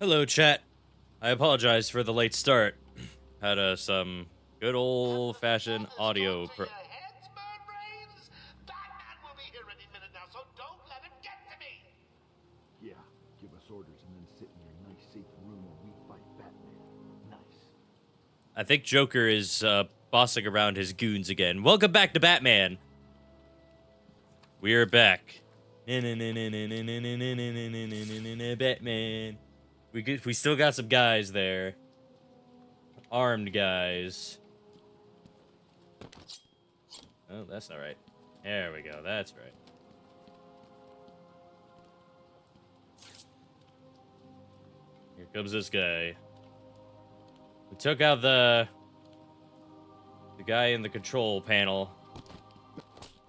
Hello, chat. I apologize for the late start. Had some good old-fashioned audio. Batman will be here any minute now, so don't let him get to me. Yeah, give us orders and then sit in your nice safe room while we fight Batman. Nice. I think Joker is bossing around his goons again. Welcome back to Batman. We are back. Batman. We still got some guys there. Armed guys. Oh, that's not right. There we go. That's right. Here comes this guy. We took out the guy in the control panel.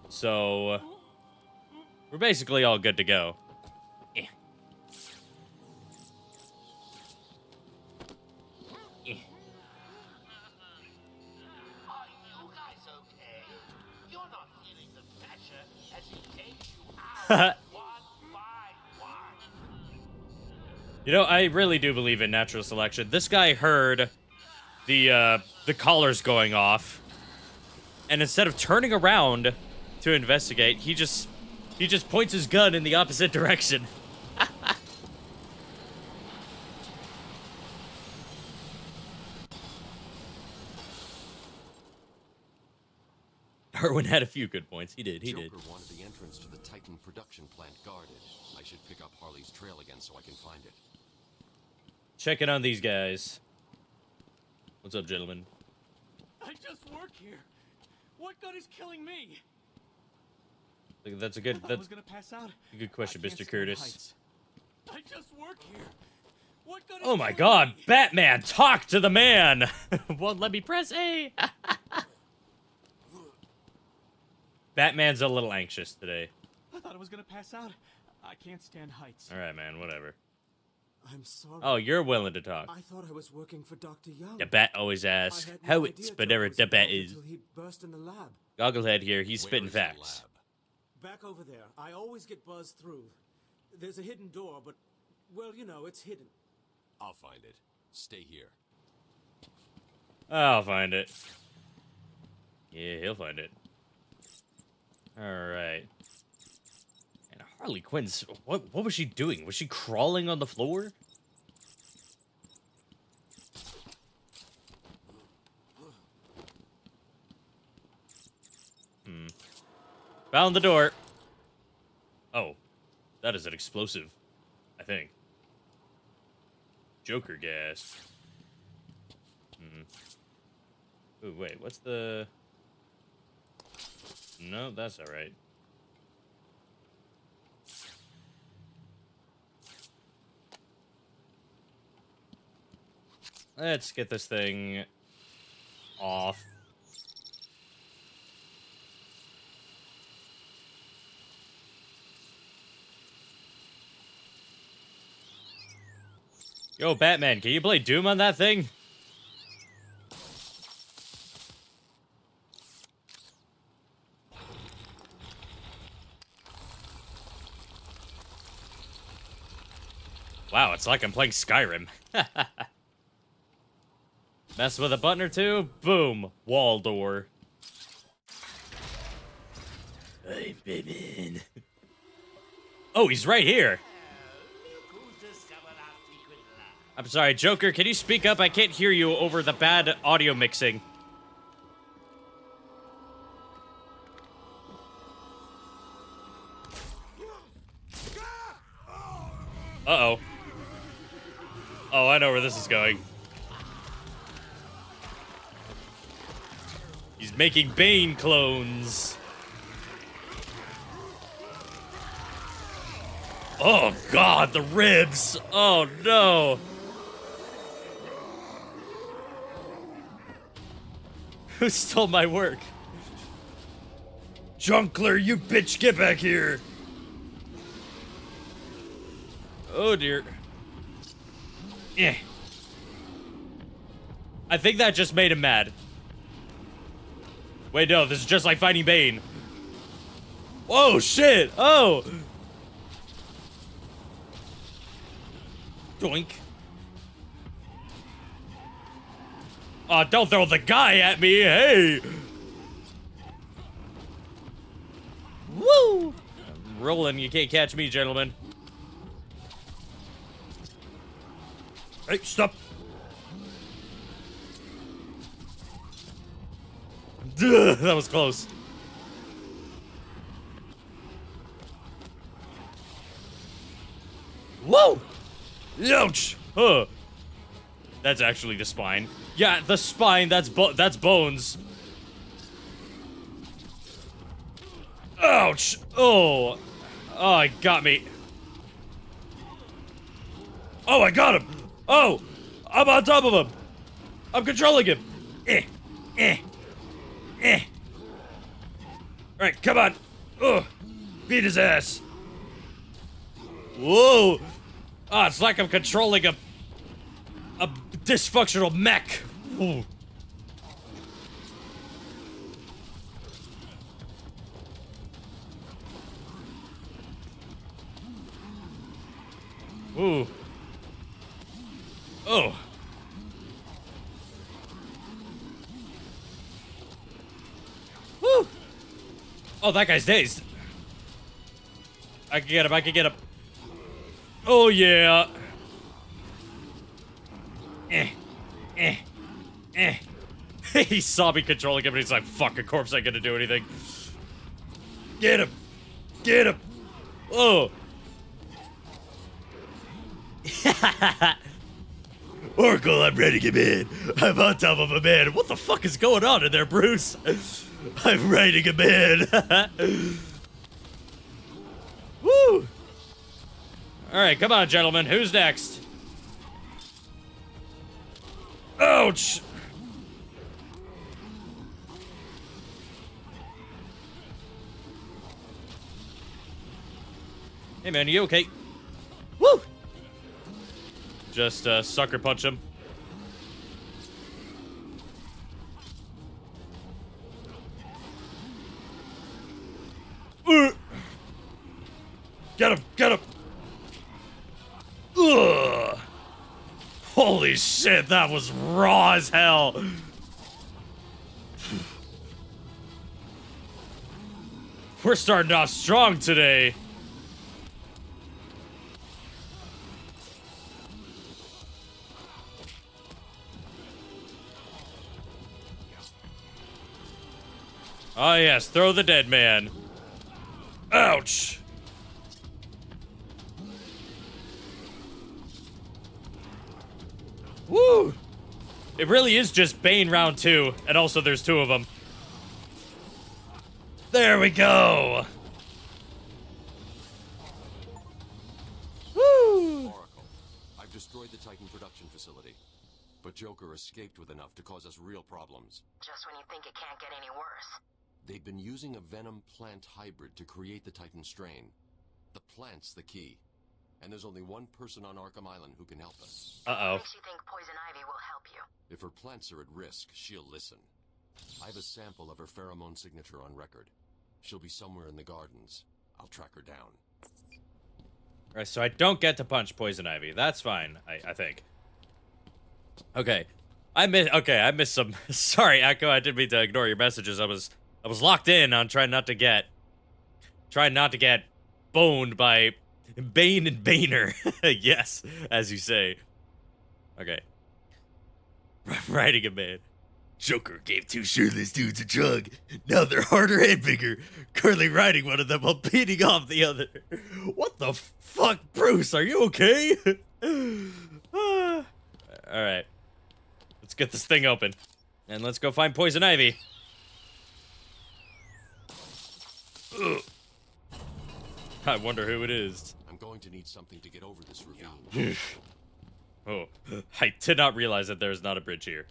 So we're basically all good to go. Are you guys okay? You're not feeling the pressure as he takes you out one by one. You know, I really do believe in natural selection. This guy heard the collars going off, and instead of turning around to investigate, he just points his gun in the opposite direction. Darwin had a few good points. He did. Joker wanted the entrance to the Titan production plant guarded. I should pick up Harley's trail again so I can find it. Checking on these guys. What's up, gentlemen? I just work here. What good is killing me? That's a good. I That's was gonna pass out. a good question, I can't Mr. stand Curtis. heights. I just work here. What good is Oh my killing God, me? Batman, talk to the man. Won't let me press A. Batman's a little anxious today. I thought I was gonna pass out. I can't stand heights. All right, man. Whatever. I'm sorry. Oh, you're willing to talk. I thought I was working for Dr. Young. The Bat always I asks had no how idea it's, but Joe never was the Bat involved is. until he burst in the lab. Gogglehead here, he's Where spitting is the facts. lab? Back over there. I always get buzzed through. There's a hidden door, but, well, you know, it's hidden. I'll find it. Stay here. I'll find it. Yeah, he'll find it. All right. And Harley Quinn's what was she doing? Was she crawling on the floor? Found the door. Oh, that is an explosive, I think. Joker gas. Ooh, wait, what's the... No, that's all right. Let's get this thing off. Yo, Batman, can you play Doom on that thing? Wow, it's like I'm playing Skyrim. Mess with a button or two, boom, wall door. Hey, Batman. Oh, he's right here. I'm sorry, Joker, can you speak up? I can't hear you over the bad audio mixing. Uh-oh. Oh, I know where this is going. He's making Bane clones. Oh, God, the ribs. Oh, no. Who stole my work? Junkler, you bitch, get back here. Oh, dear. Yeah. I think that just made him mad. Wait, no, this is just like fighting Bane. Whoa, shit! Oh! Doink. Don't throw the guy at me, hey! Woo! I'm rolling, you can't catch me, gentlemen. Hey, stop! Duh, that was close. Whoa! Ouch! Huh. That's actually the spine. Yeah, the spine, that's bones. Ouch! Oh! Oh, it got me. Oh, I got him! Oh! I'm on top of him! I'm controlling him! Alright, come on! Ugh! Beat his ass! Whoa! Ah, it's like I'm controlling a dysfunctional mech! Ooh. Ooh. Oh. Woo! Oh, that guy's dazed. I can get him, I can get him. Oh, yeah. He saw me controlling him and he's like, fuck, a corpse ain't gonna do anything. Get him. Get him. Oh. Oracle, I'm ready to come in. I'm on top of a man. What the fuck is going on in there, Bruce? I'm ready to come in. Woo! Alright, come on, gentlemen. Who's next? Ouch! Hey, man, you okay? Woo! Just, sucker punch him. Get him! Get him! Ugh! Holy shit, that was raw as hell! We're starting off strong today. Oh yes, throw the dead man. Ouch! Woo! It really is just Bane round 2, and also there's 2 of them. There we go! Woo! Oracle, I've destroyed the Titan production facility. But Joker escaped with enough to cause us real problems. Just when you think it can't get any worse. They've been using a venom plant hybrid to create the Titan strain. The plant's the key. And there's only one person on Arkham Island who can help us. Uh-oh. Makes you think Poison Ivy will help you. If her plants are at risk, she'll listen. I have a sample of her pheromone signature on record. She'll be somewhere in the gardens. I'll track her down. Alright, so I don't get to punch Poison Ivy. That's fine, I think. Okay. I missed some. Sorry, Echo, I didn't mean to ignore your messages. I was locked in on trying not to get boned by Bane and Baner. Yes, as you say. Okay. Riding a man. Joker gave 2 shirtless dudes a drug. Now they're harder and bigger. Currently riding one of them while beating off the other. What the fuck, Bruce? Are you okay? Alright. Let's get this thing open. And let's go find Poison Ivy. Ugh. I wonder who it is. I'm going to need something to get over this ravine. Oh, I did not realize that there's not a bridge here.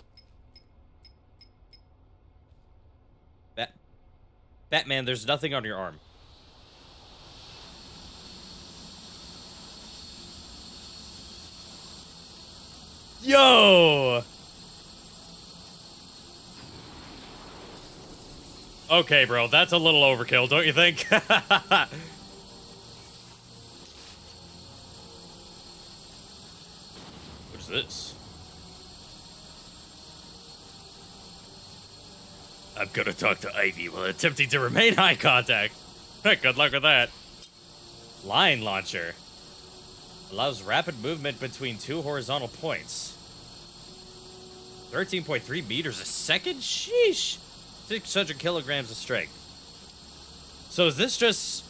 Batman, there's nothing on your arm. Yo! Okay, bro, that's a little overkill, don't you think? What is this? I'm gonna talk to Ivy while attempting to remain eye contact. Good luck with that. Line launcher. Allows rapid movement between 2 horizontal points. 13.3 meters a second? Sheesh. 600 kilograms of strength. So is this just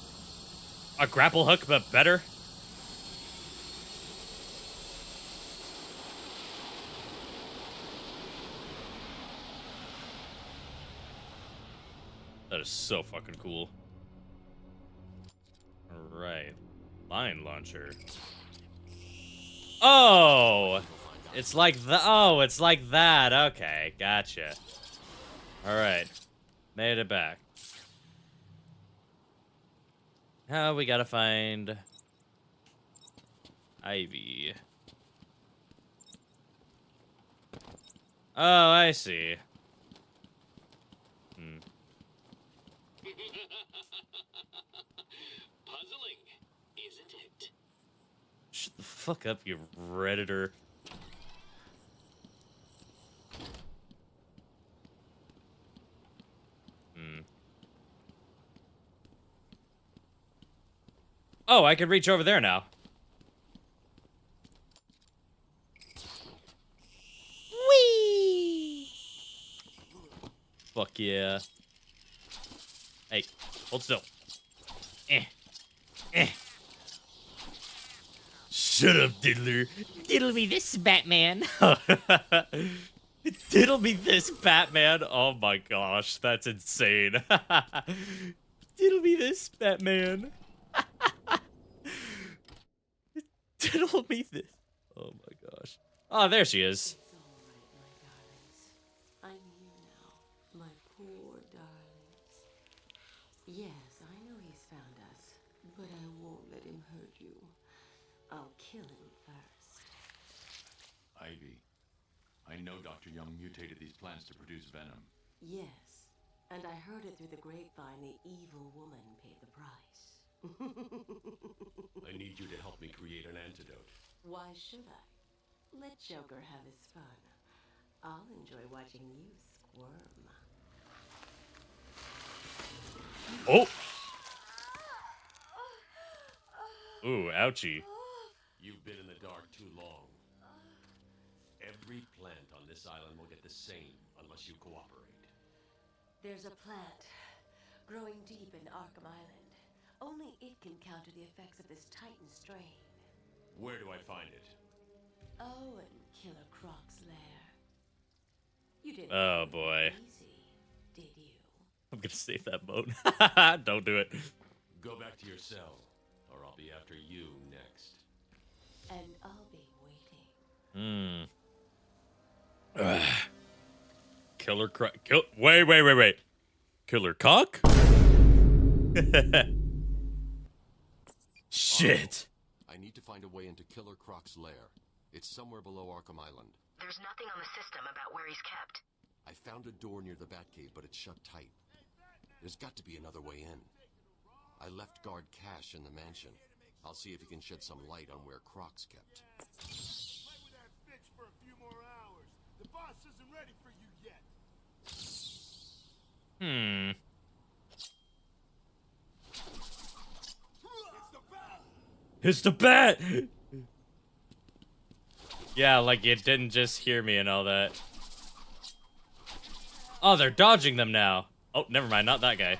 a grapple hook, but better? That is so fucking cool. Alright. Line launcher. Oh! It's like the it's like that. Okay, gotcha. Alright. Made it back. Now we gotta find Ivy. Oh, I see. Puzzling, isn't it? Shut the fuck up, you Redditor. Oh, I can reach over there now. Whee! Fuck yeah. Hey, hold still. Shut up, diddler. Diddle me this, Batman. Diddle me this, Batman. Oh my gosh, that's insane. Diddle me this, Batman. Diddle me this. Oh my gosh. Oh, there she is. It's all right, my darlings. I'm here now, my poor darlings. Yes, I know he's found us, but I won't let him hurt you. I'll kill him first. Ivy, I know Dr. Young mutated these plants to produce venom. Yes, and I heard it through the grapevine the evil woman paid the price. I need you to help me create an antidote. Why should I? Let Joker have his fun. I'll enjoy watching you squirm. Oh! Ooh, ouchie. You've been in the dark too long. Every plant on this island will get the same unless you cooperate. There's a plant growing deep in Arkham Island. Only it can counter the effects of this Titan strain. Where do I find it? Oh, in Killer Croc's lair. You didn't Oh, find it boy. easy, did you? I'm gonna save that mode. Don't do it. Go back to your cell, or I'll be after you next. And I'll be waiting. Killer Croc. Wait. Killer Cock? Shit. I need to find a way into Killer Croc's lair. It's somewhere below Arkham Island. There's nothing on the system about where he's kept. I found a door near the Batcave, but it's shut tight. There's got to be another way in. I left guard Cash in the mansion. I'll see if he can shed some light on where Croc's kept. Play with that bitch for a few more hours. The boss isn't ready for you yet. It's the bat! Yeah, like you didn't just hear me and all that. Oh, they're dodging them now. Oh, never mind, not that guy.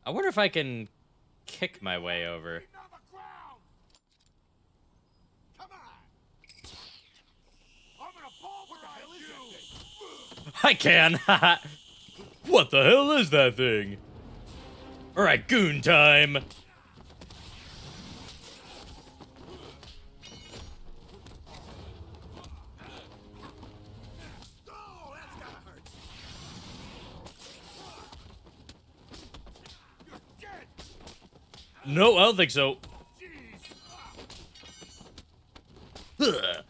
I wonder if I can kick my way over. On the ground. Come on. I'm gonna pulverize you. I can! What the hell is that thing? Alright, goon time! Oh, that's gotta hurt. You're dead. No, I don't think so. Jeez. Ugh.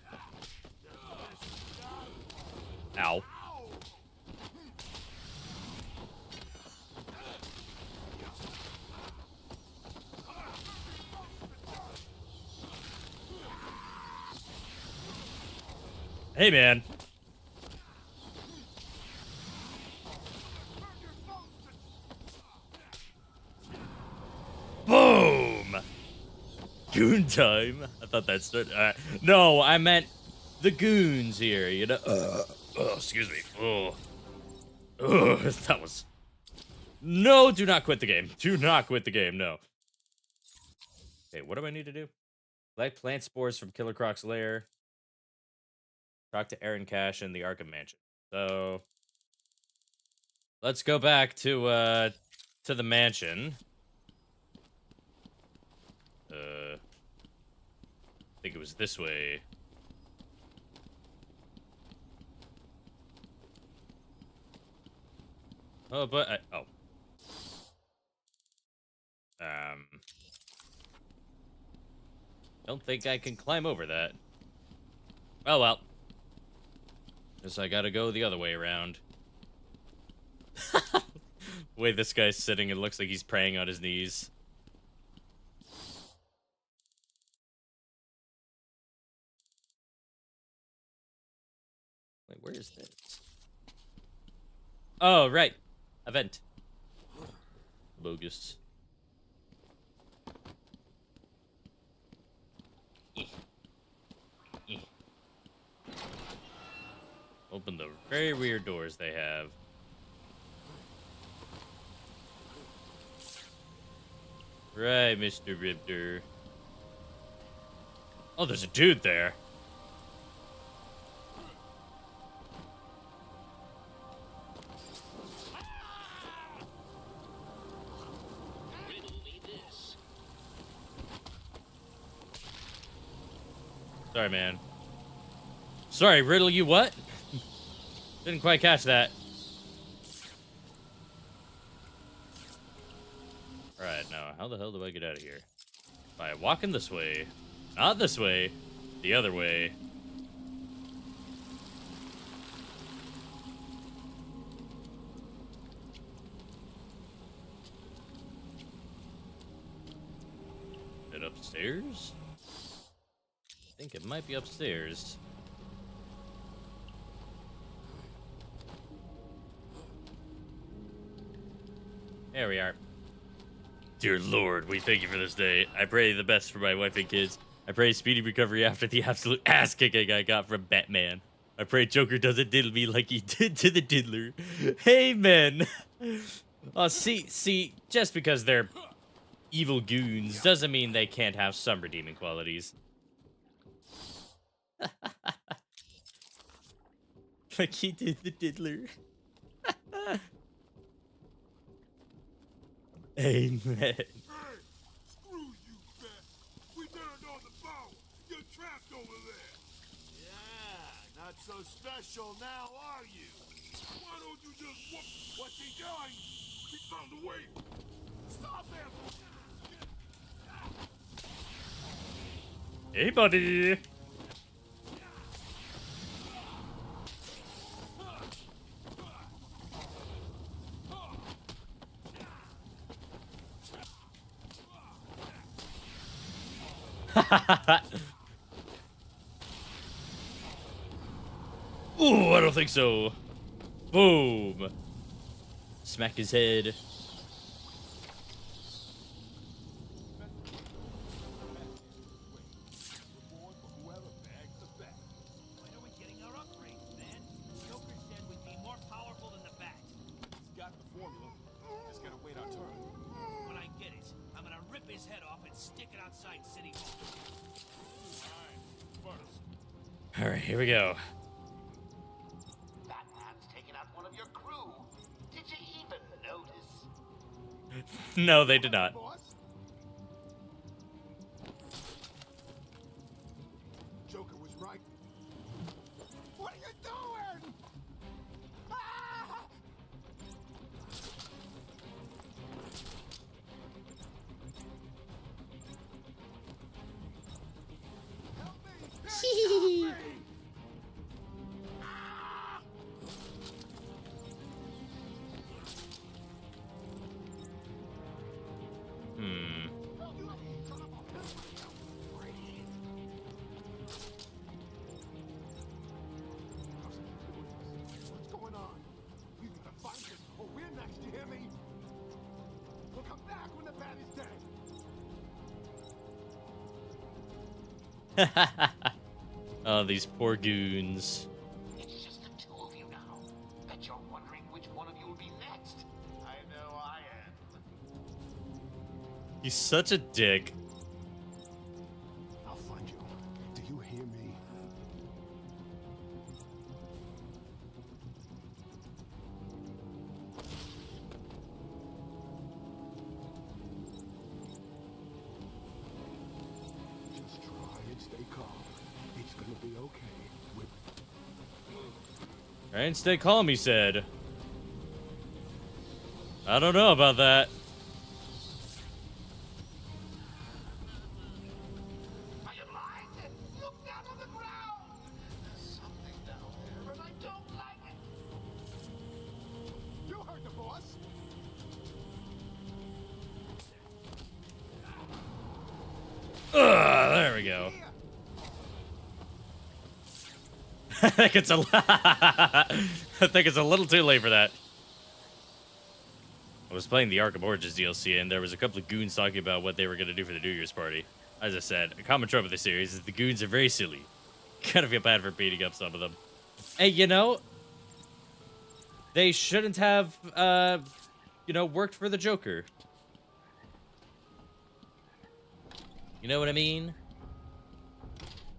Ow. Hey, man. Goon time. I thought that started. No, I meant the goons here. You know. Oh, excuse me. Oh, that was. No, do not quit the game. Do not quit the game. No. Okay, what do I need to do? Collect plant spores from Killer Croc's lair. Talk to Aaron Cash in the Arkham mansion. So let's go back to the mansion. I think it was this way. Oh, but don't think I can climb over that. Oh well. Guess I gotta go the other way around. The way this guy's sitting, it looks like he's praying on his knees. Wait, where is this? Oh, right. Event. Bogus. Open the very weird doors they have. Right, Mr. Riptor. Oh, there's a dude there. Sorry, man. Sorry, riddle you what? Didn't quite catch that. Alright, now, how the hell do I get out of here? By walking this way. Not this way. The other way. Is it upstairs? I think it might be upstairs. There we are. Dear Lord, we thank you for this day. I pray the best for my wife and kids. I pray speedy recovery after the absolute ass kicking I got from Batman. I pray Joker doesn't diddle me like he did to the diddler. Amen. Oh, see, just because they're evil goons doesn't mean they can't have some redeeming qualities. Like he did the diddler. Amen. Hey, screw you, Bat. We turned on the power. You're trapped over there. Yeah, not so special now, are you? Why don't you just whoop? What's he doing? He found a way. Stop him! Hey, buddy. Ooh, I don't think so. Boom. Smack his head. When are we getting our upgrades, man? Joker said we'd be more powerful than the Bat. He's got the formula. Just gotta wait our turn. When I get it, I'm gonna rip his head off and stick it outside City Hall. First. All right, here we go. Batman's taken out one of your crew. Did you even notice? No, they did not. Boss? Joker was right. What are you doing? Ah! Help me! Help me! Oh, these poor goons. It's just the two of you now. Bet you're wondering which one of you will be next. I know I am. He's such a dick. I'll find you. Do you hear me? Just try and stay calm. It's gonna be okay. Try and stay calm, he said. I don't know about that. Are you blind? Look down on the ground. There's something down there, and I don't like it. You heard the boss. There we go. I think it's a I think it's a little too late for that. I was playing the Arkham Origins DLC, and there was a couple of goons talking about what they were going to do for the New Year's party. As I said, a common trope of the series is the goons are very silly. Kind of feel bad for beating up some of them. Hey, you know, they shouldn't have, worked for the Joker. You know what I mean?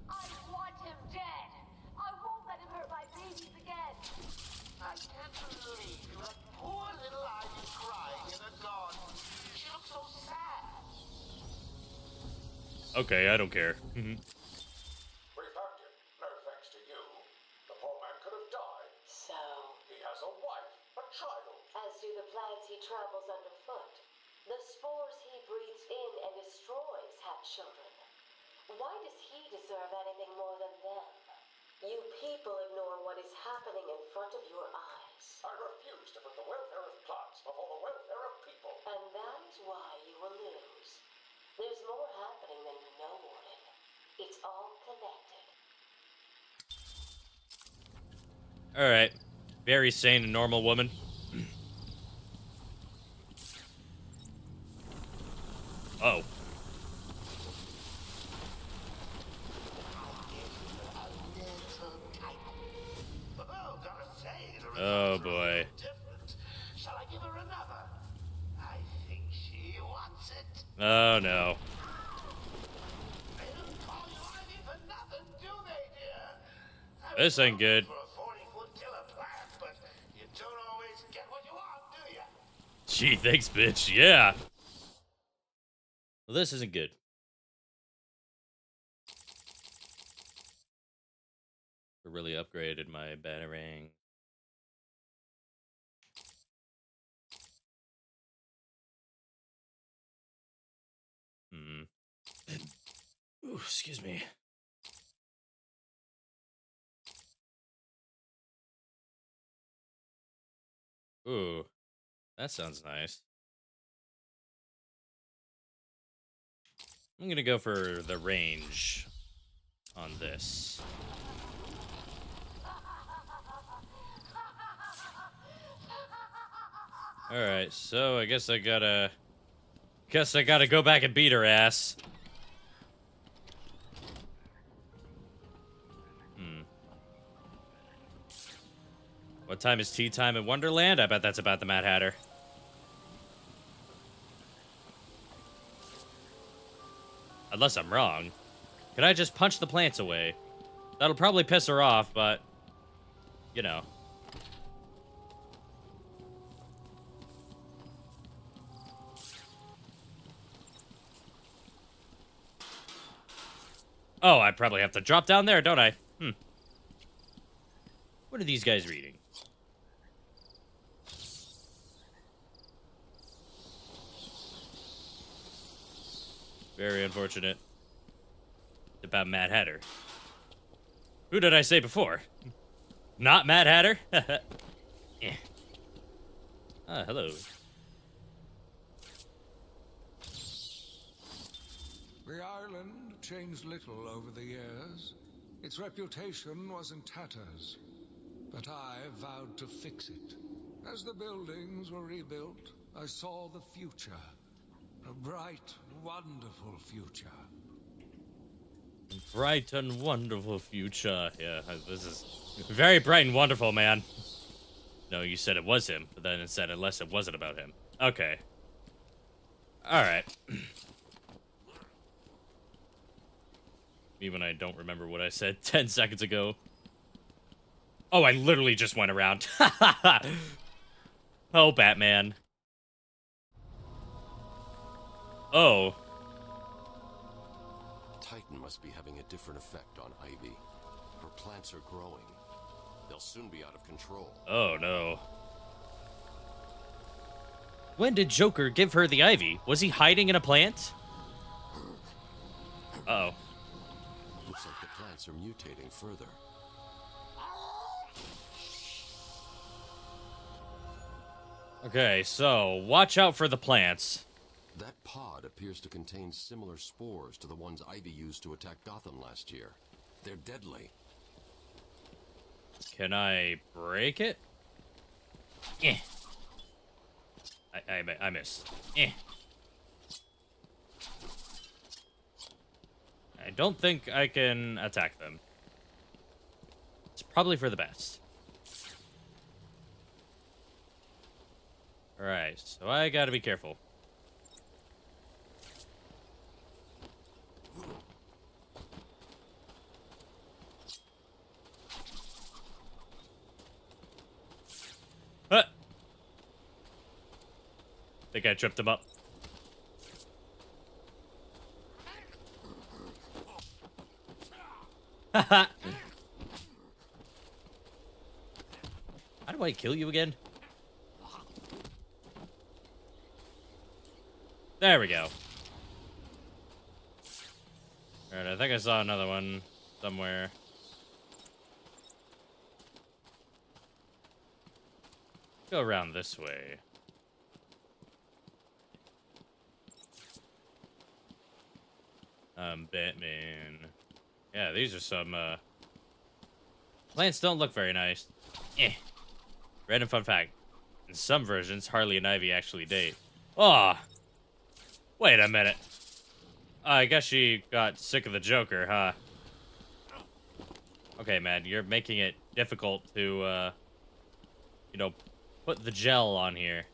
I want him dead. I won't let him hurt my babies again. I can't believe you let poor little Ivy crying in a garden. She looks so sad. Okay, I don't care. We found him. No thanks to you. The poor man could have died. So, He has a wife, a child. as do the plants he tramples underfoot. The spores he breathes in and destroys have children. Why does he deserve anything more than them? You people ignore what is happening in front of your eyes. I refuse to put the welfare of plants before the welfare of people. And that is why you will lose. There's more happening than you know, Warden. It's all connected. Alright. Very sane and normal woman. Oh. Oh boy. Different. Shall I give her another? I think she wants it. Oh no. They don't call you Ivy for nothing, do they, dear? This ain't good. For a 40-foot killer plant, but you don't always get what you want, do you? Gee, thanks, bitch. Yeah. Well, this isn't good. I really upgraded my batarang. Ooh, excuse me. Ooh, that sounds nice. I'm gonna go for the range on this. Alright, so I guess I gotta go back and beat her ass. What time is tea time in Wonderland? I bet that's about the Mad Hatter. Unless I'm wrong. Could I just punch the plants away? That'll probably piss her off, but... you know. Oh, I probably have to drop down there, don't I? What are these guys reading? Very unfortunate. About Mad Hatter. Who did I say before? Not Mad Hatter? Yeah. Ah, hello. The island changed little over the years. Its reputation was in tatters. But I vowed to fix it. As the buildings were rebuilt, I saw the future. A bright, wonderful future. Bright and wonderful future. Yeah, this is very bright and wonderful, man. No, you said it was him, but then it said unless it wasn't about him. Okay. Alright. Even I don't remember what I said 10 seconds ago. Oh, I literally just went around. Oh, Batman. Oh. Titan must be having a different effect on Ivy. Her plants are growing. They'll soon be out of control. Oh, no. When did Joker give her the ivy? Was he hiding in a plant? Uh-oh. Looks like the plants are mutating further. Okay, so watch out for the plants. That pod appears to contain similar spores to the ones Ivy used to attack Gotham last year. They're deadly. Can I break it? Eh. I missed. Eh. I don't think I can attack them. It's probably for the best. Alright, so I gotta be careful. Huh. Think I tripped him up. Haha. How do I kill you again? There we go. Alright, I think I saw another one somewhere. Go around this way. Batman. Yeah, these are some, plants don't look very nice. Eh. Random fun fact. In some versions, Harley and Ivy actually date. Oh! Wait a minute. I guess she got sick of the Joker, huh? Okay, man, you're making it difficult to, you know, put the gel on here.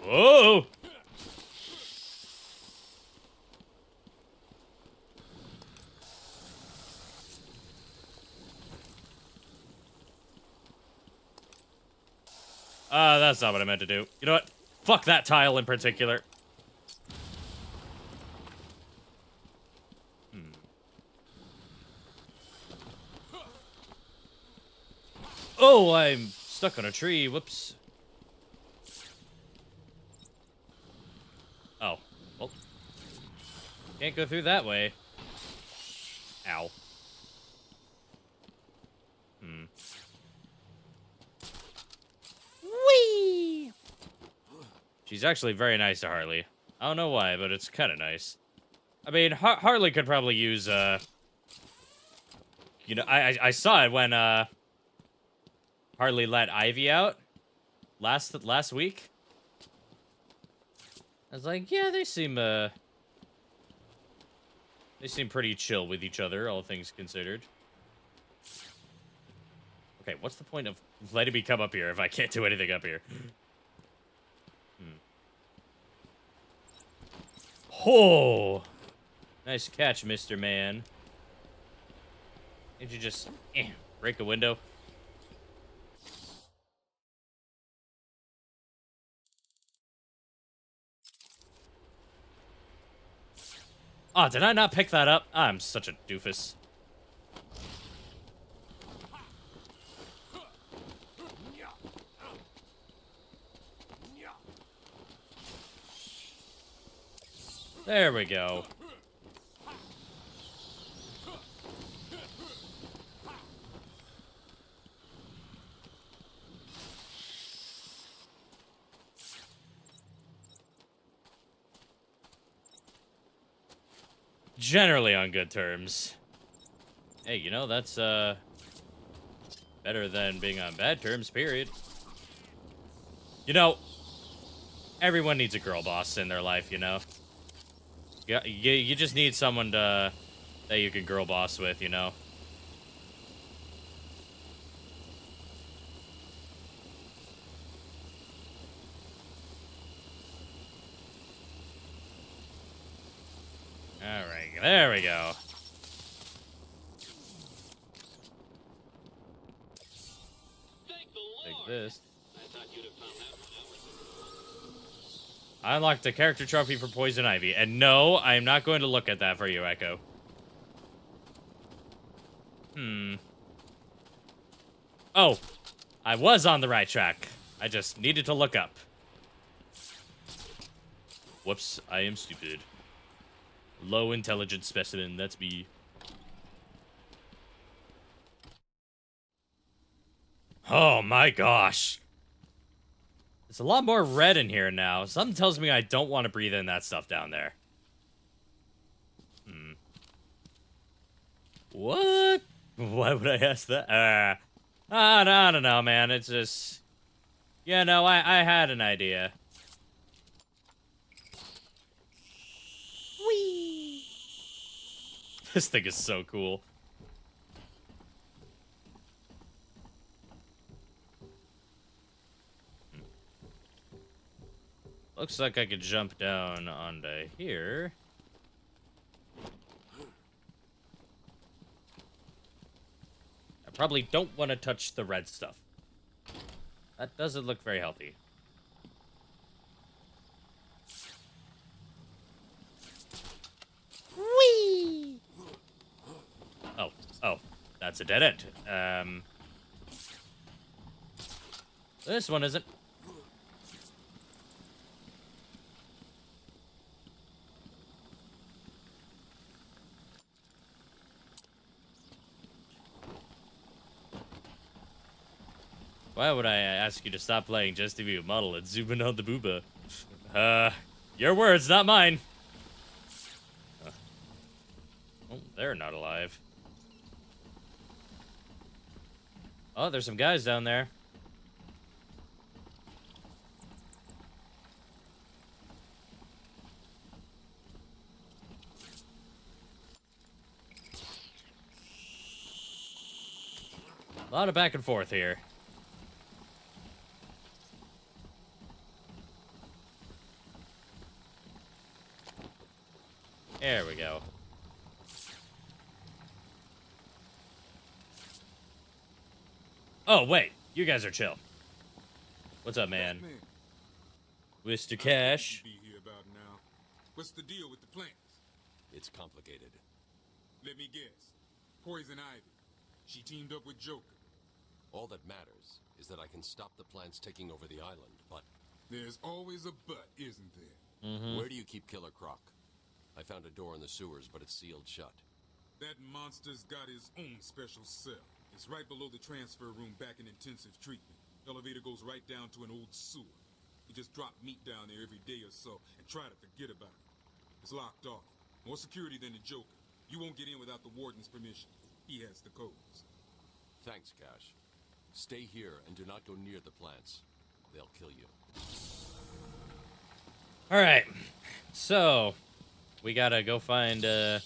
Whoa! That's not what I meant to do. You know what? Fuck that tile in particular. Oh, I'm stuck on a tree. Whoops. Oh. Well. Can't go through that way. Ow. Whee! She's actually very nice to Harley. I don't know why, but it's kind of nice. I mean, Harley could probably use, you know, I saw it when, Harley let Ivy out last week. I was like, yeah, they seem pretty chill with each other, all things considered. Okay, what's the point of letting me come up here if I can't do anything up here? Oh! Nice catch, Mr. Man. Did you just break a window? Oh, did I not pick that up? I'm such a doofus. There we go. Generally on good terms. Hey, you know, that's, better than being on bad terms, period. You know, Everyone needs a girl boss in their life, you know? You just need someone that you can girl boss with, you know? Alright, there we go. Take this. I unlocked a character trophy for Poison Ivy. And no, I am not going to look at that for you, Echo. Oh, I was on the right track. I just needed to look up. Whoops, I am stupid. Low intelligence specimen, that's me. Oh my gosh. There's a lot more red in here now. Something tells me I don't want to breathe in that stuff down there. What? Why would I ask that? I don't know, man. It's just... Yeah, no, I had an idea. Whee! This thing is so cool. Looks like I could jump down onto here. I probably don't want to touch the red stuff. That doesn't look very healthy. Whee! Oh, that's a dead end. This one isn't. Why would I ask you to stop playing just to be a model and zoom in on the booba? Your words, not mine. Oh, they're not alive. Oh, there's some guys down there. A lot of back and forth here. There we go. Oh, wait. You guys are chill. What's up, man? Mr. Cash. Be here about now. What's the deal with the plants? It's complicated. Let me guess. Poison Ivy. She teamed up with Joker. All that matters is that I can stop the plants taking over the island, but... There's always a but, isn't there? Where do you keep Killer Croc? I found a door in the sewers, but it's sealed shut. That monster's got his own special cell. It's right below the transfer room back in intensive treatment. Elevator goes right down to an old sewer. We just drop meat down there every day or so and try to forget about it. It's locked off. More security than the Joker. You won't get in without the warden's permission. He has the codes. Thanks, Cash. Stay here and do not go near the plants. They'll kill you. Alright. So, we gotta go find, Alright,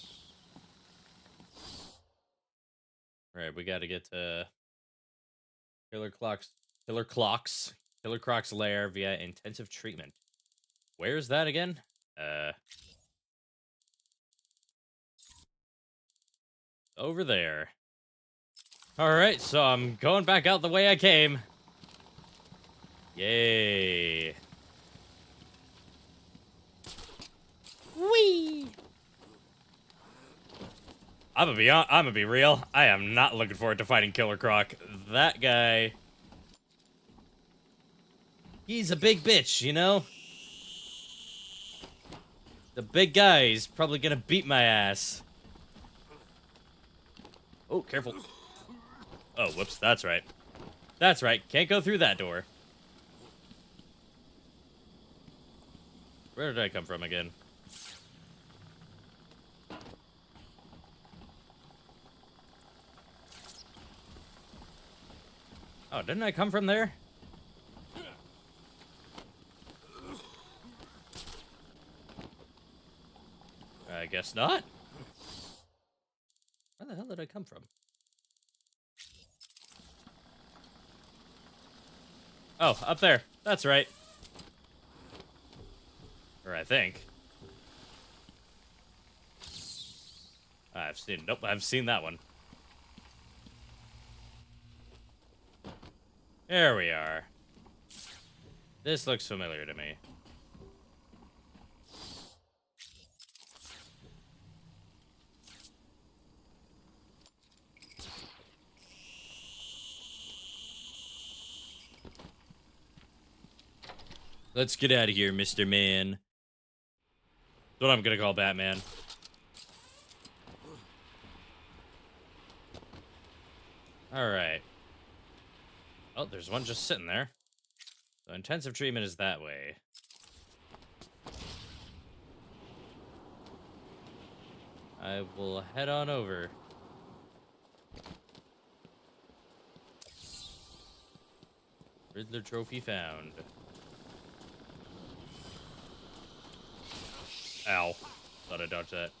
we gotta get to Killer Croc's lair via intensive treatment. Where's that again? Over there. Alright, so I'm going back out the way I came. Yay. Whee! I'm gonna be real. I am not looking forward to fighting Killer Croc. That guy... He's a big bitch, you know? The big guy, he's probably gonna beat my ass. Oh, careful. Oh, whoops, that's right. That's right, can't go through that door. Where did I come from again? Oh, didn't I come from there? guess not. Where the hell did I come from? Oh, up there. That's right. Or I think. Nope, I've seen that one. There we are. This looks familiar to me. Let's get out of here, Mr. Man. That's what I'm gonna call Batman. Alright. Oh, there's one just sitting there. So intensive treatment is that way. I will head on over. Riddler trophy found. Ow. Thought I dodged that.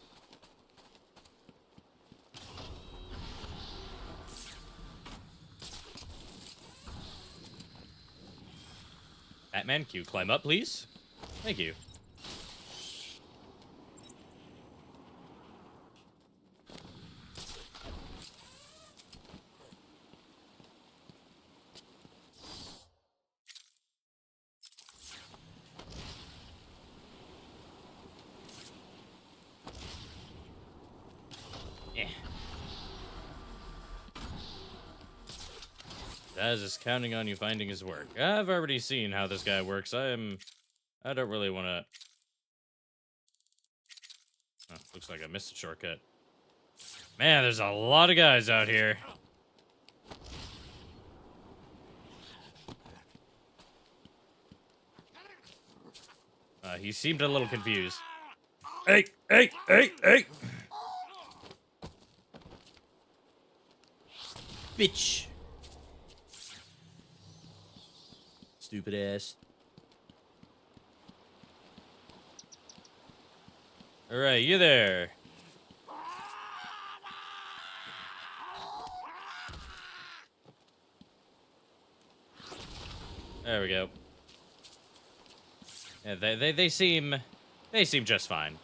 Batman, can you climb up, please? Thank you. Daz is counting on you finding his work. I've already seen how this guy works. I don't really want to... Oh, looks like I missed a shortcut. Man, there's a lot of guys out here. He seemed a little confused. Hey! Bitch! Stupid ass. Alright, you there. There we go. Yeah, they seem just fine.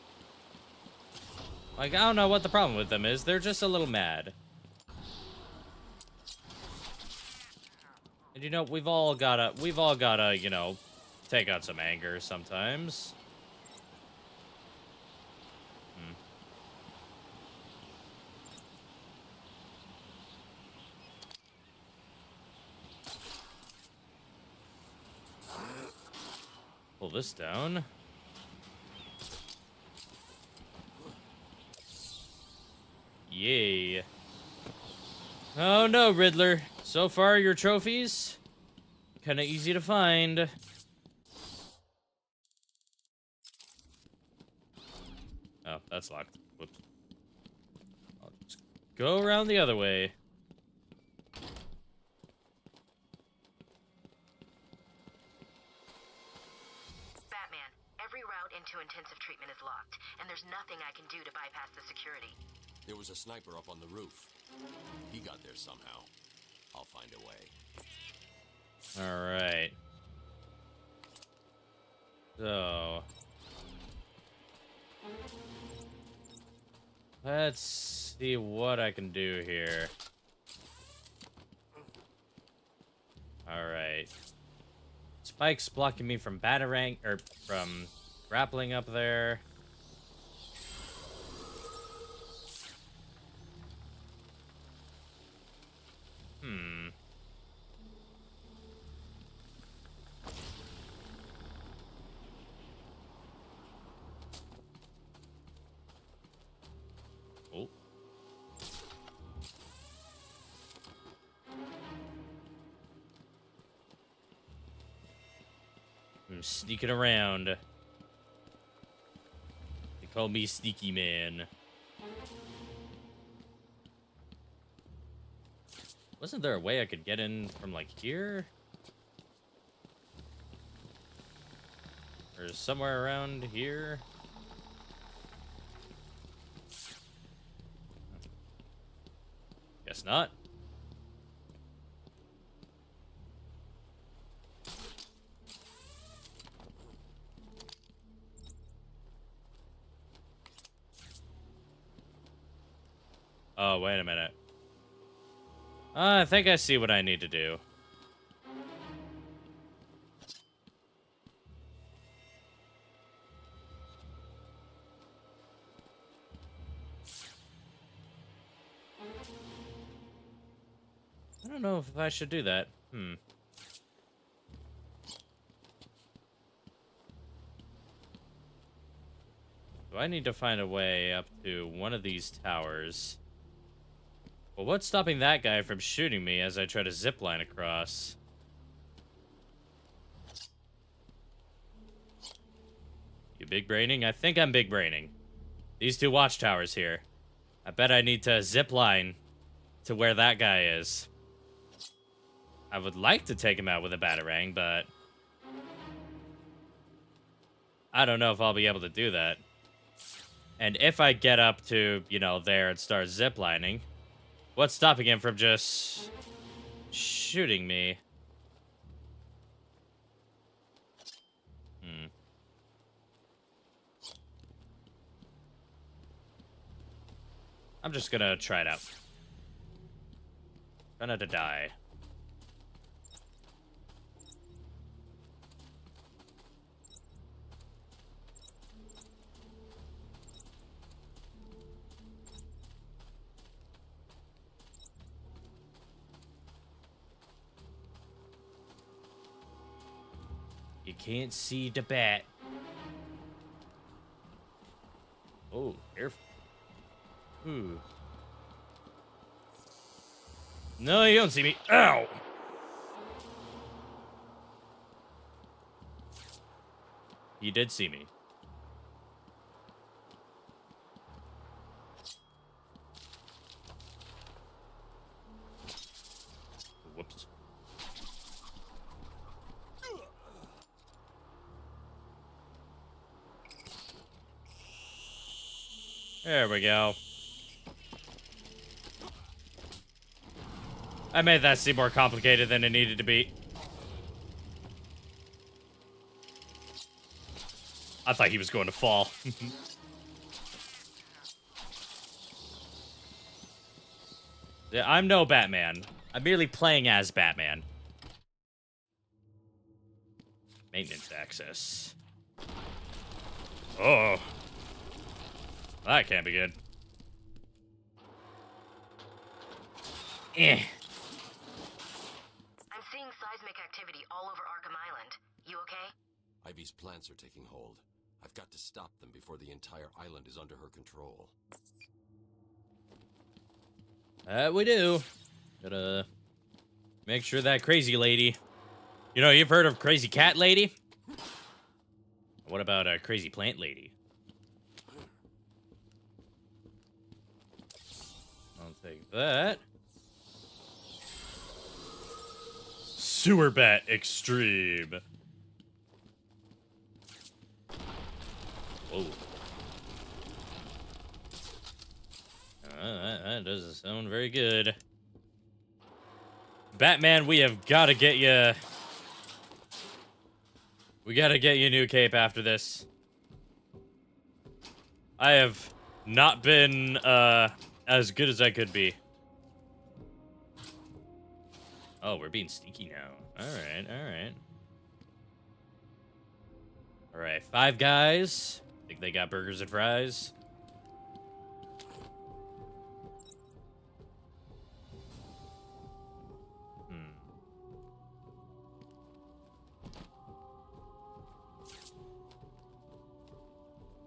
Like, I don't know what the problem with them is. They're just a little mad. And you know, we've all gotta, you know, take out some anger sometimes. Pull this down. Yay. Oh no, Riddler. So far, your trophies? Kinda easy to find. Oh, that's locked. Whoops. I'll just go around the other way. Batman, every route into intensive treatment is locked, and there's nothing I can do to bypass the security. There was a sniper up on the roof. He got there somehow. I'll find a way. Alright. So... let's see what I can do here. Alright. Spike's blocking me from batarang, or from grappling up there. Oh. I'm sneaking around. They call me Sneaky Man. Wasn't there a way I could get in from, like, here? Or somewhere around here? Guess not. Oh, wait a minute. I think I see what I need to do. I don't know if I should do that. Do I need to find a way up to one of these towers? Well, what's stopping that guy from shooting me as I try to zipline across? You big braining? I think I'm big braining. These two watchtowers here. I bet I need to zipline to where that guy is. I would like to take him out with a batarang, but I don't know if I'll be able to do that. And if I get up to, you know, there and start ziplining, what's stopping him from just shooting me? I'm just gonna try it out. Try not to die. You can't see the bat. Oh, careful. Ooh. No, you don't see me. Ow! He did see me. Whoops. There we go. I made that seem more complicated than it needed to be. I thought he was going to fall. Yeah, I'm no Batman. I'm merely playing as Batman. Maintenance access. Oh. That can't be good. Eh. I'm seeing seismic activity all over Arkham Island. You okay? Ivy's plants are taking hold. I've got to stop them before the entire island is under her control. We do. Gotta make sure that crazy lady... You know, you've heard of crazy cat lady? What about a crazy plant lady? I'll take that. Sewer bat extreme. Whoa. That doesn't sound very good. Batman, we have got to get you... We got to get you a new cape after this. I have not been as good as I could be. Oh, we're being sneaky now. Alright, alright. Alright, 5 guys. Think they got burgers and fries.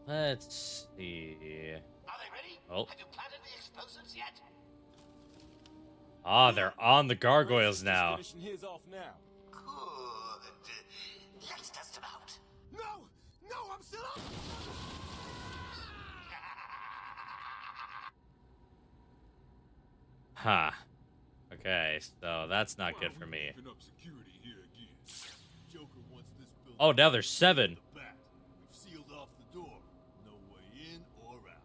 Let's see. Are they ready? Oh. Have you planted the explosives yet? Ah, they're on the gargoyles now. Finishing his off now. Good. Let's test them out. No! No, I'm still up! Huh. Okay, so that's not good for me. Keeping up security here again. Joker wants this building. Oh, now there's 7. We've sealed off the door. No way in or out.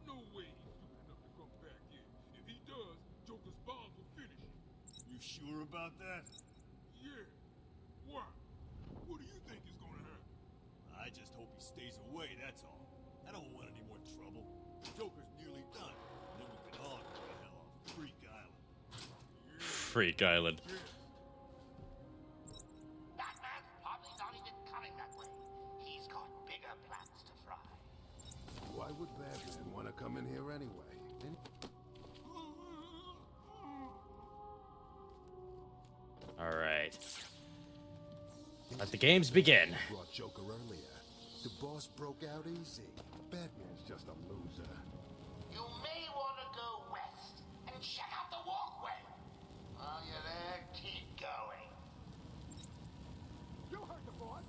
No way he's stupid enough to come back in. If he does, Joker's sure about that? Yeah. Why? What do you think is gonna happen? I just hope he stays away, that's all. I don't want any more trouble. The Joker's nearly done. And then we can all get the hell off Freak Island. Freak Island. Batman's probably not even coming that way. He's got bigger plans to fry. Why would Batman want to come in here anyway? All right. Let the games begin. Brought Joker earlier. The boss broke out easy. Batman's just a loser. You may want to go west and check out the walkway. While you're there, keep going. You heard the boss.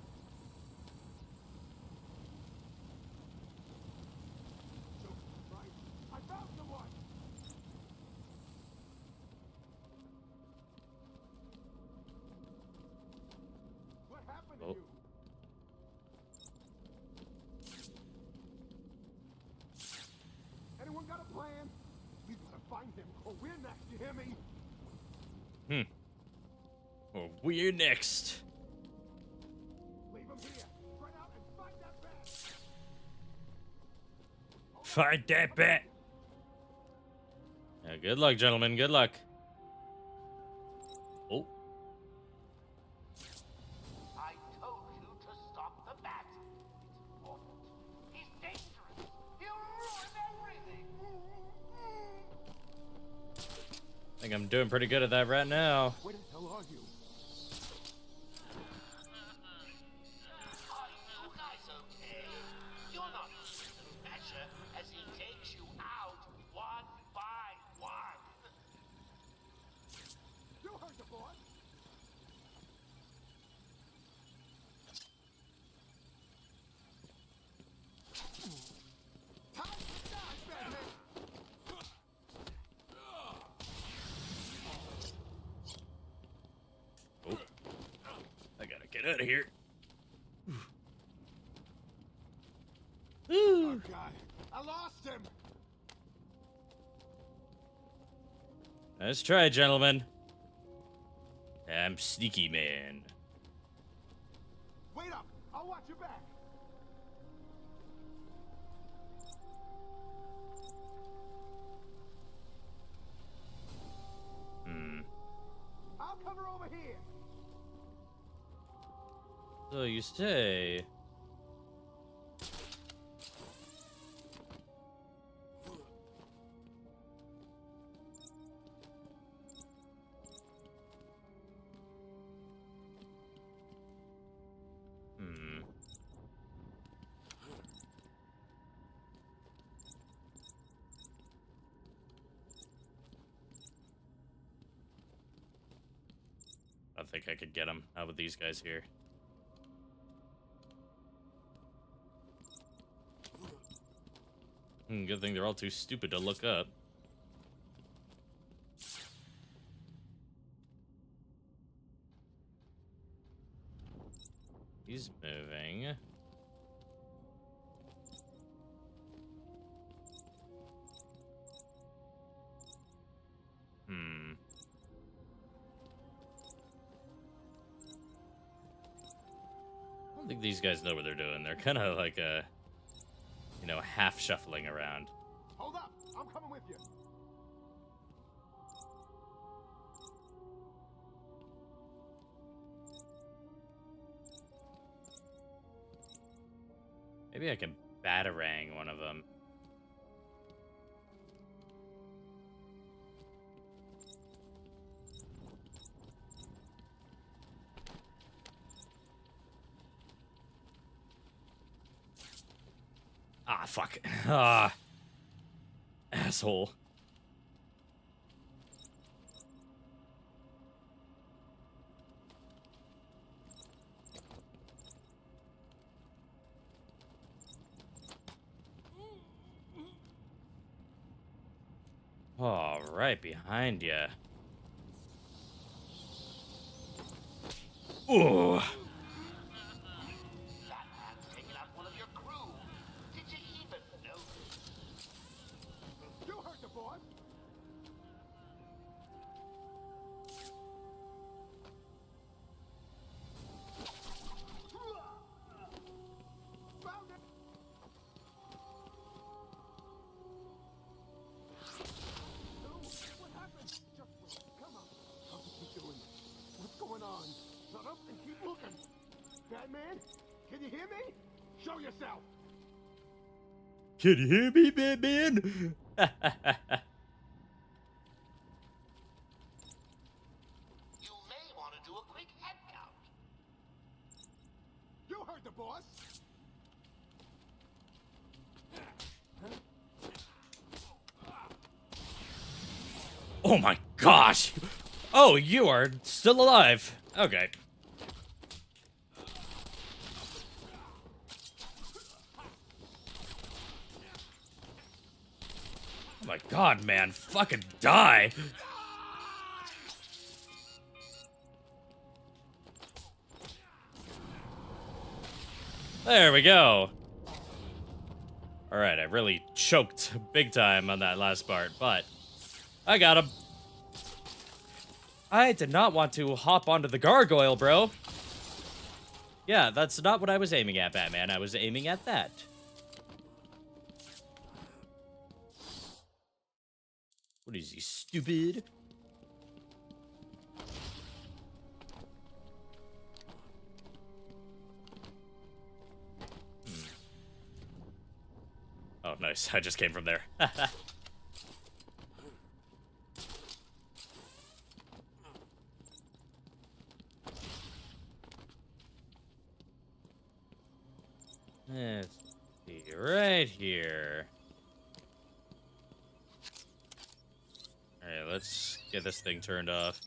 Joker's right. I found someone. What happened to you? Anyone got a plan? We gotta find him, or we're next. You hear me? Well, we're next. Leave him here. Run out and find that bat. Find that bat. Yeah, good luck, gentlemen. Good luck. Oh. I told you to stop the bat. It's important. He's dangerous. He'll ruin everything. I think I'm doing pretty good at that right now. Where the hell are you? Are you guys okay? You're not feeling the pressure as he takes you out one by one. You heard the boss. Time to die, Batman. Oh. I gotta get out of here. Oh, God. I lost him. Let's try, gentlemen. I'm Sneaky Man. Wait up. I'll watch your back. I'll cover over here. So you say. I think I could get him out with these guys here. Good thing they're all too stupid to look up. He's moving. I don't think these guys know what they're doing. They're kind of like half shuffling around. Hold up. I'm coming with you. Maybe I can batarang one of them. Ah, fuck. Ah. Asshole. Oh, right behind you. Ooh. Batman's taken out one of your crew. Did you even notice? You heard the boss. Shut up and keep looking. Batman, can you hear me? Show yourself. Can you hear me, Batman? You may want to do a quick head count. You heard the boss. Oh my gosh! Oh, you are still alive. Okay. Oh my god, man. Fucking die. There we go. Alright, I really choked big time on that last part, but I got him. I did not want to hop onto the gargoyle, bro. Yeah, that's not what I was aiming at, Batman. I was aiming at that. What is he, stupid? Oh, nice. I just came from there. Let's see, right here. Alright, let's get this thing turned off.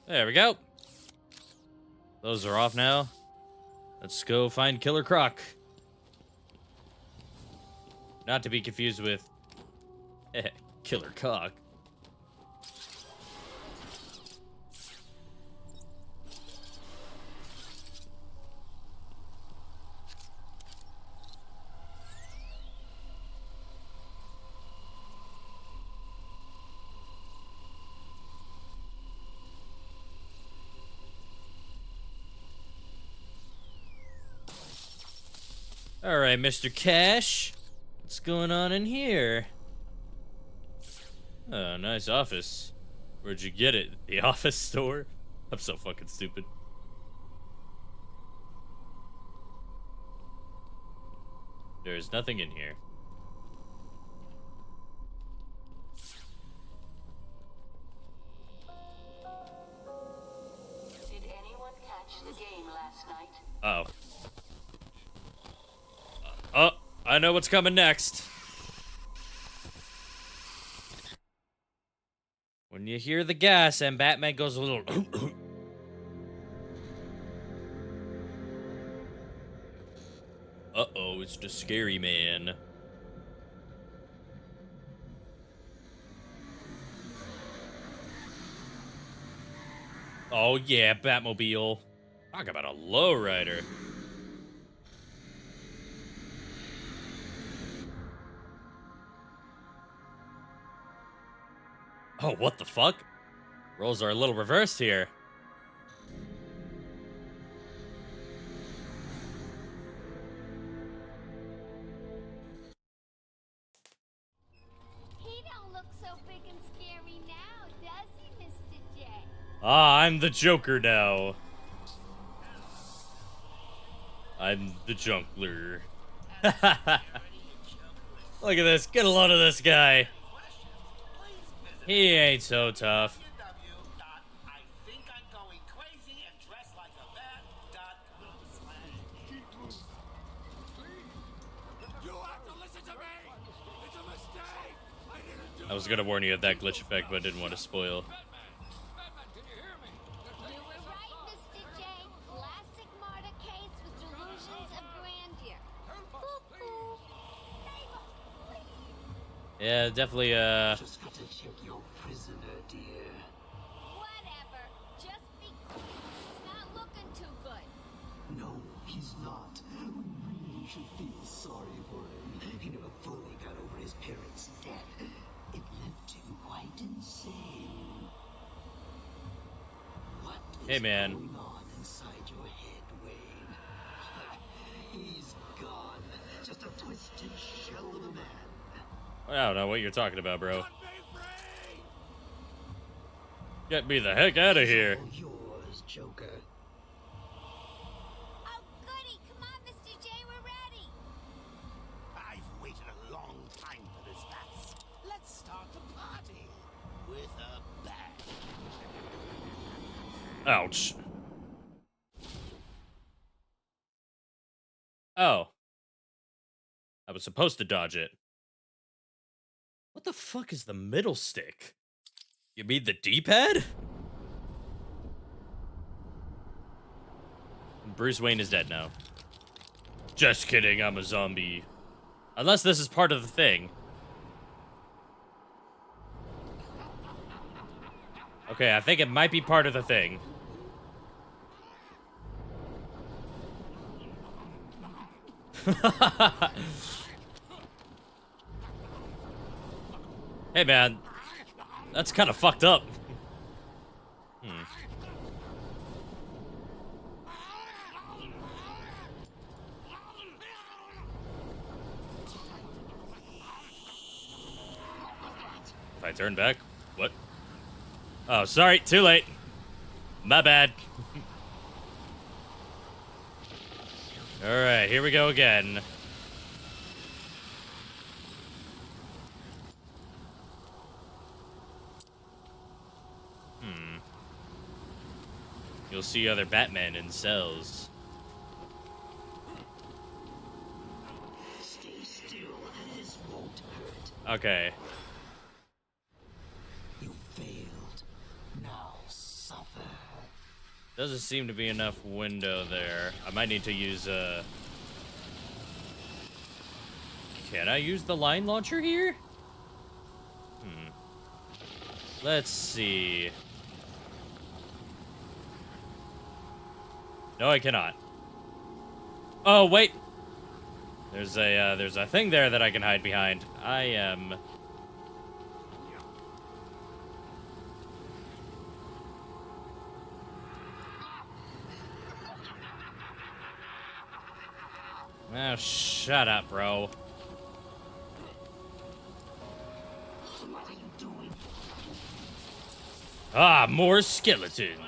There we go. Those are off now. Let's go find Killer Croc. Not to be confused with Killer Cock. All right, Mr. Cash. What's going on in here? Oh, nice office. Where'd you get it? The office store? I'm so fucking stupid. There's nothing in here. Did anyone catch the game last night? Oh. Oh, I know what's coming next. When you hear the gas and Batman goes a little... Uh-oh, it's the scary man. Oh yeah, Batmobile. Talk about a lowrider. Oh, what the fuck? Roles are a little reversed here. He don't look so big and scary now, does he, Mr. J? Ah, I'm the Joker now. I'm the Junkler. Look at this. Get a load of this guy. He ain't so tough. I was gonna warn you of that glitch effect, but I didn't want to spoil. You were right, Mr. J. Classic martyr case with delusions of grandeur. Cuckoo. Yeah, definitely, Just got to check your prisoner, dear. Whatever. Just be quick. He's not looking too good. No, he's not. We really should feel sorry for him. He never fully got over his parents' death. It left him quite insane. Hey, man. Going on inside your head, Wayne? He's gone. Just a twisted shell of a man. I don't know what you're talking about, bro. Get me the heck out of here. All yours, Joker. Oh, goody! Come on, Mr. J, we're ready. I've waited a long time for this, Bats. Let's start the party with a bang. Ouch. Oh. I was supposed to dodge it. What the fuck is the middle stick? You mean the D-pad? Bruce Wayne is dead now. Just kidding, I'm a zombie. Unless this is part of the thing. Okay, I think it might be part of the thing. Hey, man. That's kind of fucked up. If I turn back? What? Oh, sorry. Too late. My bad. Alright, here we go again. You'll see other Batman in cells. Stay still. This won't hurt. Okay. You failed. Now suffer. Doesn't seem to be enough window there. I might need to use Can I use the line launcher here? Let's see. No, I cannot. Oh, wait. There's a thing there that I can hide behind. I am... Oh, shut up, bro. What are you doing? Ah, more skeletons.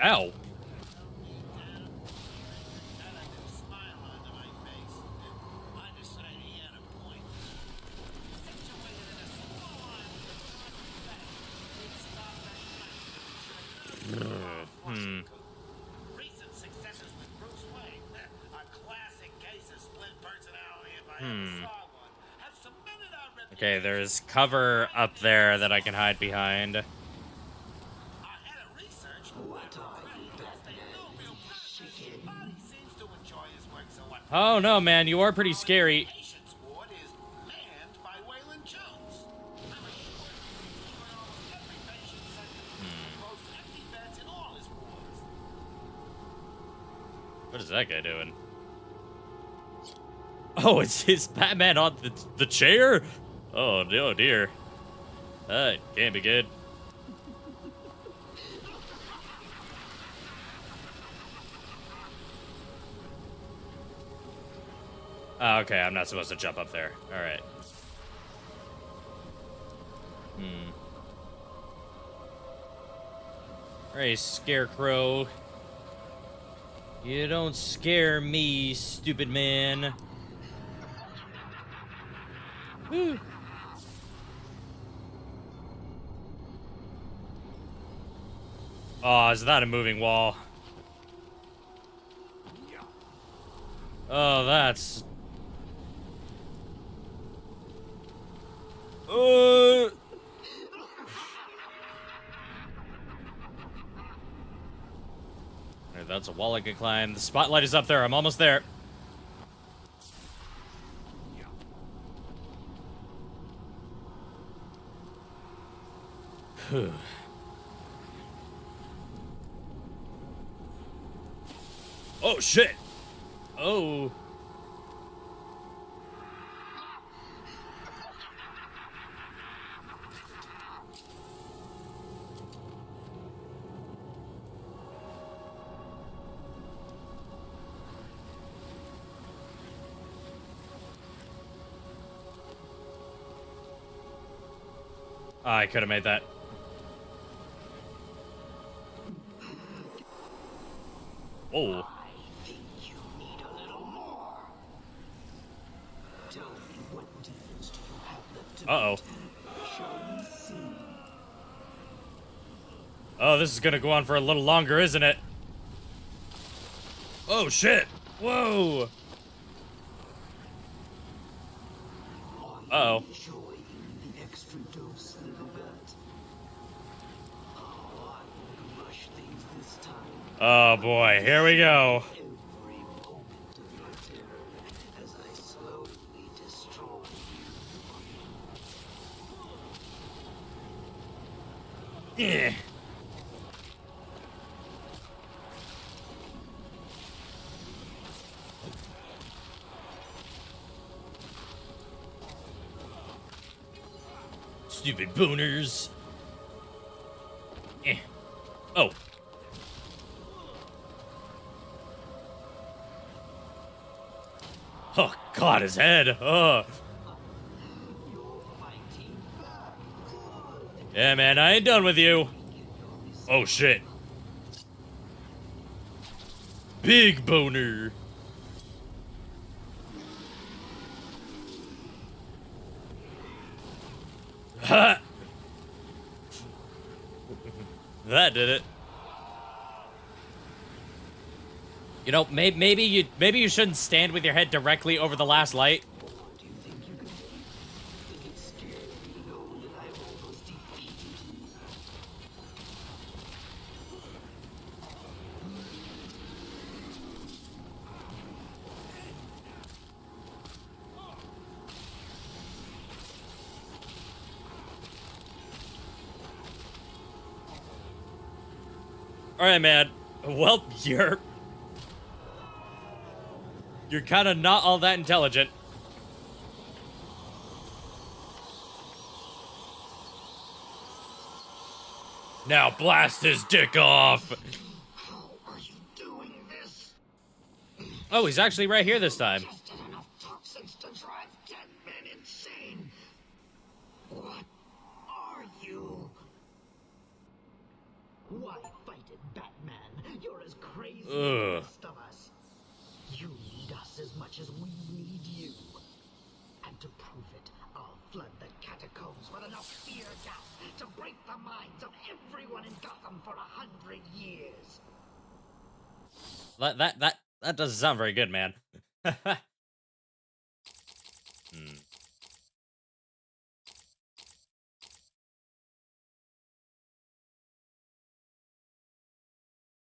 Ow. Recent successes with Bruce Wayne, a classic case of split personality if I ever saw one, have cemented our reputation. Okay, there's cover up there that I can hide behind. Ahead of research, what are you, Batman? Chicken. Body seems to enjoy his work so what? Oh no, man, you are pretty scary. Patience Ward is manned by Waylon Jones. I'm assured almost every patient sector throws empty beds in all his wards. What is that guy doing? Oh, it's Batman on the chair? Oh, no, dear. That can't be good. Oh, okay, I'm not supposed to jump up there. Alright. Alright, Scarecrow. You don't scare me, stupid man. Woo. Oh, is that a moving wall? Oh, that's... Alright, that's a wall I can climb. The spotlight is up there. I'm almost there. Oh, shit. Oh. I could have made that. Oh. Uh-oh. Oh, this is gonna go on for a little longer, isn't it? Oh, shit. Whoa. Uh-oh. Oh, boy. Here we go. Yeah. Stupid booners. Eh. Oh. Oh, God, his head. Oh. Yeah, man, I ain't done with you. Oh, shit. Big boner. Ha! That did it. You know, maybe you shouldn't stand with your head directly over the last light. All right, man. Well, you're kind of not all that intelligent. Now blast his dick off. Oh, he's actually right here this time. What are you? Why fight it, Batman? You're as crazy as the rest of us. You need us as much as we need you. And to prove it, I'll flood the catacombs with enough fear gas to break the minds of everyone in Gotham for 100 years. That doesn't sound very good, man.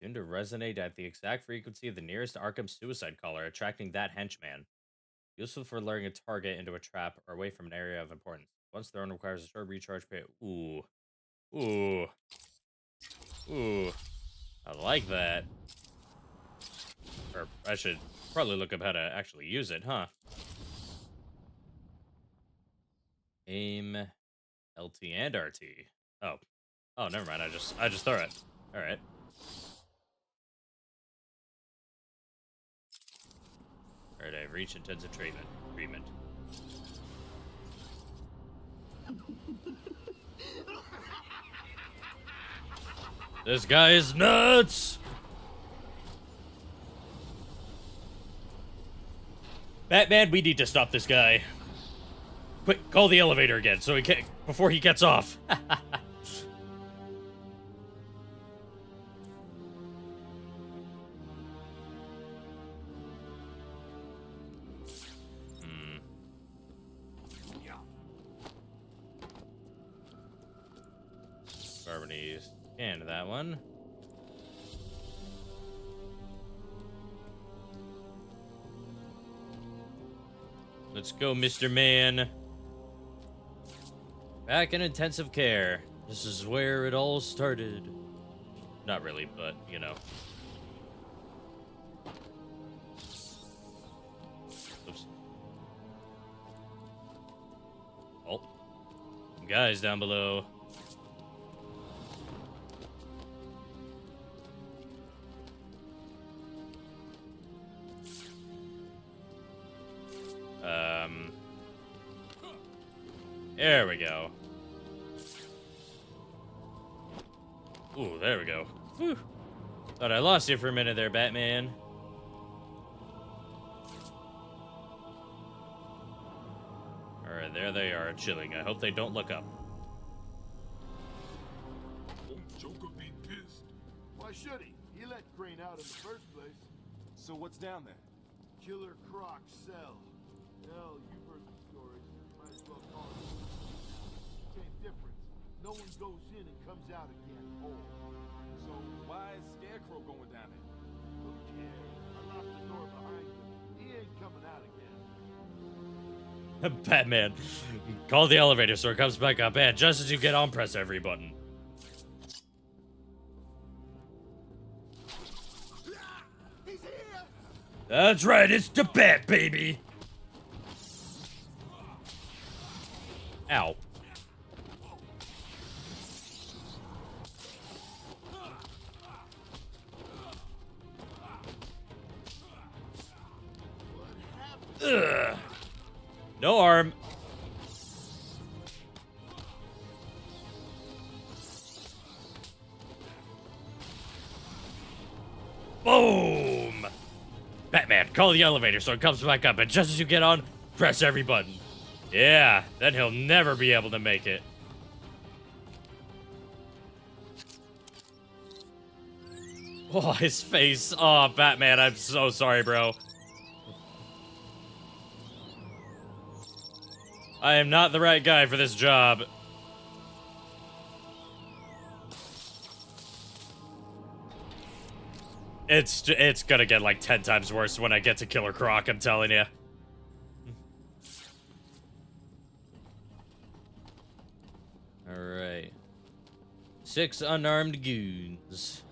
Tuned to resonate at the exact frequency of the nearest Arkham suicide caller, attracting that henchman. Useful for luring a target into a trap or away from an area of importance. Once thrown, requires a short recharge period. Ooh. Ooh. Ooh. I like that. Or I should probably look up how to actually use it, huh? Aim, LT, and RT. Oh. Oh, never mind. I just throw it. All right. All right, I've reached intensive treatment. This guy is nuts! Batman, we need to stop this guy. Quick, call the elevator again so he can before he gets off. Barbarity scanned that one. Let's go, Mr. Man. Back in intensive care. This is where it all started. Not really, but, you know. guys down below. There we go. Ooh, there we go. Whew. Thought I lost you for a minute there, Batman. Alright, there they are, chilling. I hope they don't look up. Won't Joker be pissed? Why should he? He let Crane out in the first place. So what's down there? Killer Croc's cell. Hell, you've heard the stories. Might as well call it. Same difference. No one goes in and comes out again whole. So why is Scarecrow going down there? Who cares? I locked the door behind him. He ain't coming out again. Batman. Call the elevator so it comes back up. And just as you get on, press every button. He's here! That's right, it's the Bat, baby! Ow. Ugh. No arm. Boom! Batman, call the elevator so it comes back up, and just as you get on, press every button. Yeah, then he'll never be able to make it. Oh, his face. Oh, Batman, I'm so sorry, bro. I am not the right guy for this job. It's gonna get like 10 times worse when I get to Killer Croc, I'm telling you. Alright. 6 unarmed goons.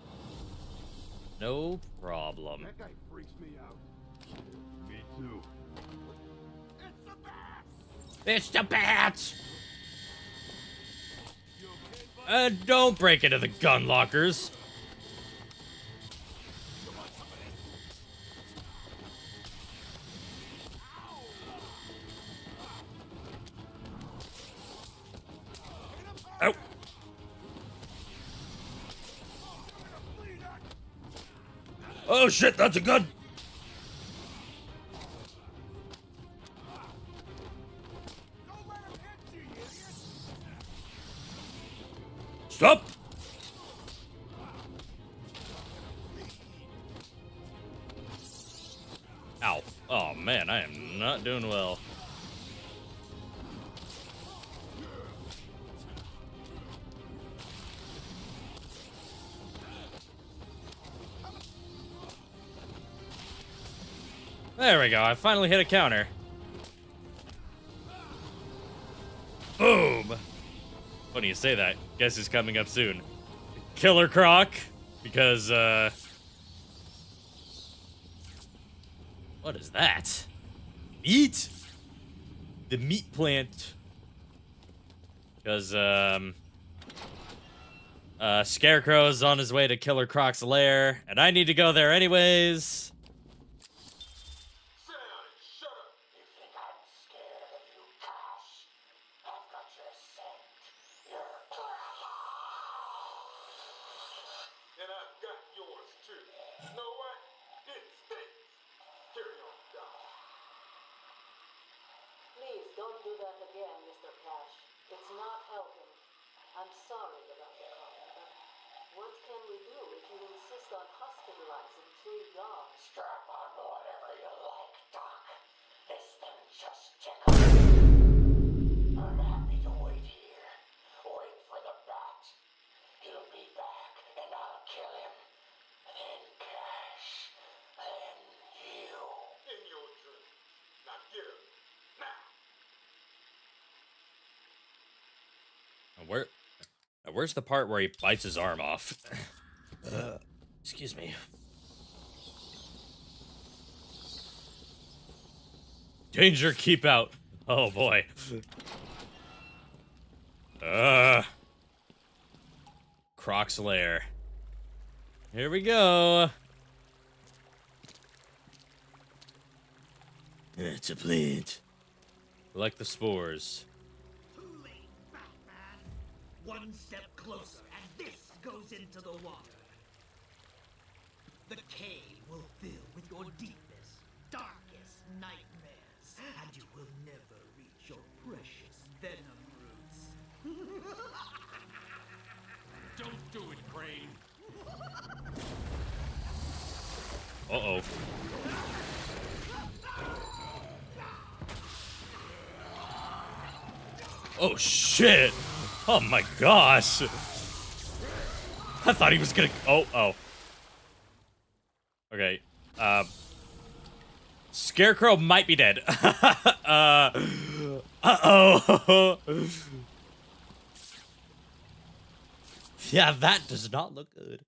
No problem. That guy freaks me out. Me too. It's the Bats! Don't break into the gun lockers. Oh. Oh shit, that's a gun! Stop! Ow. Oh man, I am not doing well. There we go, I finally hit a counter. Boom! Funny you say that. Guess who's coming up soon? Killer Croc. Because, what is that? Meat? The meat plant. Because, Scarecrow's on his way to Killer Croc's lair, and I need to go there anyways. Please don't do that again, Mr. Cash. It's not helping. I'm sorry about the comment, but what can we do if you insist on hospitalizing 3 dogs? Strap on whatever you like, Doc. This thing just tickles. I'm happy to wait here. Wait for the bat. He'll be back, and I'll kill him. Then Cash. Then you. In your dream. Now get him. Now. Where's the part where he bites his arm off? Excuse me. Danger, keep out. Oh boy. Croc's lair. Here we go. It's a plant. Collect the spores. Too late, Batman. One step closer, and this goes into the water. The cave will fill with your deepest, darkest nightmares, and you will never reach your precious venom roots. Don't do it, Crane. Uh-oh. Oh, shit. Oh, my gosh. I thought he was gonna... Oh. Okay. Scarecrow might be dead. Uh-oh. Yeah, that does not look good.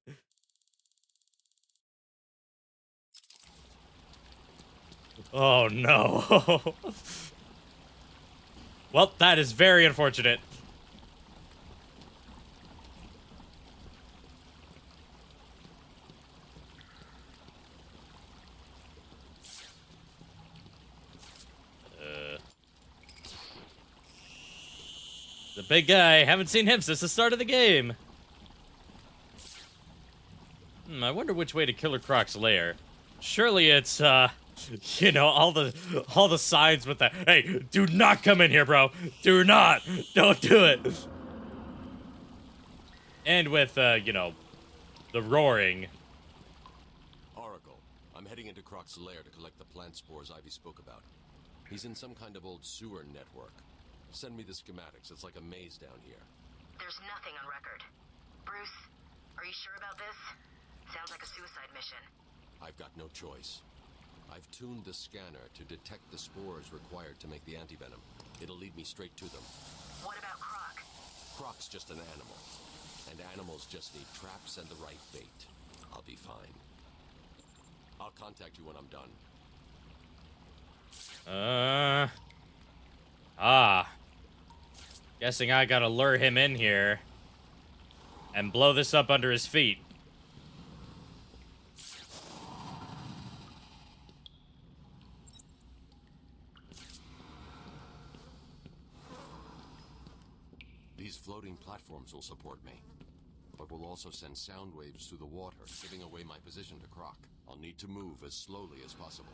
Oh, no. Well, that is very unfortunate. The big guy. Haven't seen him since the start of the game. I wonder which way to Killer Croc's lair. Surely it's, you know, all the signs with the, hey, do not come in here, bro. Do not. Don't do it. And with, you know, the roaring. Oracle, I'm heading into Croc's lair to collect the plant spores Ivy spoke about. He's in some kind of old sewer network. Send me the schematics. It's like a maze down here. There's nothing on record. Bruce, are you sure about this? Sounds like a suicide mission. I've got no choice. I've tuned the scanner to detect the spores required to make the antivenom. It'll lead me straight to them. What about Croc? Croc's just an animal. And animals just need traps and the right bait. I'll be fine. I'll contact you when I'm done. Guessing I gotta lure him in here and blow this up under his feet. These floating platforms will support me, but will also send sound waves through the water, giving away my position to Croc. I'll need to move as slowly as possible.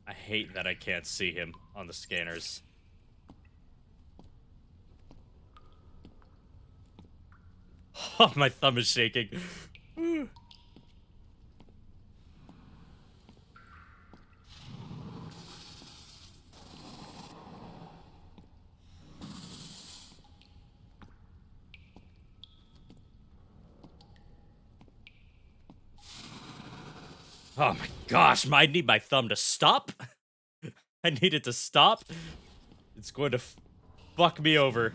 I hate that I can't see him on the scanners. Oh, my thumb is shaking. Oh my gosh, I need my thumb to stop. I need it to stop. It's going to fuck me over.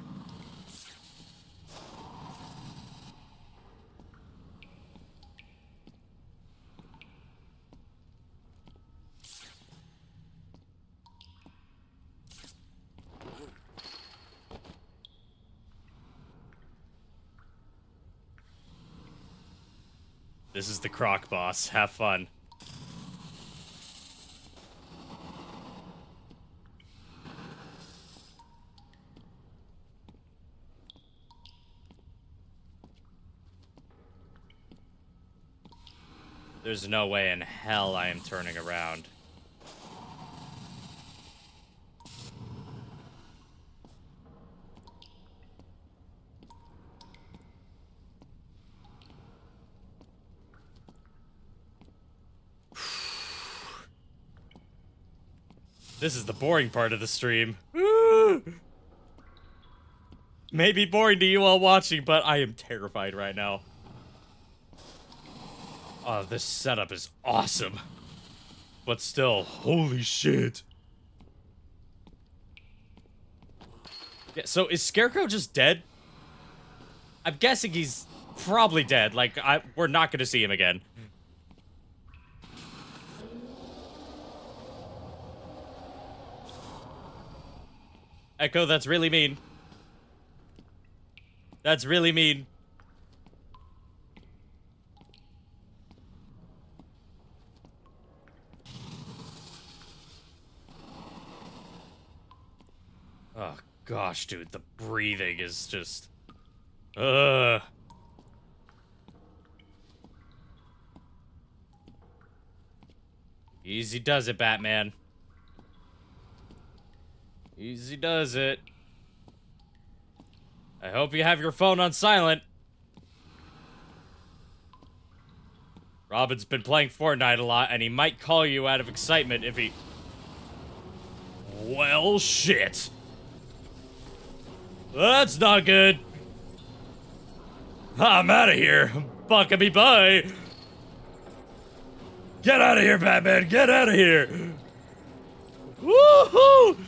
This is the Croc boss. Have fun. There's no way in hell I am turning around. This is the boring part of the stream. Maybe boring to you all watching, but I am terrified right now. Oh, this setup is awesome. But still, holy shit. Yeah, so is Scarecrow just dead? I'm guessing he's probably dead. Like, we're not gonna see him again. Echo, that's really mean. That's really mean. Oh gosh, dude, the breathing is just... Easy does it, Batman. Easy does it. I hope you have your phone on silent. Robin's been playing Fortnite a lot, and he might call you out of excitement if he... Well, shit. That's not good. I'm out of here. Fucking me, bye. Get out of here, Batman. Get out of here. Woohoo!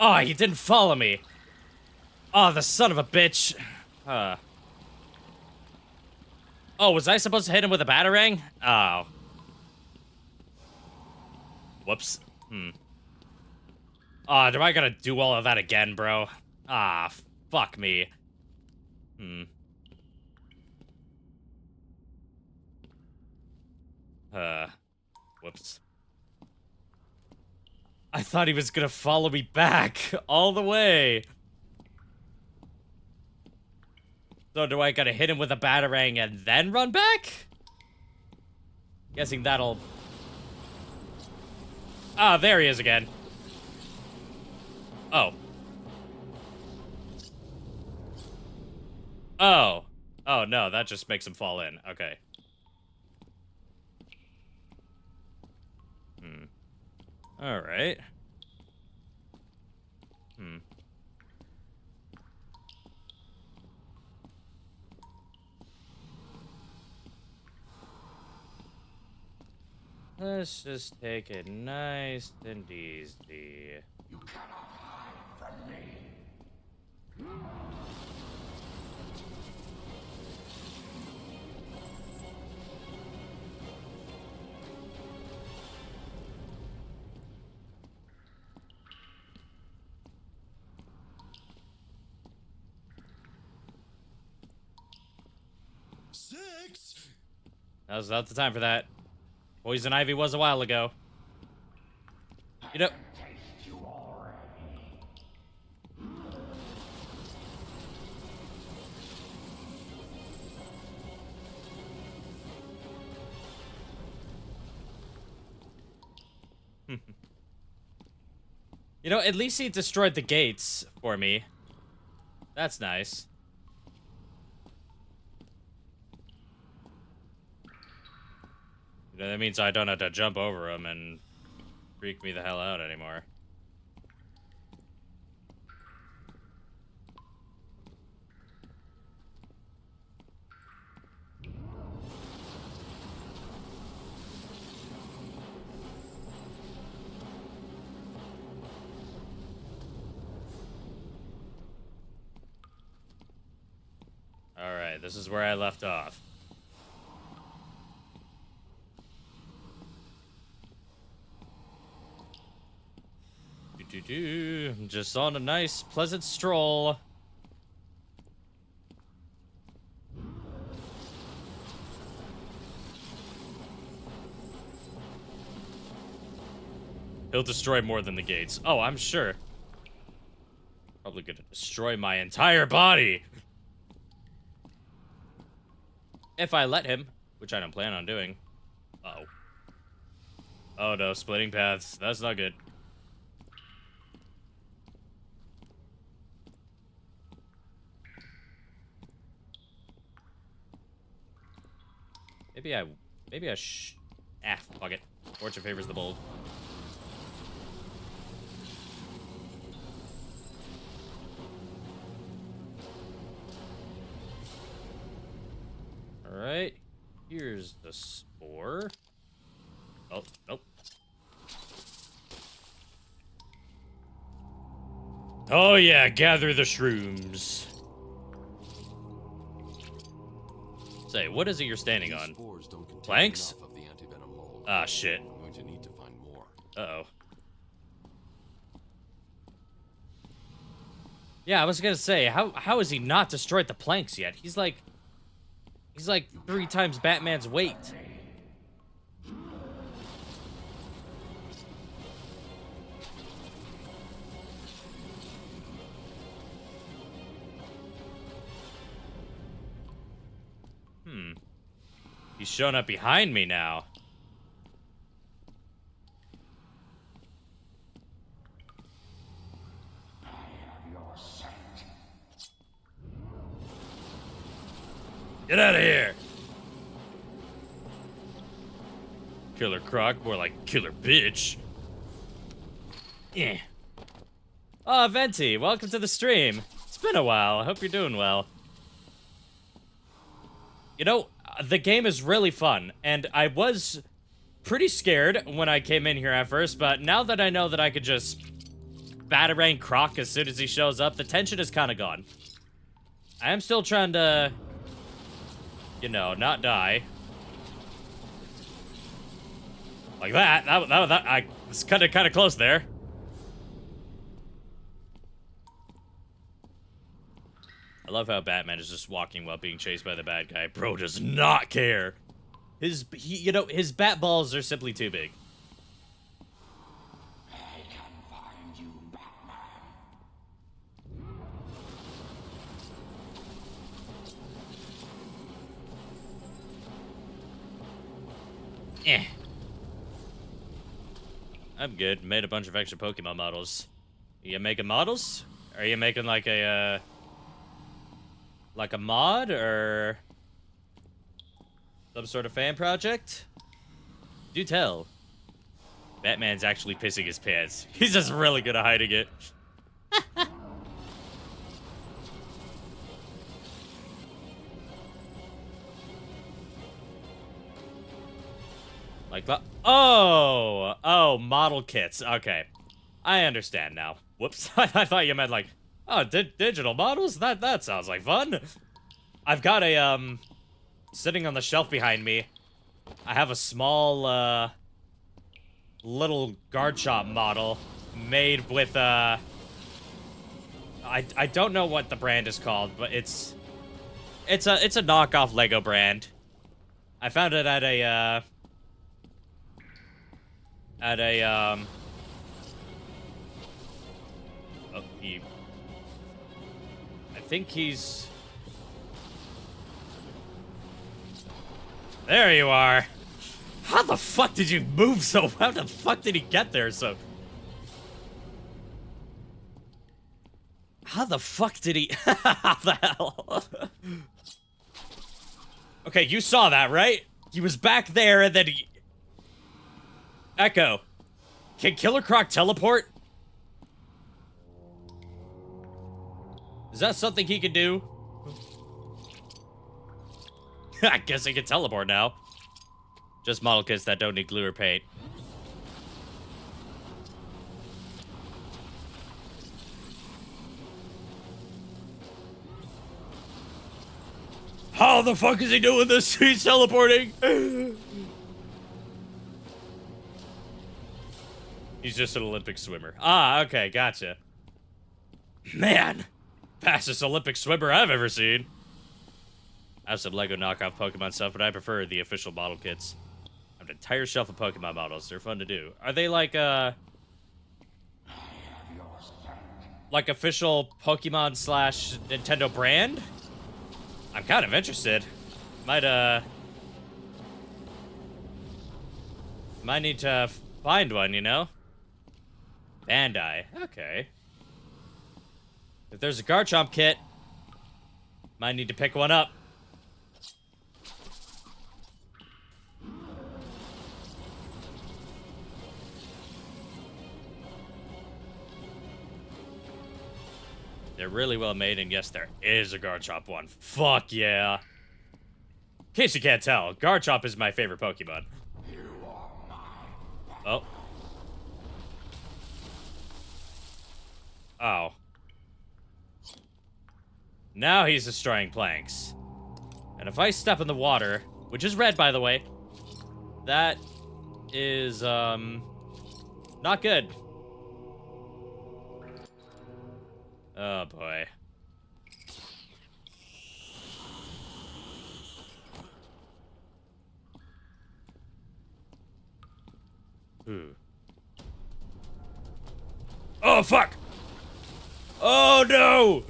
Oh, he didn't follow me. Oh, the son of a bitch. Oh, was I supposed to hit him with a batarang? Oh. Whoops. Oh, do I gotta do all of that again, bro? Ah, fuck me. Whoops. I thought he was gonna follow me back all the way. So do I gotta hit him with a batarang and then run back? Guessing that'll... Ah, there he is again. Oh. Oh. Oh, no, that just makes him fall in. Okay. Alright. Let's just take it nice and easy. You cannot hide from me. Now's not the time for that. Poison Ivy was a while ago. You know... You know, at least he destroyed the gates for me. That's nice. You know, that means I don't have to jump over him and freak me the hell out anymore. Alright, this is where I left off. I'm just on a nice, pleasant stroll. He'll destroy more than the gates. Oh, I'm sure. Probably gonna destroy my entire body. If I let him, which I don't plan on doing. Uh-oh. Oh no, splitting paths. That's not good. Fuck it. Fortune favors the bold. Alright. Here's the spore. Oh, nope. Oh yeah, gather the shrooms. Say, what is it you're standing on? Planks? Ah, shit. I'm going to need to find more. Uh-oh. Yeah, I was gonna say, how has he not destroyed the planks yet? He's like 3 times Batman's weight. He's showing up behind me now. Get out of here! Killer Croc, more like killer bitch. Yeah. Oh, Venti, welcome to the stream. It's been a while. I hope you're doing well. You know, the game is really fun, and I was pretty scared when I came in here at first, but now that I know that I could just batarang Croc as soon as he shows up, the tension is kind of gone. I am still trying to, you know, not die. Like that. I was kind of close there. I love how Batman is just walking while being chased by the bad guy. Bro does not care. His bat balls are simply too big. I can find you, Batman. I'm good. Made a bunch of extra Pokemon models. You making models? Are you making like a mod or some sort of fan project? Do tell. Batman's actually pissing his pants. He's just really good at hiding it. Like that. Oh, model kits. Okay. I understand now. Whoops. I thought you meant like, oh, digital models? That sounds like fun. I've got a, sitting on the shelf behind me, I have a small, little guard shop model made with, I don't know what the brand is called, but it's a knockoff Lego brand. I found it at a, oh, I think he's... There you are. How the fuck did you move so... How the fuck did he get there so... How the fuck did he... How the hell? Okay, you saw that, right? He was back there and then he... Echo. Can Killer Croc teleport? Is that something he can do? I guess he can teleport now. Just model kits that don't need glue or paint. How the fuck is he doing this? He's teleporting. He's just an Olympic swimmer. Ah, okay, gotcha. Man, fastest Olympic swimmer I've ever seen. I have some Lego knockoff Pokemon stuff, but I prefer the official model kits. I have an entire shelf of Pokemon models. They're fun to do. Are they like official Pokemon / Nintendo brand? I'm kind of interested. Might need to find one, you know? Bandai. Okay. If there's a Garchomp kit, might need to pick one up. They're really well made, and yes, there is a Garchomp one. Fuck yeah. In case you can't tell, Garchomp is my favorite Pokemon. Oh. Oh. Now he's destroying planks. And if I step in the water, which is red, by the way, that is, not good. Oh, boy. Ooh. Oh, fuck! Oh, no!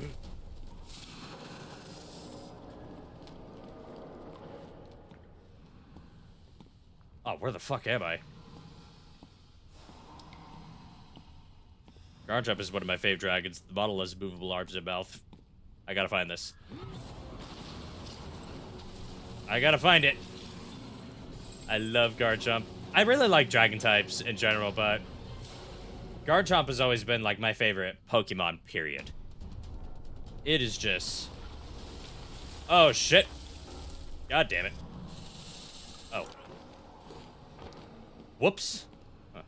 Oh, where the fuck am I? Garchomp is one of my fave dragons. The model has movable arms and mouth. I gotta find this. I gotta find it. I love Garchomp. I really like dragon types in general, but Garchomp has always been like my favorite Pokemon, period. It is just... Oh, shit. God damn it. Oh. Whoops. Huh.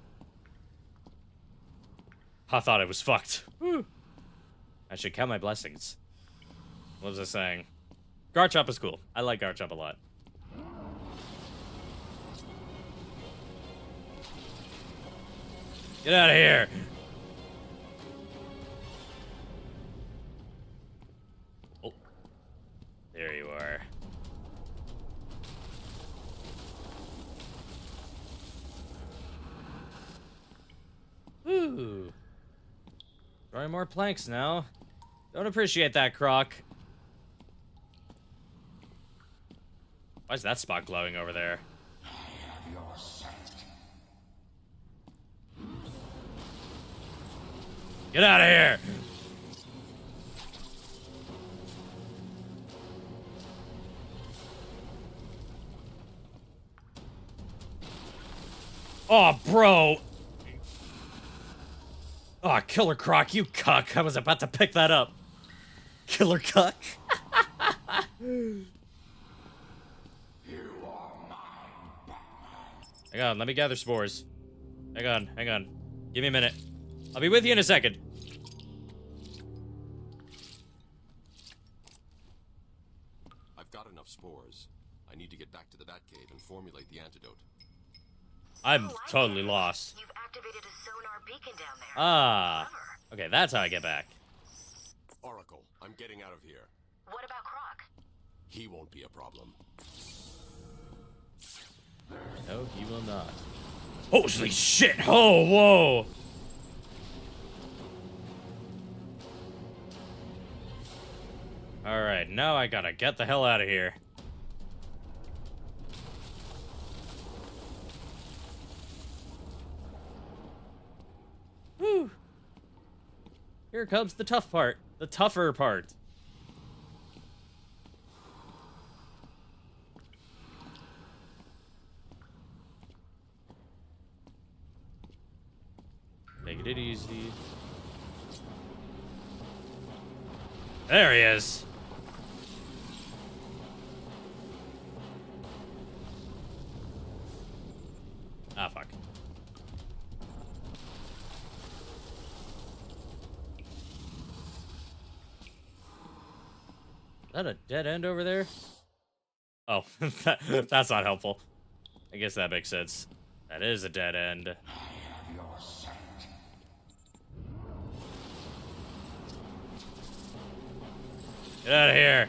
I thought I was fucked. Whew. I should count my blessings. What was I saying? Garchomp is cool. I like Garchomp a lot. Get out of here! Oh. There you are. Woo! Throwing more planks now. Don't appreciate that, Croc. Why is that spot glowing over there? Get out of here! Oh, bro! Oh, Killer Croc, you cuck. I was about to pick that up. Killer cuck? Hang on, let me gather spores. Hang on. Give me a minute. I'll be with you in a second. I've got enough spores. I need to get back to the Batcave and formulate the antidote. I'm totally lost. You've activated a sonar beacon down there. Ah. Okay, that's how I get back. Oracle, I'm getting out of here. What about Croc? He won't be a problem. No, he will not. Holy shit! Oh, whoa! Alright, now I gotta get the hell out of here. Whew. Here comes the tough part. The tougher part. Taking it easy. There he is. Ah, fuck. Is that a dead end over there? Oh, that's not helpful. I guess that makes sense. That is a dead end. Get out of here.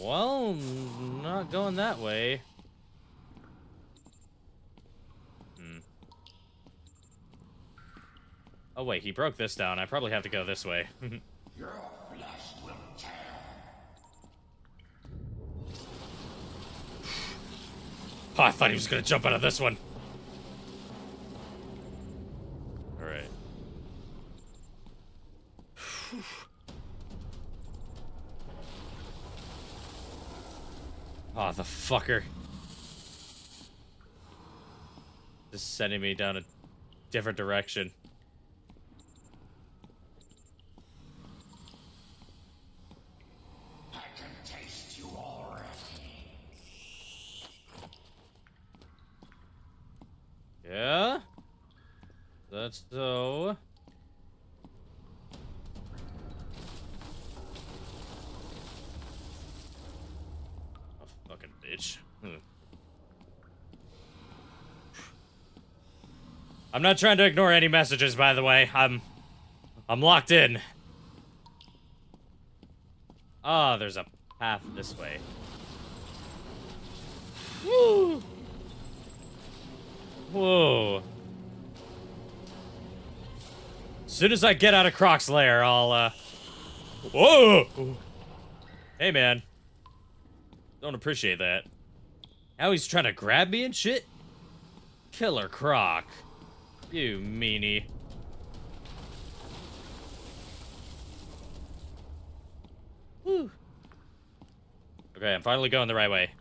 Well, not going that way. Oh wait, he broke this down. I probably have to go this way. Your flesh will tear. Oh, I thought he was gonna jump out of this one. Alright. Oh, the fucker. Just sending me down a different direction. I can taste you already. Yeah? That's so. Oh, fucking bitch. I'm not trying to ignore any messages, by the way. I'm locked in. Ah, there's a path this way. Woo! Whoa. As soon as I get out of Croc's lair, I'll, Whoa! Hey, man. Don't appreciate that. Now he's trying to grab me and shit? Killer Croc. You meanie. Whew. Okay, I'm finally going the right way.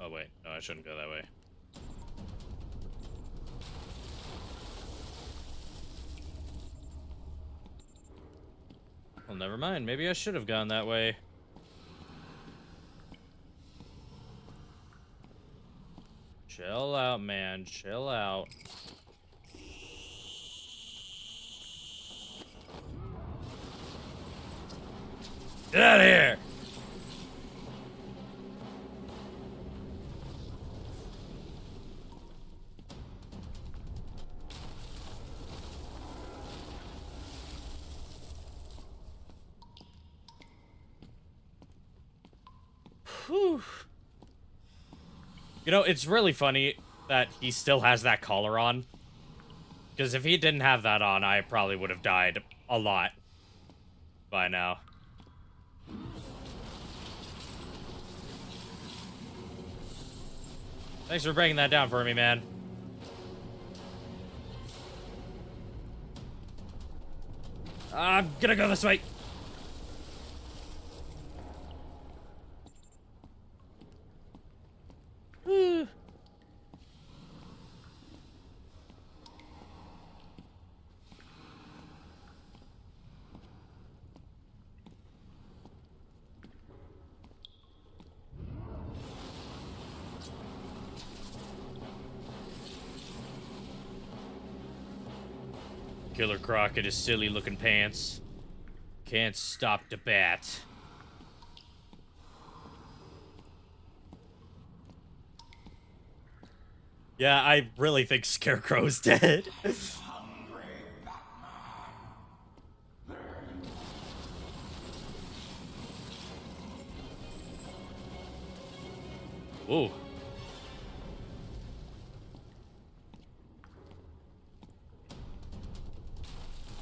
Oh, wait. No, I shouldn't go that way. Well, never mind. Maybe I should have gone that way. Chill out, man. Chill out. Get out of here! Whew. You know, it's really funny that he still has that collar on. Because if he didn't have that on, I probably would have died a lot by now. Thanks for breaking that down for me, man. I'm gonna go this way. Whew. Killer Croc in his silly looking pants. Can't stop the bat. Yeah, I really think Scarecrow's dead. Ooh.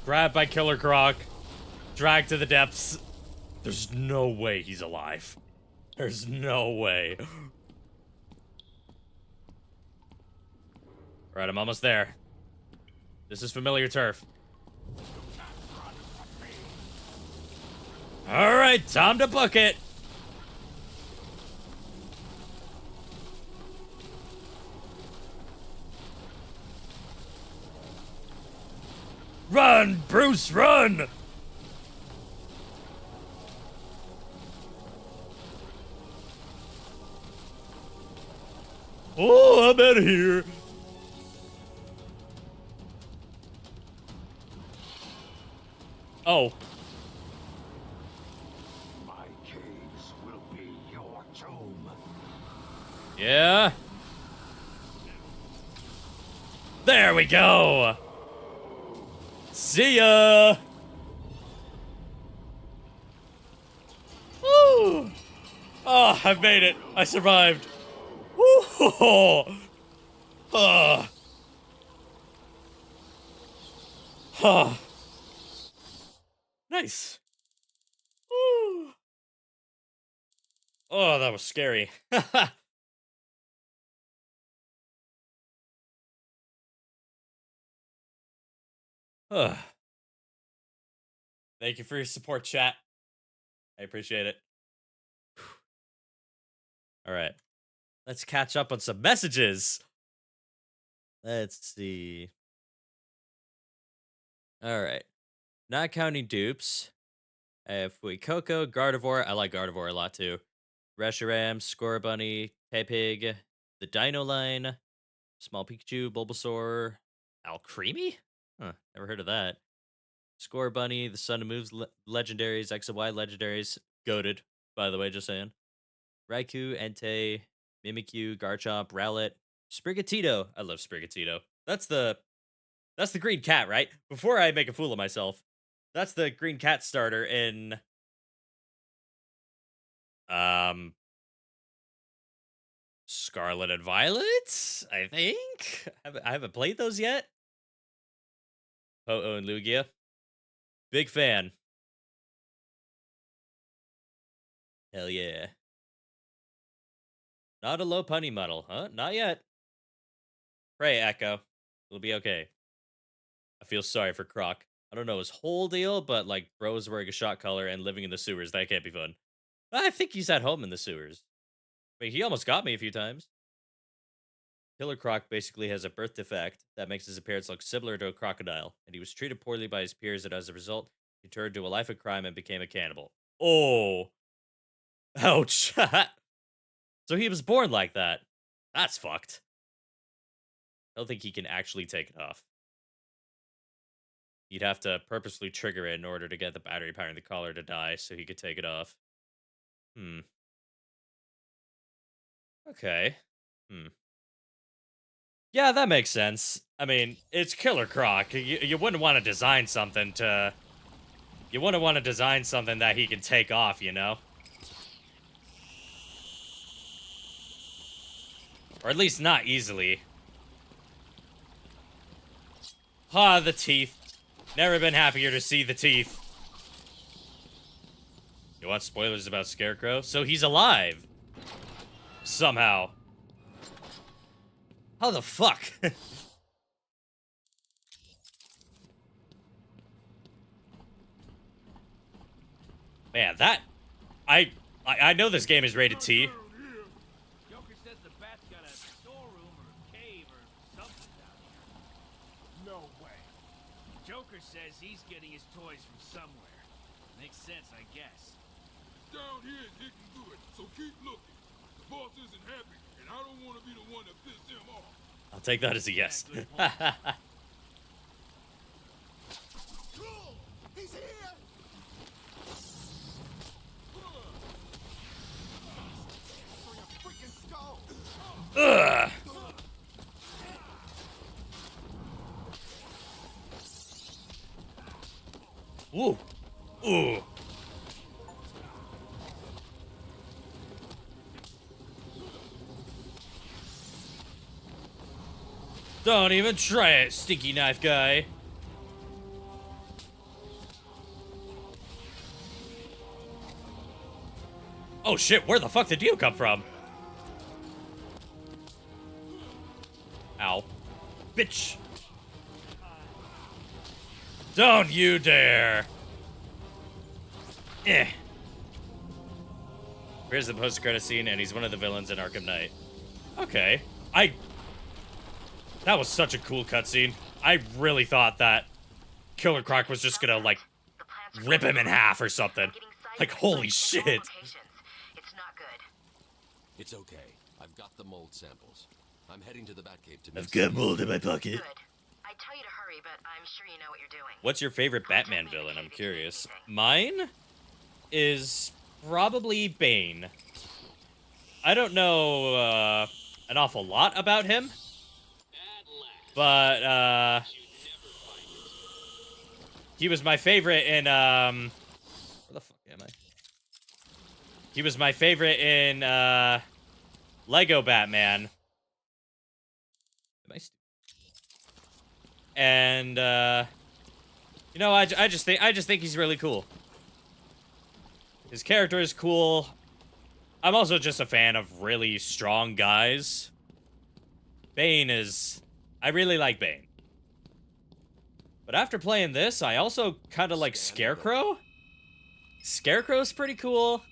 Grabbed by Killer Croc. Dragged to the depths. There's no way he's alive. There's no way. Alright, I'm almost there. This is familiar turf. Alright, time to book it. Run, Bruce, run! Oh, I'm out of here. Oh. My caves will be your tomb. Yeah. There we go. See ya. Woo. Oh, I made it. I survived. Woo. Oh. Oh. Nice. Woo. Oh, that was scary. Thank you for your support, chat. I appreciate it. All right. Let's catch up on some messages. Let's see. All right. Not counting dupes. I have Fuecoco, Gardevoir. I like Gardevoir a lot too. Reshiram, Scorbunny, Tepig, the Dino line, Small Pikachu, Bulbasaur, Alcremie? Huh, never heard of that. Scorbunny, the Sun and Moves legendaries, X and Y legendaries. Goated, by the way, just saying. Raikou, Entei, Mimikyu, Garchomp, Rowlet, Sprigatito. I love Sprigatito. That's the green cat, right? Before I make a fool of myself, that's the green cat starter in um Scarlet and Violet, I think. I haven't played those yet. Ho-Oh and Lugia. Big fan. Hell yeah. Not a low punny muddle, huh? Not yet. Pray, Echo. It'll be okay. I feel sorry for Croc. I don't know his whole deal, but like, bro's wearing a shot collar and living in the sewers. That can't be fun. I think he's at home in the sewers. I mean, he almost got me a few times. Killer Croc basically has a birth defect that makes his appearance look similar to a crocodile, and he was treated poorly by his peers, and as a result, he turned to a life of crime and became a cannibal. Oh. Ouch. So he was born like that. That's fucked. I don't think he can actually take it off. He'd have to purposely trigger it in order to get the battery powering the collar to die so he could take it off. Okay. Yeah, that makes sense. I mean, it's Killer Croc. You wouldn't want to design something to... You wouldn't want to design something that he can take off, you know? Or at least not easily. Ha, the teeth. Never been happier to see the teeth. You want spoilers about Scarecrow? So he's alive. Somehow. How the fuck? Man, that... I know this game is rated T. Joker says the bat's got a storeroom or cave or something down here. No way. Joker says he's getting his toys from somewhere. Makes sense, I guess. Down here is looking good, so keep looking. The boss isn't happy, and I don't want to be the one that pisses him off. I'll take that as a yes. He's here! Ugh. Ooh. Ooh. Don't even try it, stinky knife guy. Oh shit, where the fuck did you come from? Ow. Bitch. Don't you dare. Eh. Here's the post-credit scene, and he's one of the villains in Arkham Knight. Okay. That was such a cool cutscene. I really thought that Killer Croc was just gonna, like, rip him in half or something. Like, holy shit. It's not good. It's okay. I've got the mold samples. I'm heading to the Batcave to I've got mold in my pocket. Good. I'd tell you to hurry, but I'm sure you know what you're doing. What's your favorite Batman villain? I'm curious. Mine is probably Bane. I don't know an awful lot about him, but he was my favorite in where the fuck am I? He was my favorite in Lego Batman. Am I and you know, I just think he's really cool. His character is cool. I'm also just a fan of really strong guys. Bane is... I really like Bane. But after playing this, I also kind of like Scarecrow. Scarecrow's pretty cool.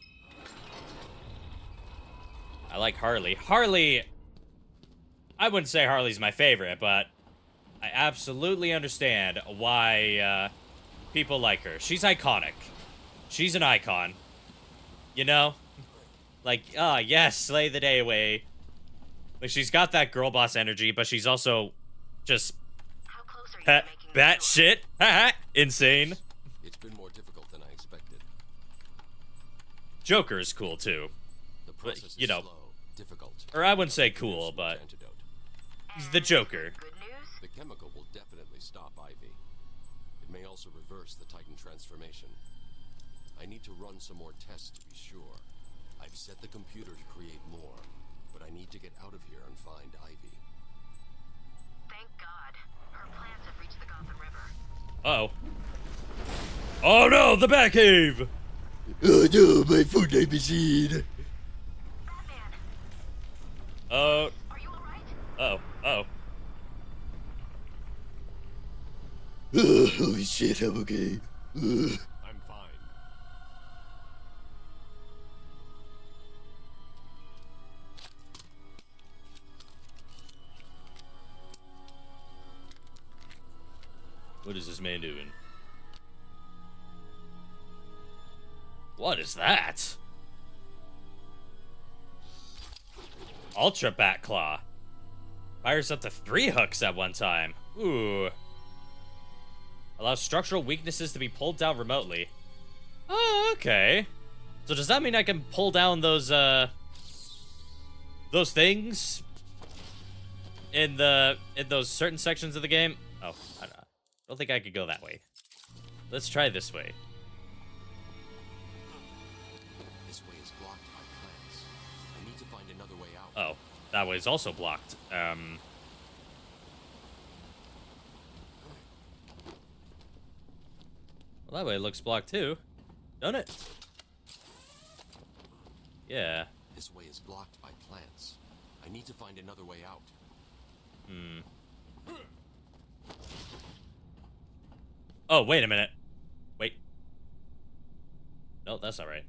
I like Harley. Harley... I wouldn't say Harley's my favorite, but I absolutely understand why people like her. She's iconic. She's an icon. You know? Like, yes, slay the day away. Like, she's got that girl boss energy, but she's also just bat shit. Insane. It's been more difficult than I expected. Joker is cool too. The But, process you is know, slow, difficult. or I wouldn't say cool, but Antidote. he's the Joker. The chemical will definitely stop Ivy. It may also reverse the Titan transformation. I need to run some more tests to be sure. I've set the computer to create more, but I need to get out of here and find Ivy. Thank God. Her plans have reached the Gotham River. Uh-oh. Oh no, the Batcave! Oh no, my Fortnite machine! Oh. Oh. Oh. Holy shit, I'm okay. I'm fine. What is this man doing? What is that? Ultra Bat Claw. Fires up to 3 hooks at one time. Ooh. Allows structural weaknesses to be pulled down remotely. Oh, okay. So does that mean I can pull down those things in those certain sections of the game? Oh, I don't think I could go that way. Let's try this way. This way is blocked by plants. I need to find another way out. Oh, that way is also blocked. Well, that way looks blocked too, don't it? Yeah. This way is blocked by plants. I need to find another way out. Oh, wait a minute. Wait. No, that's not right.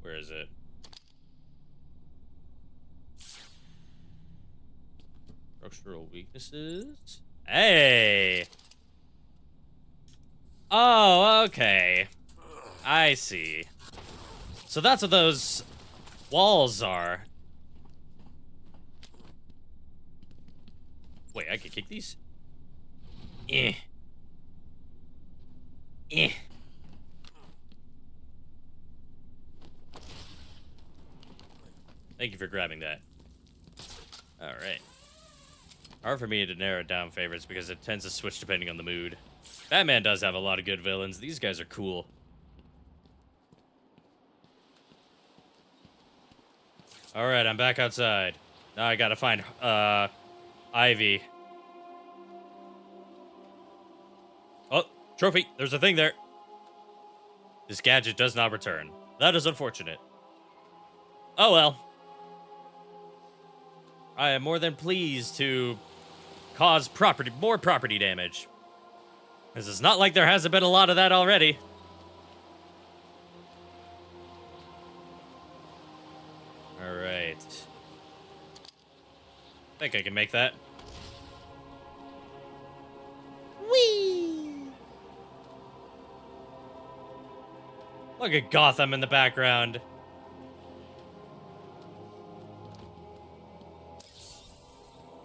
Where is it? Structural weaknesses? Hey! Oh, okay. I see. So that's what those walls are. Wait, I can kick these? Eh. Eh. Thank you for grabbing that. Alright. Hard for me to narrow down favorites because it tends to switch depending on the mood. Batman does have a lot of good villains. These guys are cool. Alright, I'm back outside. Now I gotta find, Ivy. Oh, trophy. There's a thing there. This gadget does not return. That is unfortunate. Oh well. I am more than pleased to cause more property damage. This is not like there hasn't been a lot of that already. Alright. I think I can make that. Whee! Look at Gotham in the background.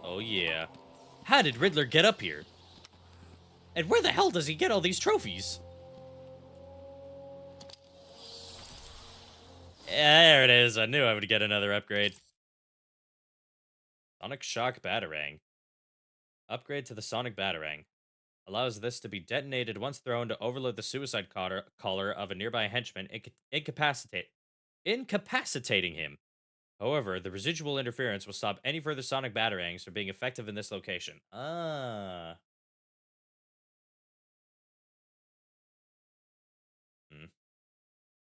Oh yeah. How did Riddler get up here? And where the hell does he get all these trophies? Yeah, there it is. I knew I would get another upgrade. Sonic Shock Batarang. Upgrade to the Sonic Batarang. Allows this to be detonated once thrown to overload the suicide collar of a nearby henchman, incapacitating him. However, the residual interference will stop any further Sonic Batarangs from being effective in this location. Ah.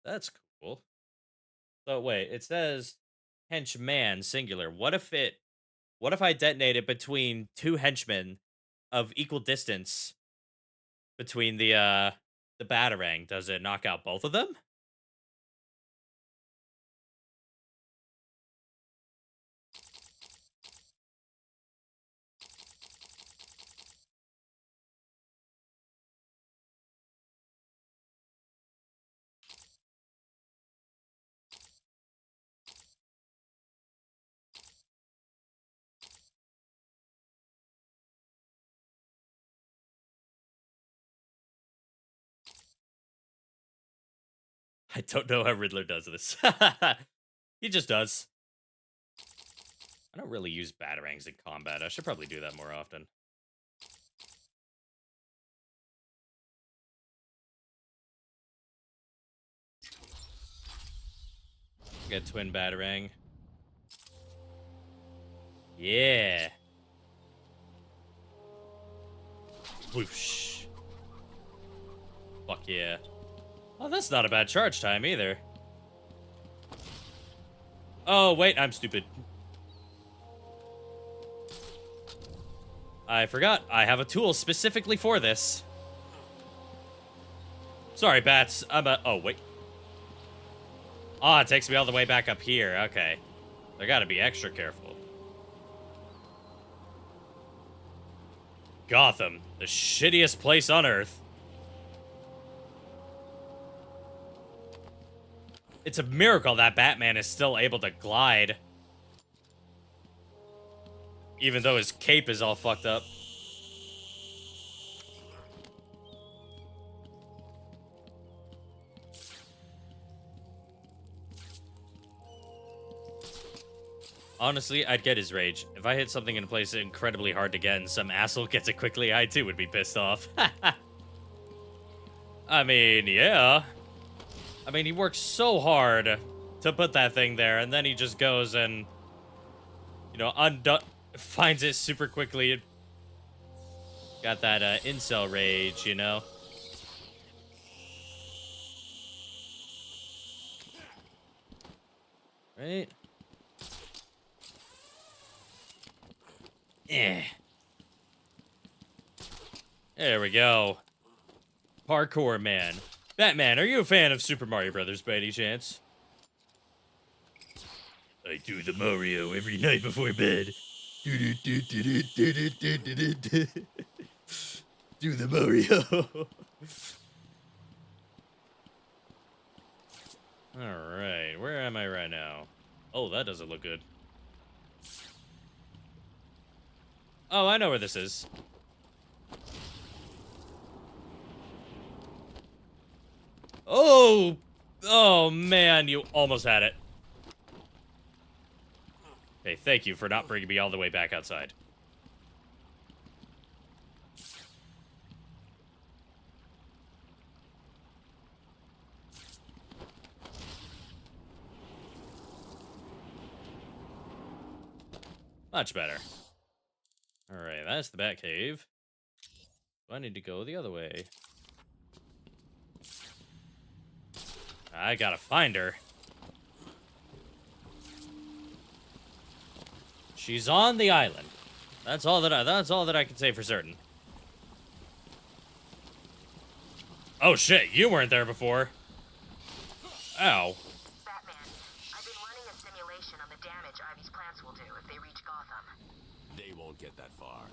That's cool. So wait, it says henchman singular. What if I detonate it between 2 henchmen of equal distance between the Batarang? Does it knock out both of them? I don't know how Riddler does this. He just does. I don't really use batarangs in combat. I should probably do that more often. Get twin batarang. Yeah. Whoosh. Fuck yeah. Oh, that's not a bad charge time either. Oh, wait, I'm stupid. I forgot. I have a tool specifically for this. Sorry, bats. Oh, wait. Oh, it takes me all the way back up here. Okay. I gotta be extra careful. Gotham, the shittiest place on Earth. It's a miracle that Batman is still able to glide. Even though his cape is all fucked up. Honestly, I'd get his rage. If I hit something in place incredibly hard to get and some asshole gets it quickly, I too would be pissed off. I mean, yeah. I mean, he works so hard to put that thing there, and then he just goes and, you know, finds it super quickly. Got that incel rage, you know? Right? Eh. There we go. Parkour man. Batman, are you a fan of Super Mario Brothers by any chance? I do the Mario every night before bed. Do the Mario. Alright, where am I right now? Oh, that doesn't look good. Oh, I know where this is. Oh! Oh, man, you almost had it. Hey, thank you for not bringing me all the way back outside. Much better. Alright, that's the Batcave. I need to go the other way. I gotta find her. She's on the island. That's all that I can say for certain. Oh shit, you weren't there before. Ow. Batman, I've been running a simulation on the damage Ivy's plants will do if they reach Gotham. They won't get that far.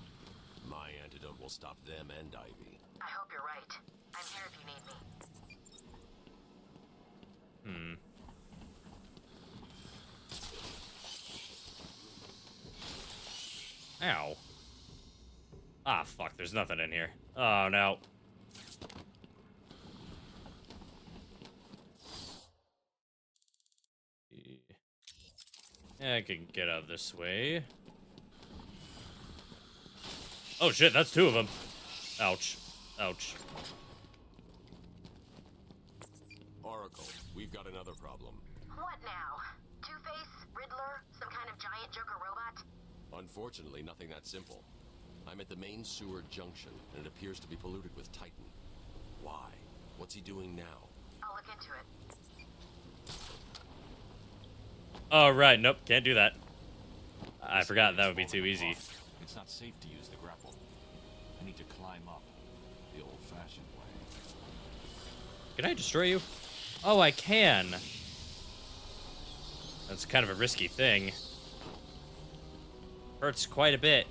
My antidote will stop them and Ivy. I hope you're right. I'm here if you need me. Ow. Ah, fuck, there's nothing in here. Oh, no. Yeah, I can get out this way. Oh, shit, that's two of them. Ouch. Ouch. Oracle, we've got another problem. What now? Two-Face? Riddler? Some kind of giant Joker robot? Unfortunately, nothing that simple. I'm at the main sewer junction, and it appears to be polluted with Titan. Why? What's he doing now? I'll look into it. Oh, right, nope, can't do that. I forgot that would be too easy. It's not safe to use the grapple. I need to climb up the old-fashioned way. Can I destroy you? Oh, I can. That's kind of a risky thing. Hurts quite a bit.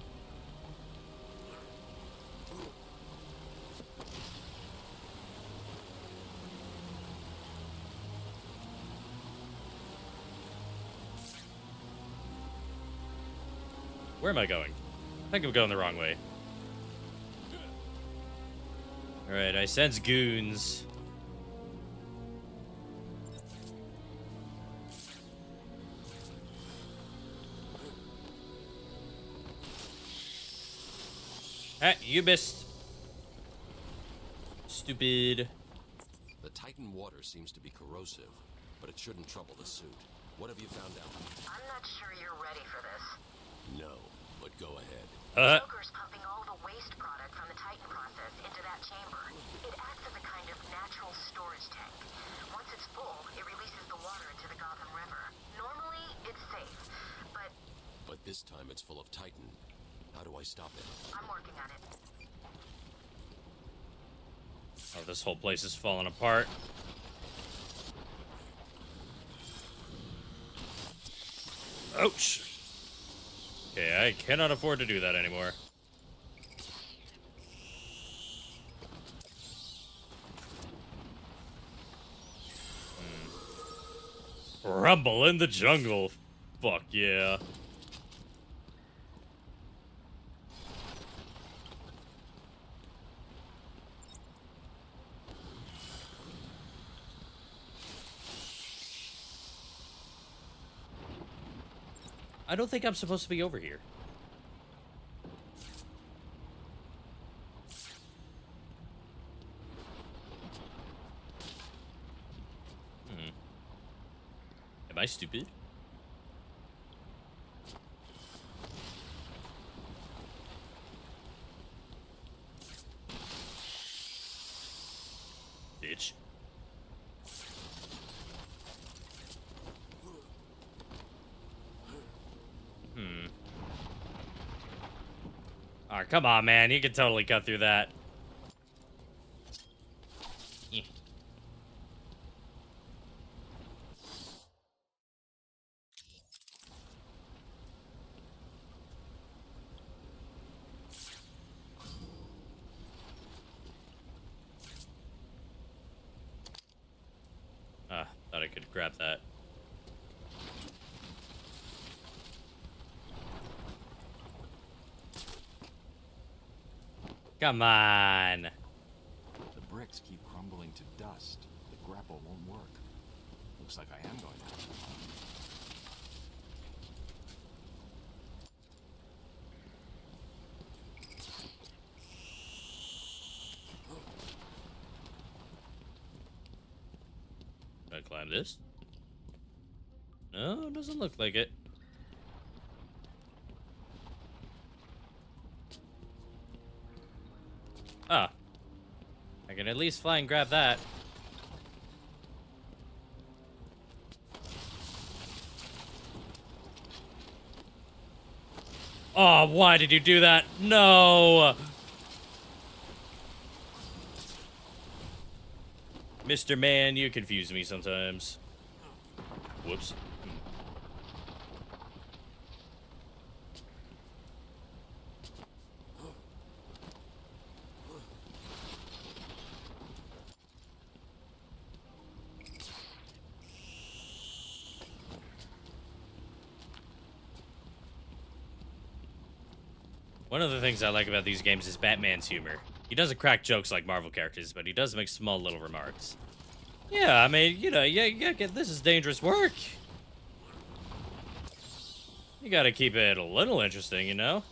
Where am I going? I think I'm going the wrong way. Alright, I sense goons. Ah, you missed. Stupid. The Titan water seems to be corrosive, but it shouldn't trouble the suit. What have you found out? I'm not sure you're ready for this. No, but go ahead. Joker's pumping all the waste product from the Titan process into that chamber. It acts as a kind of natural storage tank. Once it's full, it releases the water into the Gotham River. Normally, it's safe, but... But this time it's full of Titan. How do I stop it? I'm working on it. Oh, this whole place is falling apart. Ouch. Okay, I cannot afford to do that anymore. Rumble in the jungle. Fuck yeah. I don't think I'm supposed to be over here. Am I stupid? Bitch. Oh, come on, man. You can totally cut through that. Eh. Ah, thought I could grab that. Come on. The bricks keep crumbling to dust. The grapple won't work. Looks like I am going to have to. Can I climb this? No, doesn't look like it. Ah. I can at least fly and grab that. Oh, why did you do that? No! Mr. Man, you confuse me sometimes. Whoops. One of the things I like about these games is Batman's humor. He doesn't crack jokes like Marvel characters, but he does make small little remarks. Yeah, I mean, you know, this is dangerous work. You gotta keep it a little interesting, you know?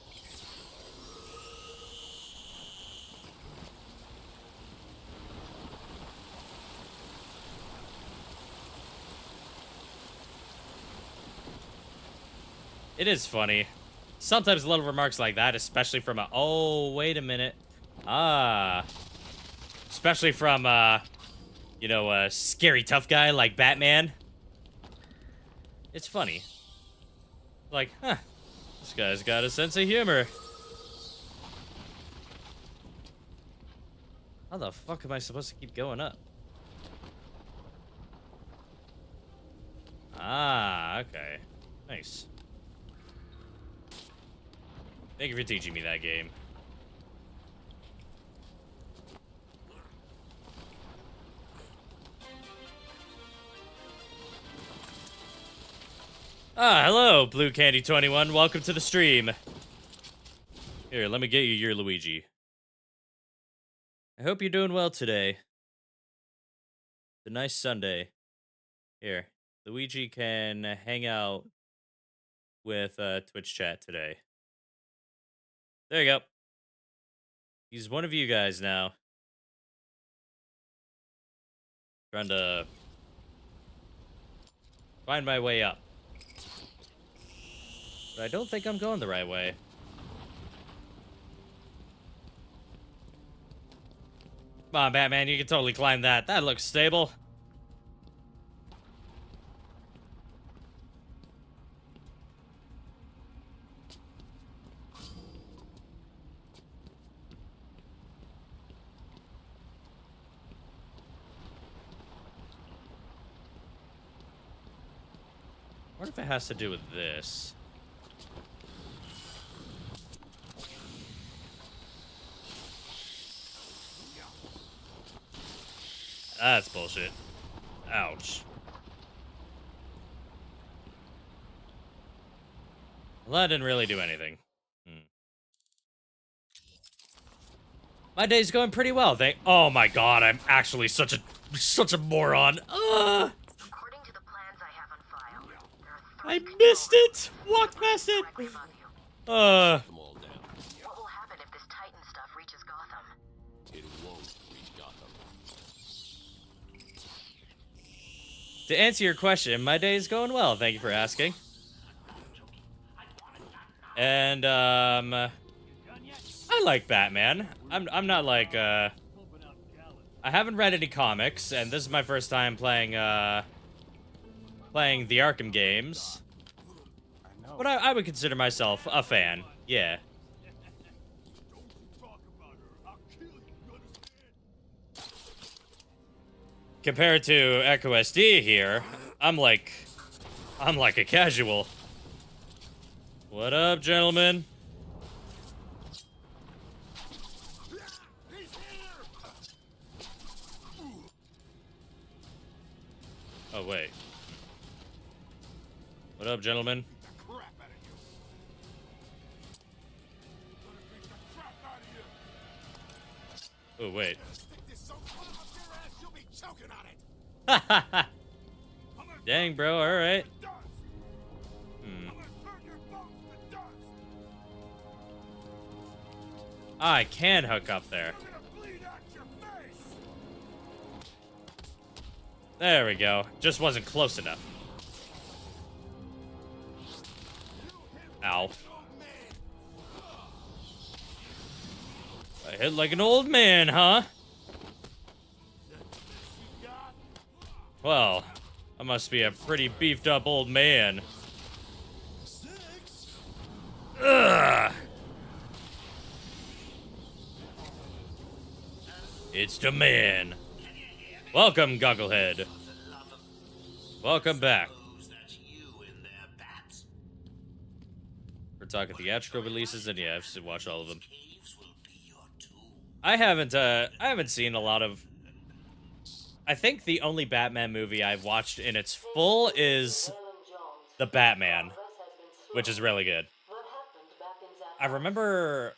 It is funny. Sometimes little remarks like that, especially from oh, wait a minute. Ah. Especially from, you know, a scary tough guy like Batman. It's funny. Like, huh, this guy's got a sense of humor. How the fuck am I supposed to keep going up? Ah, okay. Nice. Thank you for teaching me that game. Ah, hello, Blue Candy 21. Welcome to the stream. Here, let me get you your Luigi. I hope you're doing well today. It's a nice Sunday. Here, Luigi can hang out with Twitch chat today. There you go. He's one of you guys now. Trying to find my way up. But I don't think I'm going the right way. Come on, Batman, you can totally climb that. That looks stable. What if it has to do with this? That's bullshit. Ouch. Well, that didn't really do anything. My day's going pretty well. Oh my god, I'm actually such a moron. According to the plans I have on file, there are I missed it. Walked past it. What will happen if this Titan stuff reaches Gotham? It won't reach Gotham. To answer your question, my day's going well. Thank you for asking. And I like Batman. I'm not like I haven't read any comics, and this is my first time playing the Arkham games. But I would consider myself a fan. Yeah. Compared to Echo SD here, I'm like a casual. What up, gentlemen? Oh, wait. What up, gentlemen? Oh, wait. Dang, bro, alright. I can hook up there. There we go. Just wasn't close enough. Ow. I hit like an old man, huh? Well, I must be a pretty beefed up old man. Ugh. It's the man. Welcome, Gogglehead. Welcome back. We're talking theatrical releases, and yeah, I've watched all of them. I haven't seen a lot of. I think the only Batman movie I've watched in its full is The Batman, which is really good. I remember.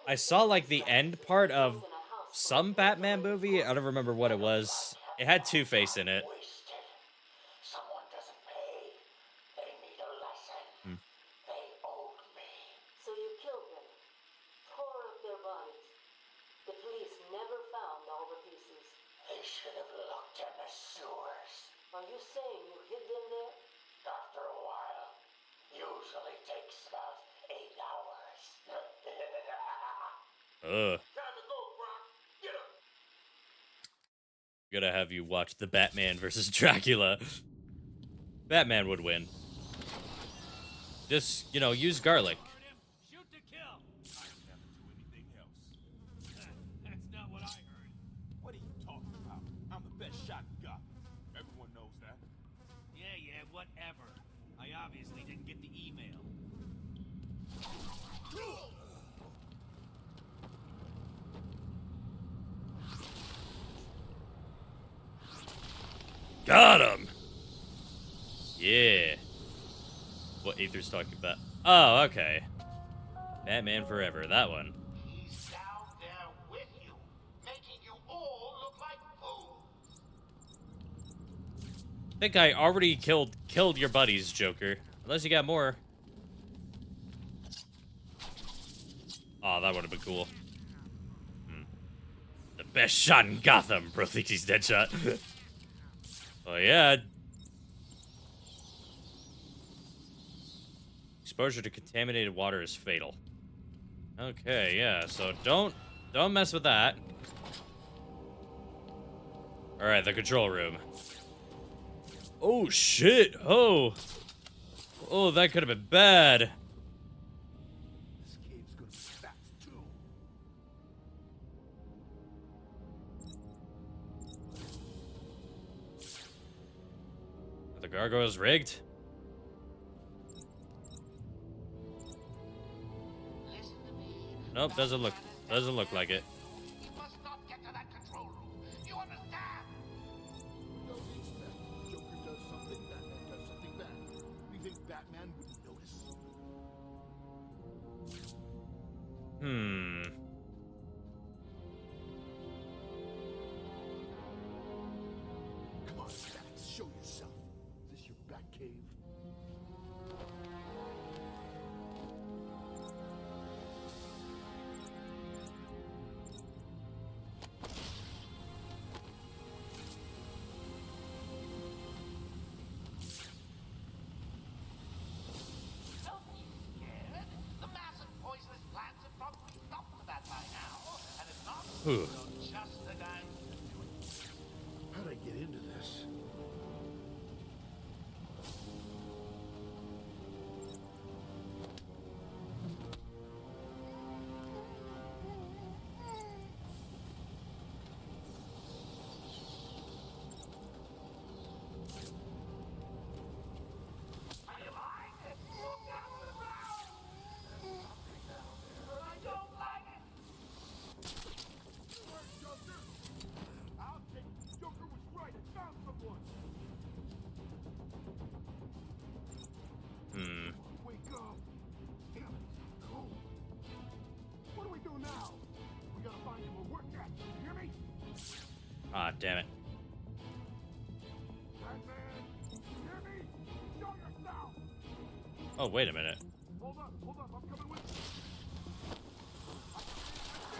I saw like the end part of some Batman movie. I don't remember what it was. It had Two-Face in it. So you killed them, tore up their bodies. The police never found all the pieces. They should have looked in the sewers. Are you saying you hid them there? After a while. Usually takes about 8 hours. Ugh. Gotta have you watch the Batman versus Dracula. Batman would win. Just, you know, use garlic. Shoot to kill. I never do anything else. That's not what I heard. What are you talking about? I'm the best shot in Gotham. Everyone knows that. Yeah, whatever. I obviously didn't get the email. Got him! Yeah. What Aether's talking about. Oh, okay. Batman Forever, that one. He's down there with you, making you all look like fools. I think I already killed your buddies, Joker. Unless you got more. Oh, that would have been cool. The best shot in Gotham. Bro thinks he's Deadshot. Oh, yeah. Exposure to contaminated water is fatal. Okay, yeah, so don't mess with that. Alright, the control room. Oh, shit. Oh, that could have been bad. This cave's gonna be fast too. Are the gargoyles rigged? Nope, doesn't look like it. You must not get to that control room. You understand? No, we expect Joker does something, Batman does something bad. You think Batman wouldn't notice? Come on, Bat, show yourself. Is this your Batcave? Don't be scared. The massive poisonous plants have probably stopped that by now. And if not, Ooh. just the guy to do it. How'd I get into this? Are you lying? Look down to the ground! There's something down there. I don't like it. Where's Joker? I'll take it. Joker was right. I found someone. Wake up. Damn it, it's so cold. What do we do now? We gotta find him or work at. You hear me? Ah, damn it. Batman, you hear me? Show yourself. Oh, wait a minute. Hold up, I'm coming with you.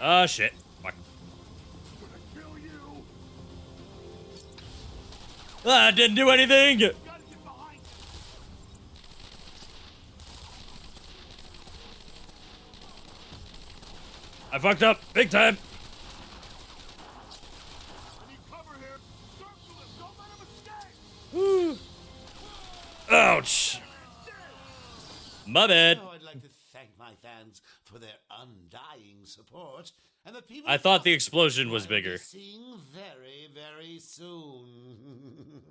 Oh, shit. Fuck. I'm gonna kill you. Ah, didn't do anything! Gotta get behind him. I fucked up. Big time. I need cover here. Circle him. Don't let him escape. Woo. Ouch. My bad. Oh, I'd like to thank my fans for their undying support, and the people I thought the explosion was bigger. seeing very, very soon.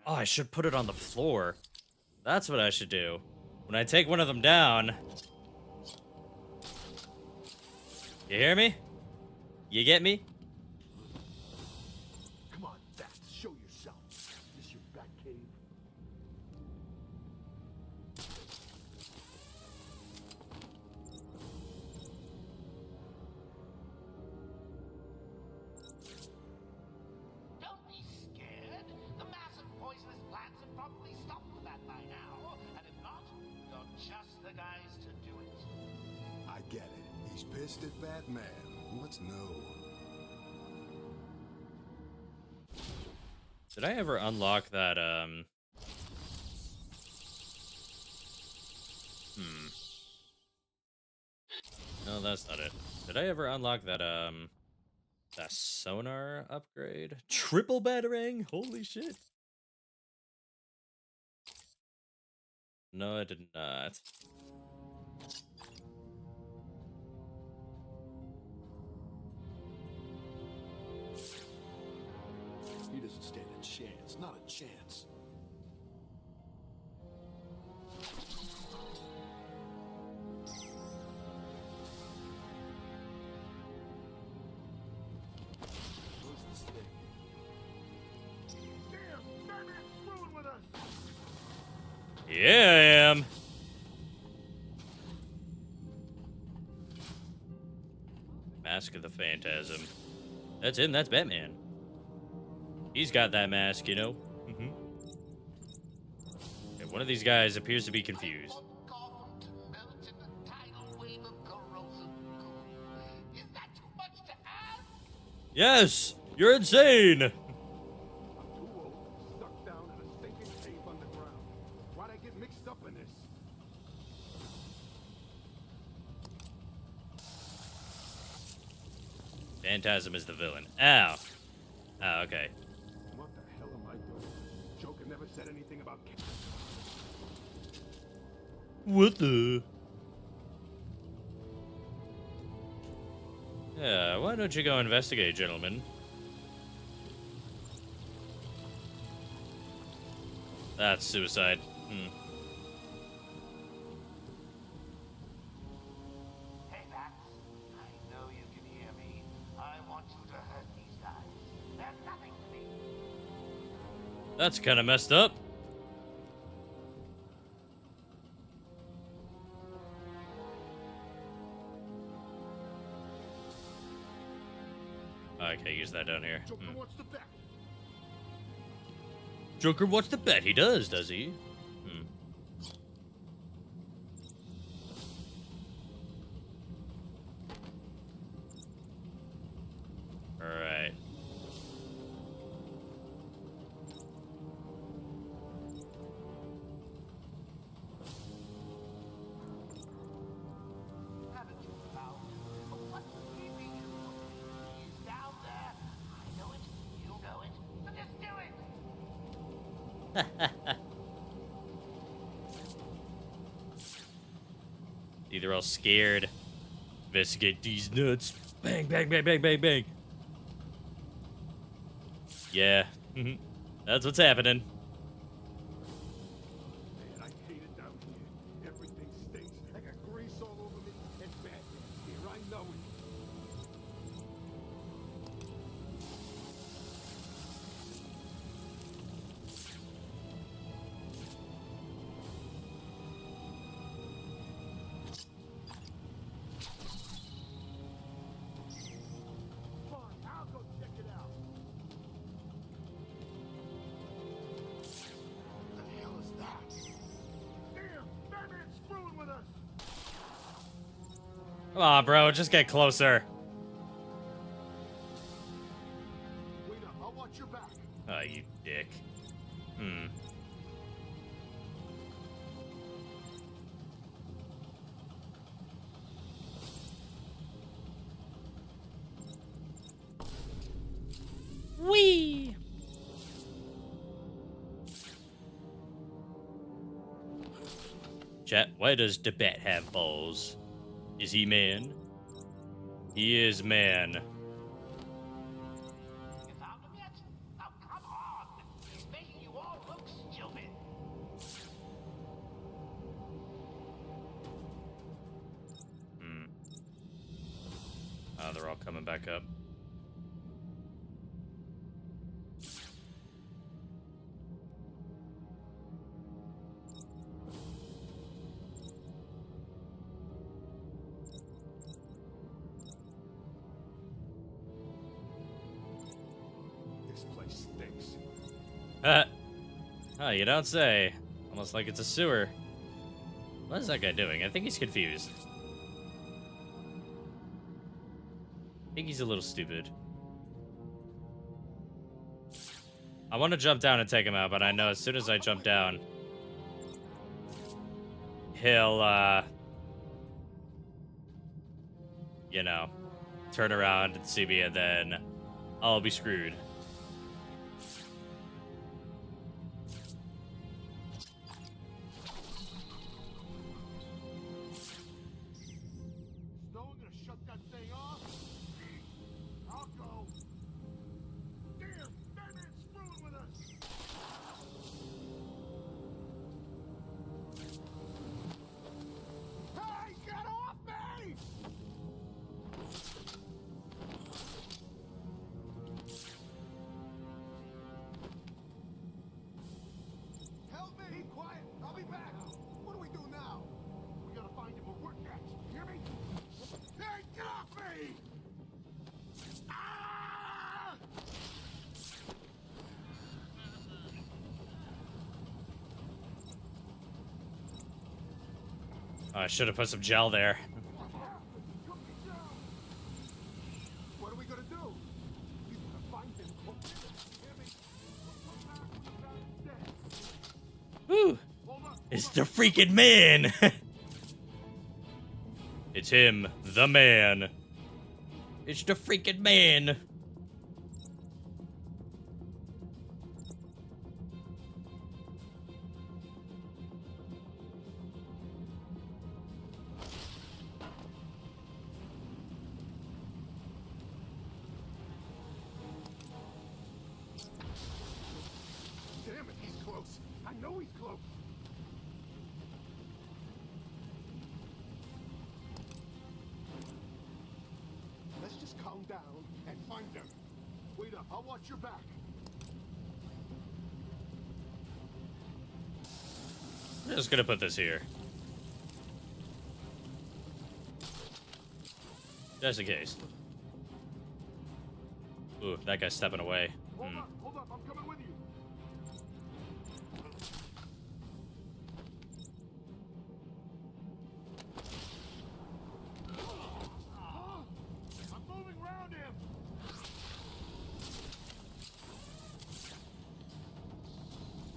Oh, I should put it on the floor. That's what I should do. When I take one of them down... You hear me? You get me? Come on, Bat, show yourself. Is this your Batcave? Don't be scared. The massive poisonous plants have probably stopped that by now. And if not, you're just the guys to do it. I get it. He's pissed at Batman. Let's know. Did I ever unlock that, No, that's not it. Did I ever unlock that, that sonar upgrade? Triple batarang? Holy shit. No, I did not. He doesn't stand a chance. Not a chance. What's this thing? Damn! Batman's screwing with us! Yeah, I am. Mask of the Phantasm. That's him, that's Batman. He's got that mask, you know? And one of these guys appears to be confused. Gotham to melt in a tidal wave of Yes! You're insane! I'm too old, stuck down in a stinking cave underground. Why'd I get mixed up in this? Phantasm is the villain. Ow. Oh, okay. What the hell am I doing? Joker never said anything about. What the? Yeah, why don't you go investigate, gentlemen? That's suicide. Hey, Max. I know you can hear me. I want you to hurt these guys. They're nothing to me. That's kind of messed up. Okay, use that down here. Joker wants to bet. Joker, what's the bet? He does he? Alright. Haven't you found him? But what's keeping you? He's down there. I know it. You know it. So just do it. They're all scared. Investigate these nuts. Bang, bang, bang, bang, bang, bang. Yeah. That's what's happening. Man, I hate it down here. Everything stinks. I got grease all over me and bad gas here. I know it. Fine, I'll go check it out. What the hell is that? Damn, Batman's screwing with us. Come on, bro. Just get closer. Wait up, I'll watch your back. Oh, you dick. Whee! Chat, why does the bat have balls? Is he man? He is man. You found him yet? Oh, come on. He's making you all look stupid. Oh, they're all coming back up. This place stinks. Oh, you don't say. Almost like it's a sewer. What is that guy doing? I think he's confused. I think he's a little stupid. I want to jump down and take him out, but I know as soon as I jump down, he'll, you know, turn around and see me, and then I'll be screwed. No one gonna shut that thing off? I'll go. Damn, Batman's screwing with us. Hey, get off me! Help me! Be quiet. I'll be back. What do we do now? We gotta find him or we're next. You hear me? Hey, get off me! Ah! Oh, I should have put some gel there. What are we gonna do? It's the freaking man! It's him, the man. It's the freaking man. Damn it, he's close. I know he's close. Let's just calm down and find him. Wait up, I'll watch your back. I'm just gonna put this here. Just in case. Ooh, that guy's stepping away. Hold up, I'm coming with you. I'm moving around him.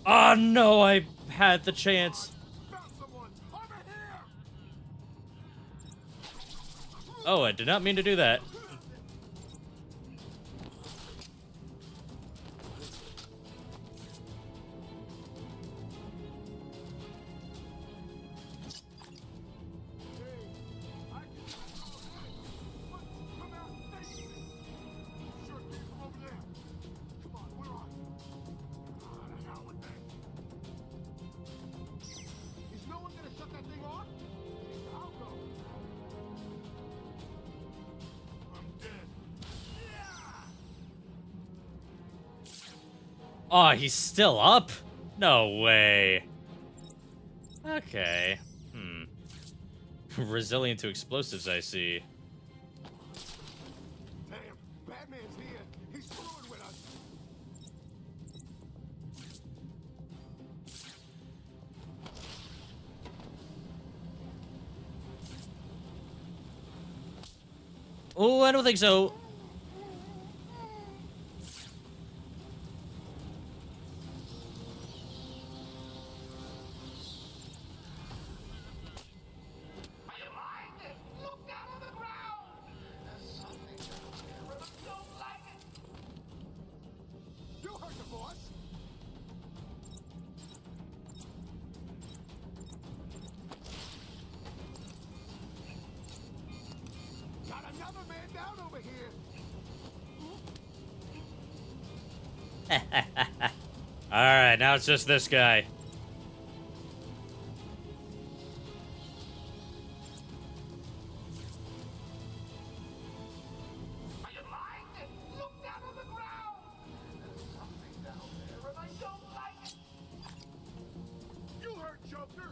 Oh no, I had the chance. Oh, I did not mean to do that. Is no one gonna shut that thing off? I'll go. I'm dead. Oh, he's still up? No way. Okay. Resilient to explosives, I see. Damn, Batman's here. He's screwing with us. Oh, I don't think so. You heard the boss. Got another man down over here. Alright, now it's just this guy. You heard Joker.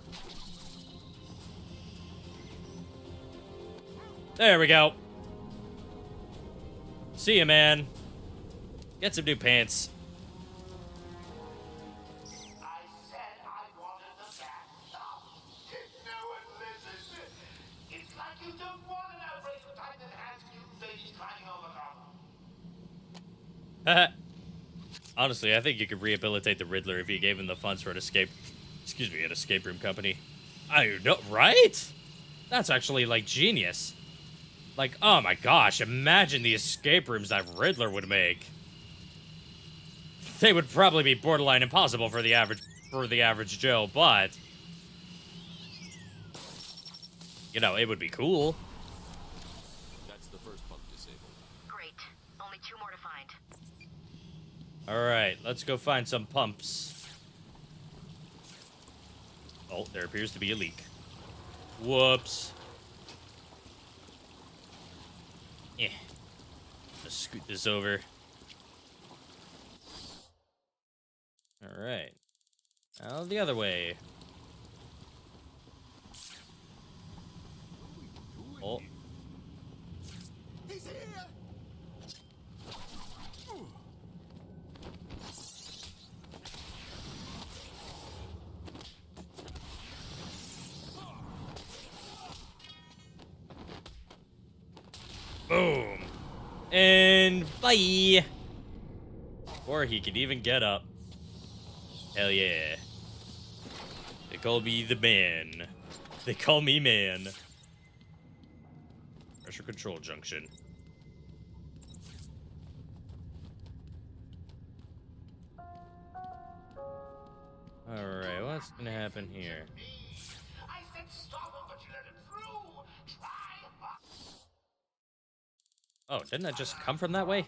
There we go. See ya, man. Get some new pants. It's like you don't want an outbreak of Titan and Mutant climbing over them. Honestly, I think you could rehabilitate the Riddler if you gave him the funds for an escape room company. I know, right? That's actually, like, genius. Like, oh my gosh, imagine the escape rooms that Riddler would make. They would probably be borderline impossible for the average Joe, but you know, it would be cool. That's the first pump disabled. Great. Only 2 more to find. Alright, let's go find some pumps. Oh, there appears to be a leak. Whoops. Yeah. Let's scoot this over. Alright. Now the other way. Oh. He's here. Boom. And bye. Before he could even get up. Hell yeah. The call me the man. They call me man. Pressure control junction. Alright, what's gonna happen here? I said stop him, but you let him through. Oh, didn't that just come from that way?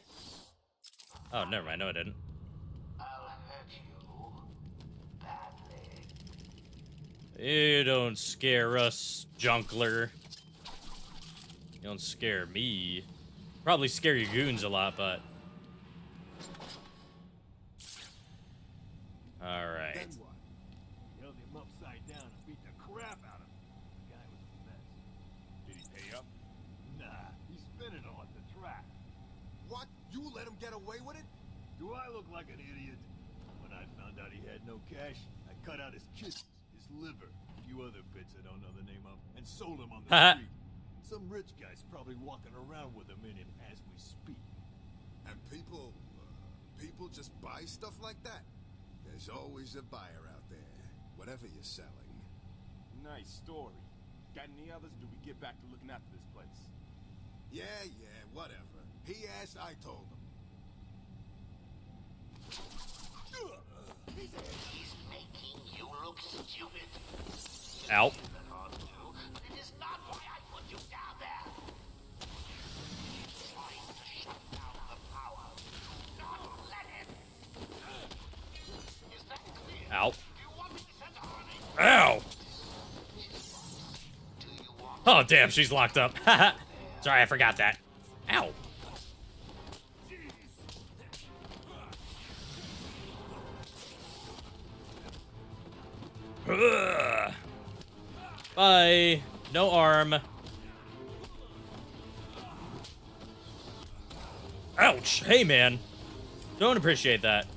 Oh, never mind. No, it didn't. I'll hurt you badly. You don't scare us, Junkler. You don't scare me. Probably scare your goons a lot, but... Alright. Then what? Held him upside down and beat the crap out of him. The guy was a mess. Did he pay up? Nah, he spent it all at the track. What? You let him get away with it? Do I look like an idiot? When I found out he had no cash, I cut out his kidneys, his liver, a few other bits I don't know the name of, and sold them on the street. Some rich guy's probably walking around with them in him as we speak. And people just buy stuff like that? There's always a buyer out there, whatever you're selling. Nice story. Got any others? Do we get back to looking after this place? Yeah, whatever. He asked, I told him. He's making you look stupid. Ow. But it is not why I put you down there. He's trying to shut down the power. Do not let him. Is that clear? Ow. Do you want me to send a honey? Ow! Oh, damn, she's locked up. Sorry, I forgot that. Ow. Ugh. Bye. No arm. Ouch. Hey, man. Don't appreciate that.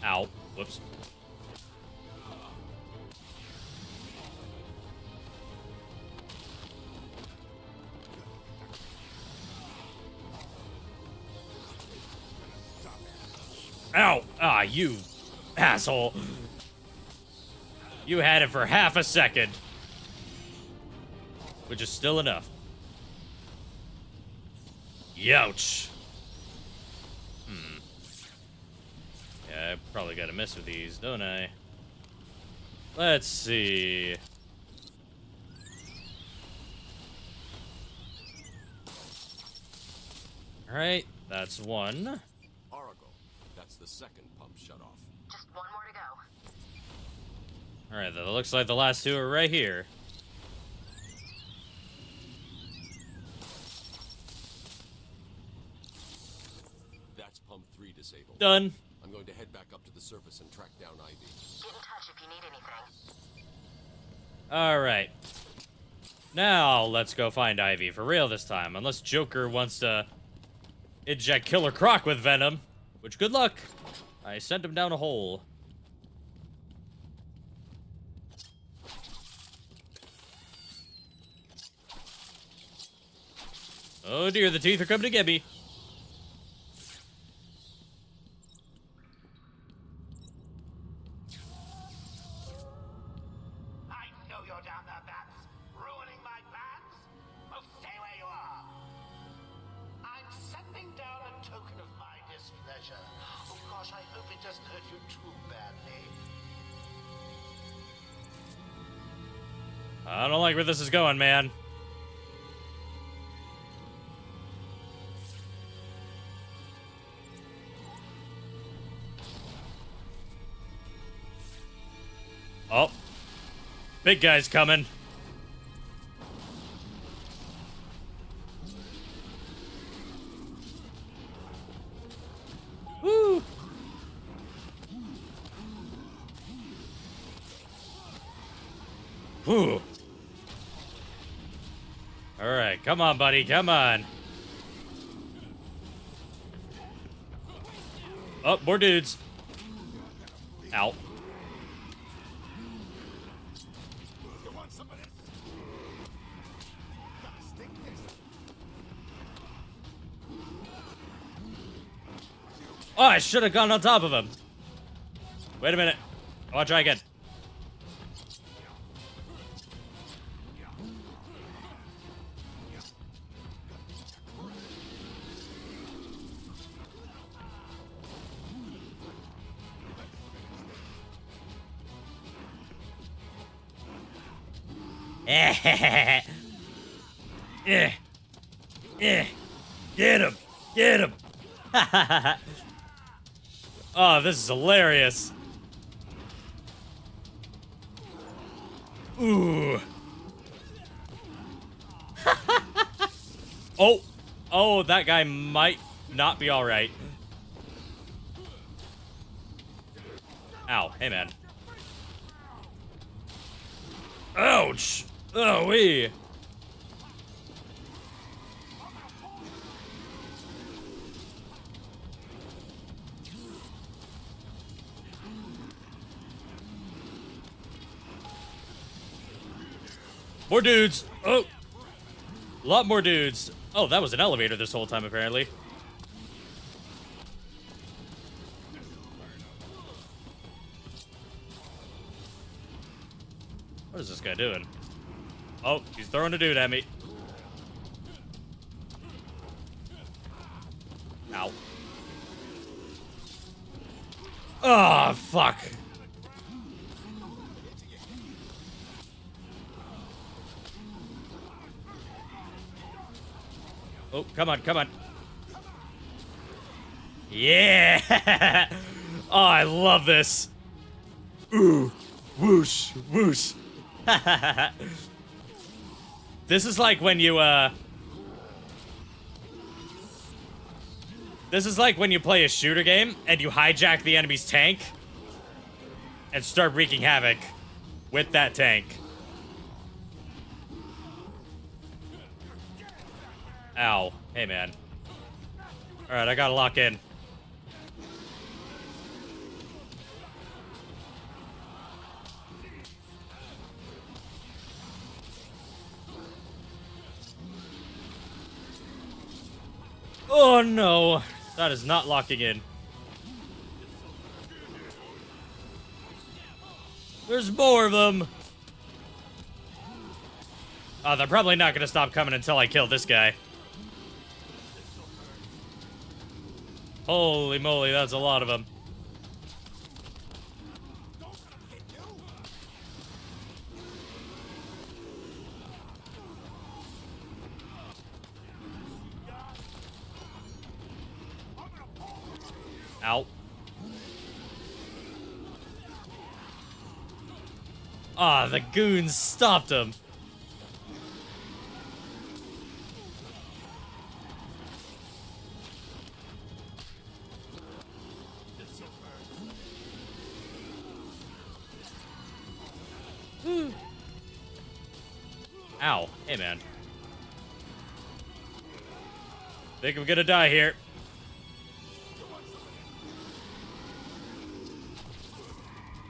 Ow. Whoops. Ow! Ah, you asshole. You had it for half a second. Which is still enough. Youch. Yeah, I probably gotta mess with these, don't I? Let's see. Alright, that's one. Oracle, that's the second pump shut off. Just one more to go. Alright, that looks like the last two are right here. That's pump 3 disabled. Done. I'm going to head back up to the surface and track down Ivy. Get in touch if you need anything. Alright. Now, let's go find Ivy for real this time. Unless Joker wants to inject Killer Croc with Venom. Which, good luck. I sent him down a hole. Oh dear, the teeth are coming to get me. I know you're down there, Bats. Ruining my plans? Well, stay where you are. I'm sending down a token of my displeasure. Oh gosh, I hope it doesn't hurt you too badly. I don't like where this is going, man. Oh. Big guy's coming. Woo! Whew. Alright, come on, buddy, come on. Oh, more dudes. Ow. Oh, I should have gone on top of him. Wait a minute. I want to try again. Get him! Get him! Oh, this is hilarious. Ooh. Oh. Oh, that guy might not be alright. Ow. Hey, man. Ouch! Oh, wee! More dudes! Oh! A lot more dudes. Oh, that was an elevator this whole time, apparently. What is this guy doing? Oh, he's throwing a dude at me. Ow. Oh, fuck. Oh, come on, come on. Yeah! Oh, I love this. Ooh, whoosh, whoosh. This is like when you, This is like when you play a shooter game and you hijack the enemy's tank and start wreaking havoc with that tank. Ow. Hey, man. Alright, I gotta lock in. Oh, no. That is not locking in. There's more of them. Oh, they're probably not gonna stop coming until I kill this guy. Holy moly, that's a lot of them. Ow. Ah, the goons stopped him. Ow. Hey, man. Think I'm gonna die here.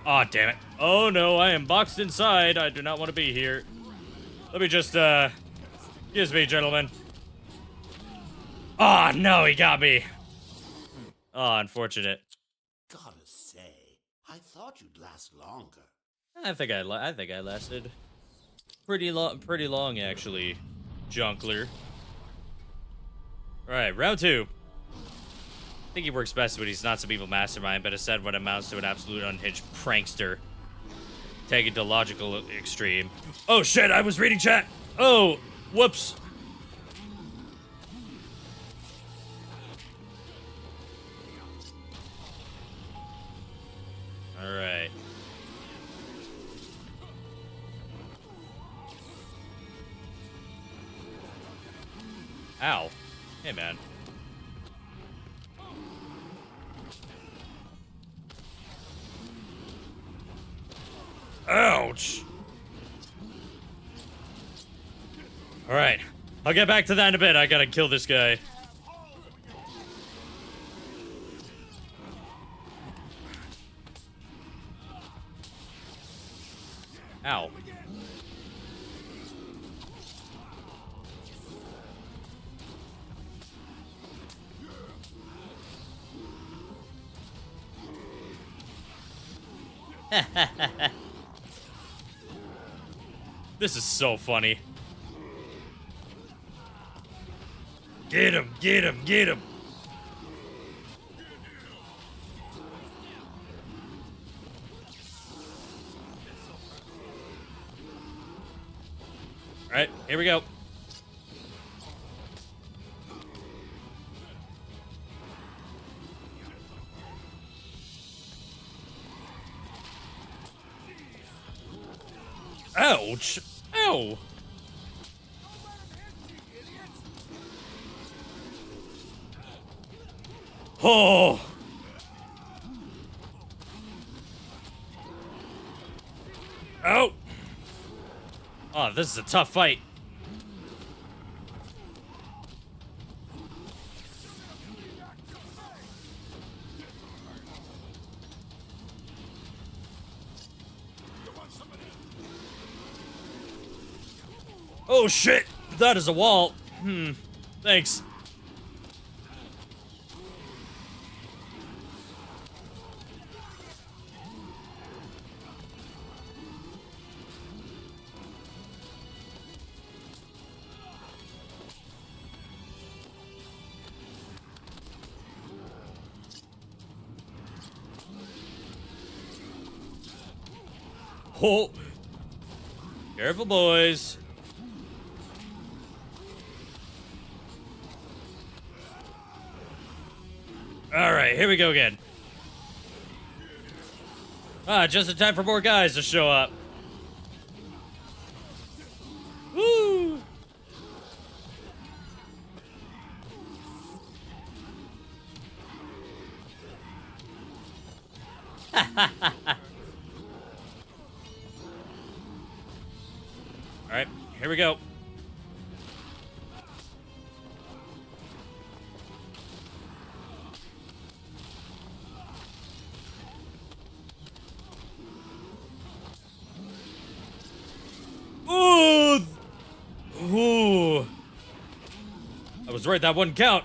Aw, damn it. Oh, no, I am boxed inside. I do not want to be here. Let me just, excuse me, gentlemen. Oh, no, he got me. Oh, unfortunate. Gotta say, I thought you'd last longer. I think I lasted pretty long, actually, Junkler. All right, round 2. I think he works best when he's not some evil mastermind, but instead what amounts to an absolute unhinged prankster. Take it to logical extreme. Oh shit, I was reading chat! Oh, whoops. Alright. Ow. Hey, man. Ouch! Alright. I'll get back to that in a bit. I gotta kill this guy. Ow. This is so funny. Get him, get him, get him. All right, here we go. Ouch! Ow! Oh! Ow! Oh, this is a tough fight. Oh shit! That is a wall. Thanks. Oh! Careful, boys. Alright, here we go again. Ah, just in time for more guys to show up. Woo! Alright, here we go. Ooh! I was right, that wouldn't count.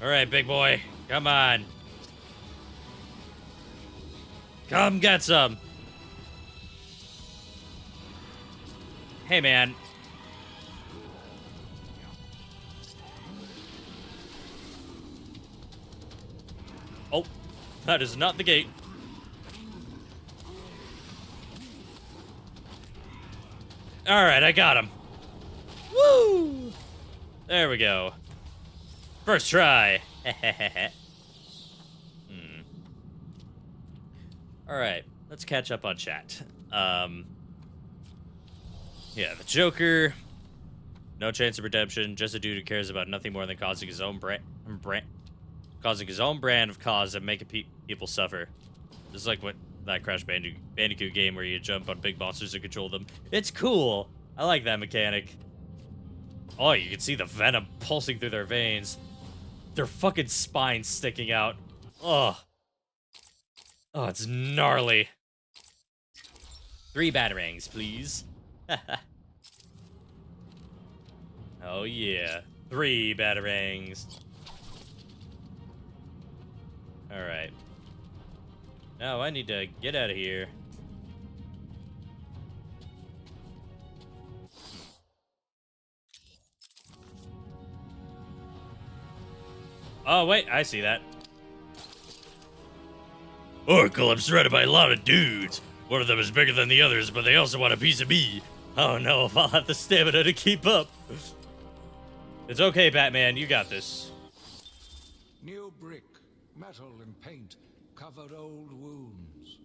Alright, big boy. Come on. Come get some. Hey, man. Oh, that is not the gate. Alright, I got him. Woo! There we go. First try. Alright, let's catch up on chat. Yeah, the Joker. No chance of redemption. Just a dude who cares about nothing more than causing his own brand of cause and making people suffer. This is like what that Crash Bandicoot game where you jump on big monsters and control them. It's cool. I like that mechanic. Oh, you can see the venom pulsing through their veins. Their fucking spines sticking out. Ugh. Oh, it's gnarly. 3 batarangs, please. Oh yeah. 3 batarangs. Alright. Now I need to get out of here. Oh, wait, I see that. Oracle, I'm surrounded by a lot of dudes. One of them is bigger than the others, but they also want a piece of me. I don't know if I'll have the stamina to keep up. It's okay, Batman, you got this. New brick, metal and paint, covered old wounds.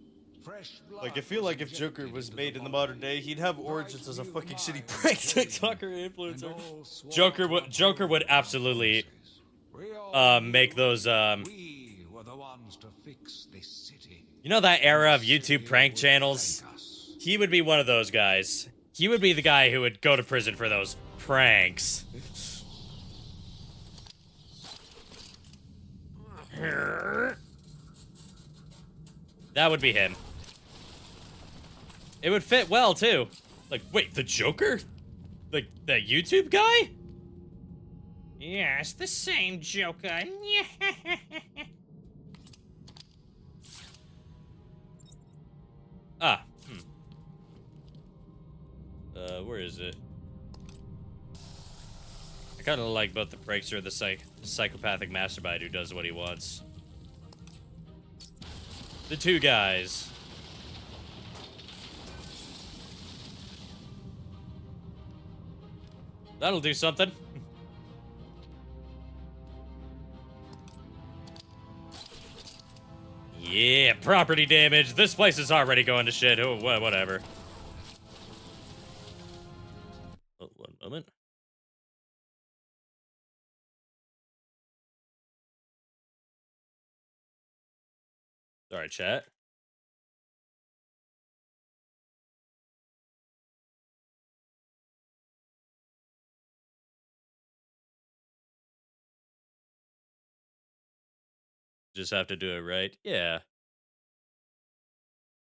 Fresh blood. Like, I feel like if Joker was made in the modern day, he'd have origins as a fucking shitty prank TikToker influencer. Joker would absolutely make those We were the ones to fix this city. you know that era of YouTube prank channels? He would be one of those guys. He would be the guy who would go to prison for those pranks. That would be him. It would fit well, too. Like, wait, the Joker? Like, that YouTube guy? Yes, the same Joker. Ah, where is it? I kind of like both the Prankster and the psychopathic mastermind who does what he wants. The two guys. That'll do something. Yeah, property damage. This place is already going to shit. Oh, whatever. Oh, one moment. Sorry, chat. Just have to do it right. Yeah.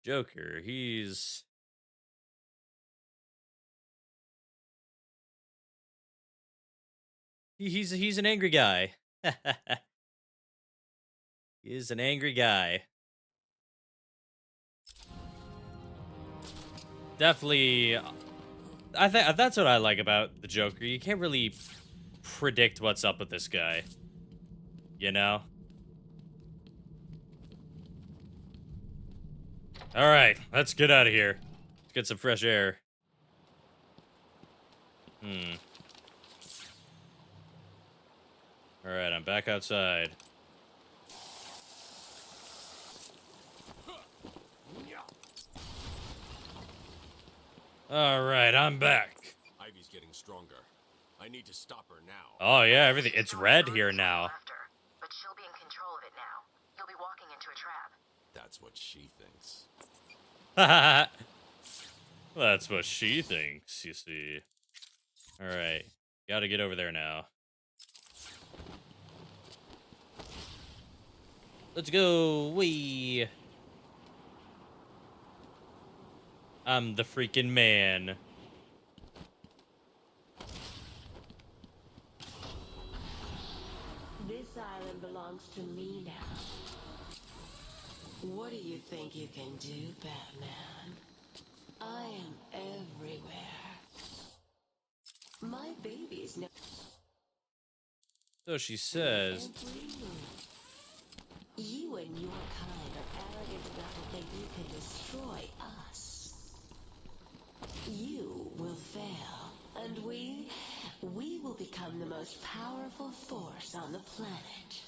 Joker, he's an angry guy. He is an angry guy. Definitely, I think that's what I like about the Joker. You can't really predict what's up with this guy. You know? All right, let's get out of here. Let's get some fresh air. All right, I'm back outside. All right, I'm back. Ivy's getting stronger. I need to stop her now. Oh yeah, everything. It's red here now. But she'll be in control of it now. You'll be walking into a trap. That's what she thinks. That's what she thinks, you see. All right, gotta get over there now. Let's go. Wee. I'm the freaking man. This island belongs to me now. What do you think you can do, Batman? I am everywhere. My babies know. So she says. You and your kind are arrogant enough to think you can destroy us. You will fail, and we will become the most powerful force on the planet.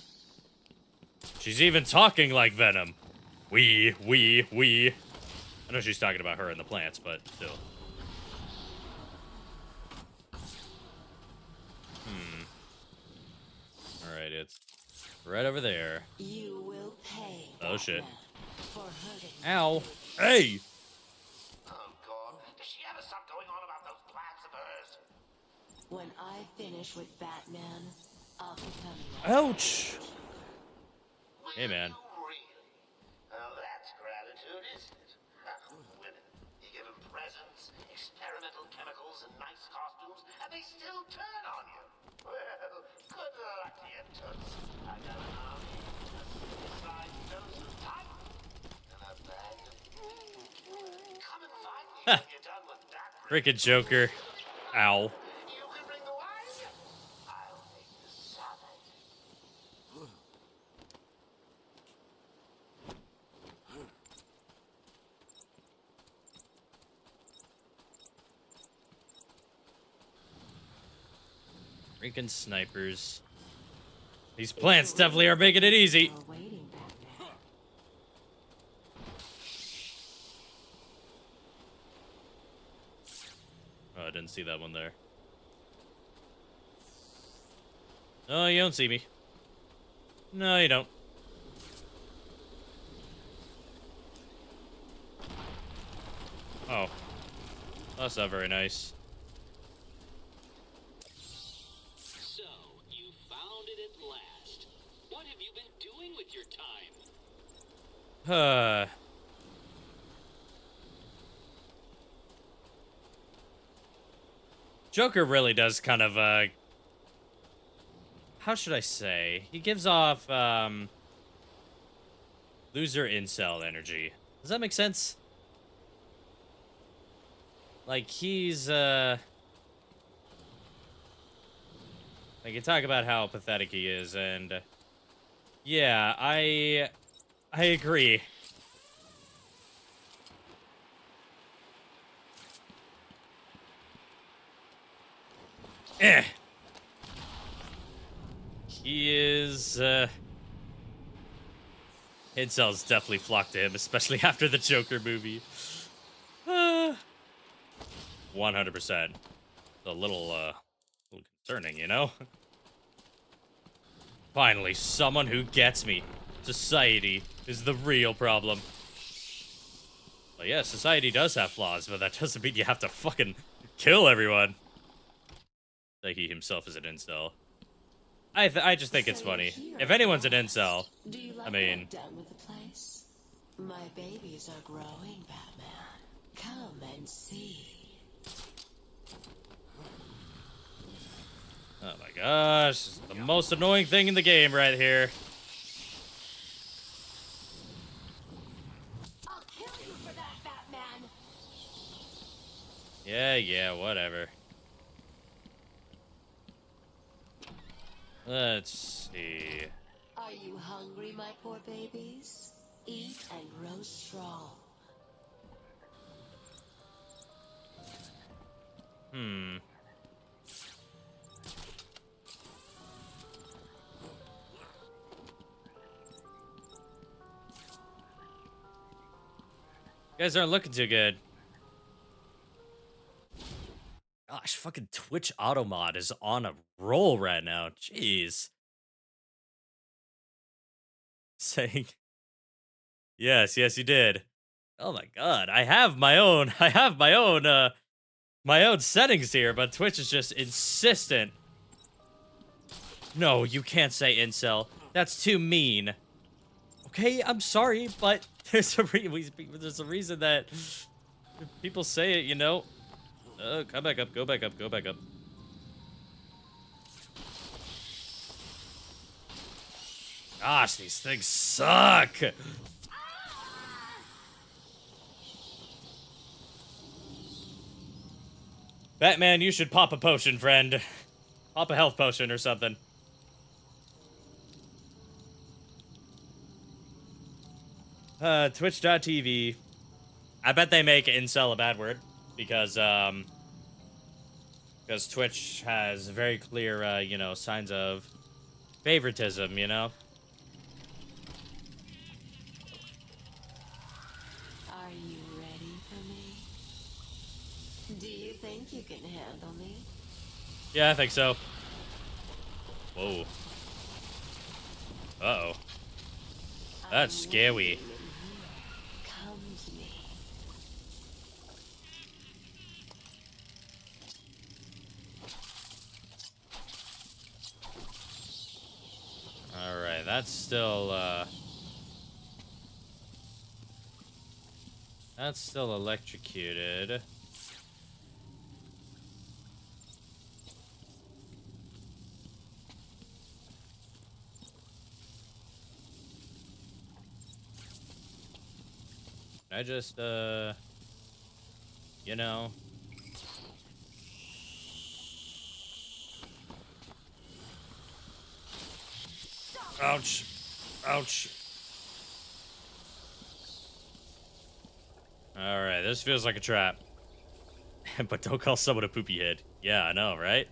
She's even talking like Venom. We. I know she's talking about her and the plants, but still. Alright, it's right over there. You will pay. Oh shit. For hurting. Ow. Hey! Oh God, does she ever stop going on about those plans of hers? When I finish with Batman, I'll become. Ouch! Hey, man. Oh, that's gratitude, isn't it? Women, you give them presents, experimental chemicals, and nice costumes, and they still turn on you. Well, good luck to you, Toots. I got an army just beside those of type, and a band of... Come and find me when you're done with that. Freaking Joker. Ow. You can bring the wine. I'll make the salad. Freaking snipers. These plants definitely are making it easy. Oh, I didn't see that one there. Oh, you don't see me. No, you don't. Oh. That's not very nice. So, you found it at last. What have you been doing with your time? Joker really does kind of, how should I say? He gives off loser incel energy. Does that make sense? Like he's like you talk about how pathetic he is, and yeah, I agree. Eh. He is, incels definitely flock to him, especially after the Joker movie. 100%. A little concerning, you know? Finally, someone who gets me. Society is the real problem. Well, yeah, society does have flaws, but that doesn't mean you have to fucking kill everyone. Like he himself is an incel. I just think it's funny. If anyone's an incel, Do you like I mean, what I've done with the place? My babies are growing, Batman. Come and see. oh my gosh, this is the most annoying thing in the game right here. I'll kill you for that, Batman. Yeah, whatever. Let's see. Are you hungry, my poor babies? Eat and grow strong. Hmm. You guys aren't looking too good. Gosh, fucking Twitch Automod is on a roll right now. Jeez. Saying, yes, you did. Oh my god, I have my own settings here, but Twitch is just insistent. No, you can't say incel. That's too mean. Okay, I'm sorry, but there's a reason that people say it, you know. Come back up, go back up, go back up. Gosh, these things suck. Batman, you should pop a potion, friend. Pop a health potion or something. Twitch.tv. I bet they make incel a bad word because Twitch has very clear, you know, signs of favoritism, you know? Are you ready for me? Do you think you can handle me? Yeah, I think so. Whoa. Uh-oh. That's scary. Come to me. Alright, that's still electrocuted. I just, you know. Ouch. Ouch. Alright, this feels like a trap. But don't call someone a poopy head. Yeah, I know, right?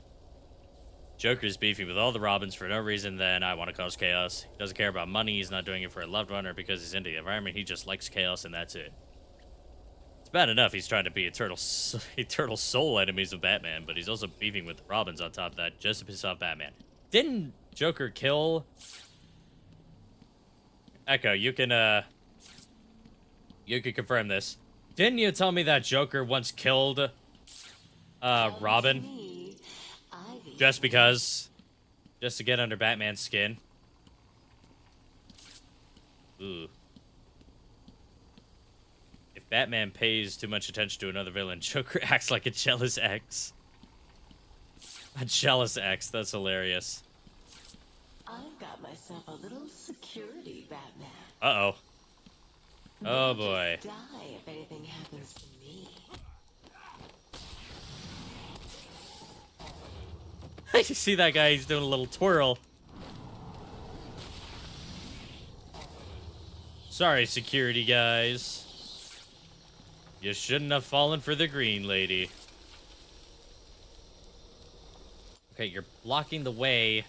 Joker's beefing with all the Robins for no reason than I want to cause chaos. He doesn't care about money, he's not doing it for a loved one or because he's into the environment, he just likes chaos and that's it. It's bad enough he's trying to be eternal soul enemies of Batman, but he's also beefing with the Robins on top of that just to piss off Batman. Didn't Joker kill... Echo, you can confirm this. Didn't you tell me that Joker once killed Robin? Just because? Just to get under Batman's skin? Ooh. If Batman pays too much attention to another villain, Joker acts like a jealous ex. A jealous ex, that's hilarious. got myself a little security, Batman. Uh-oh. Oh, boy. Die if anything happens to me. You see that guy? He's doing a little twirl. Sorry, security guys. You shouldn't have fallen for the green lady. Okay, you're blocking the way.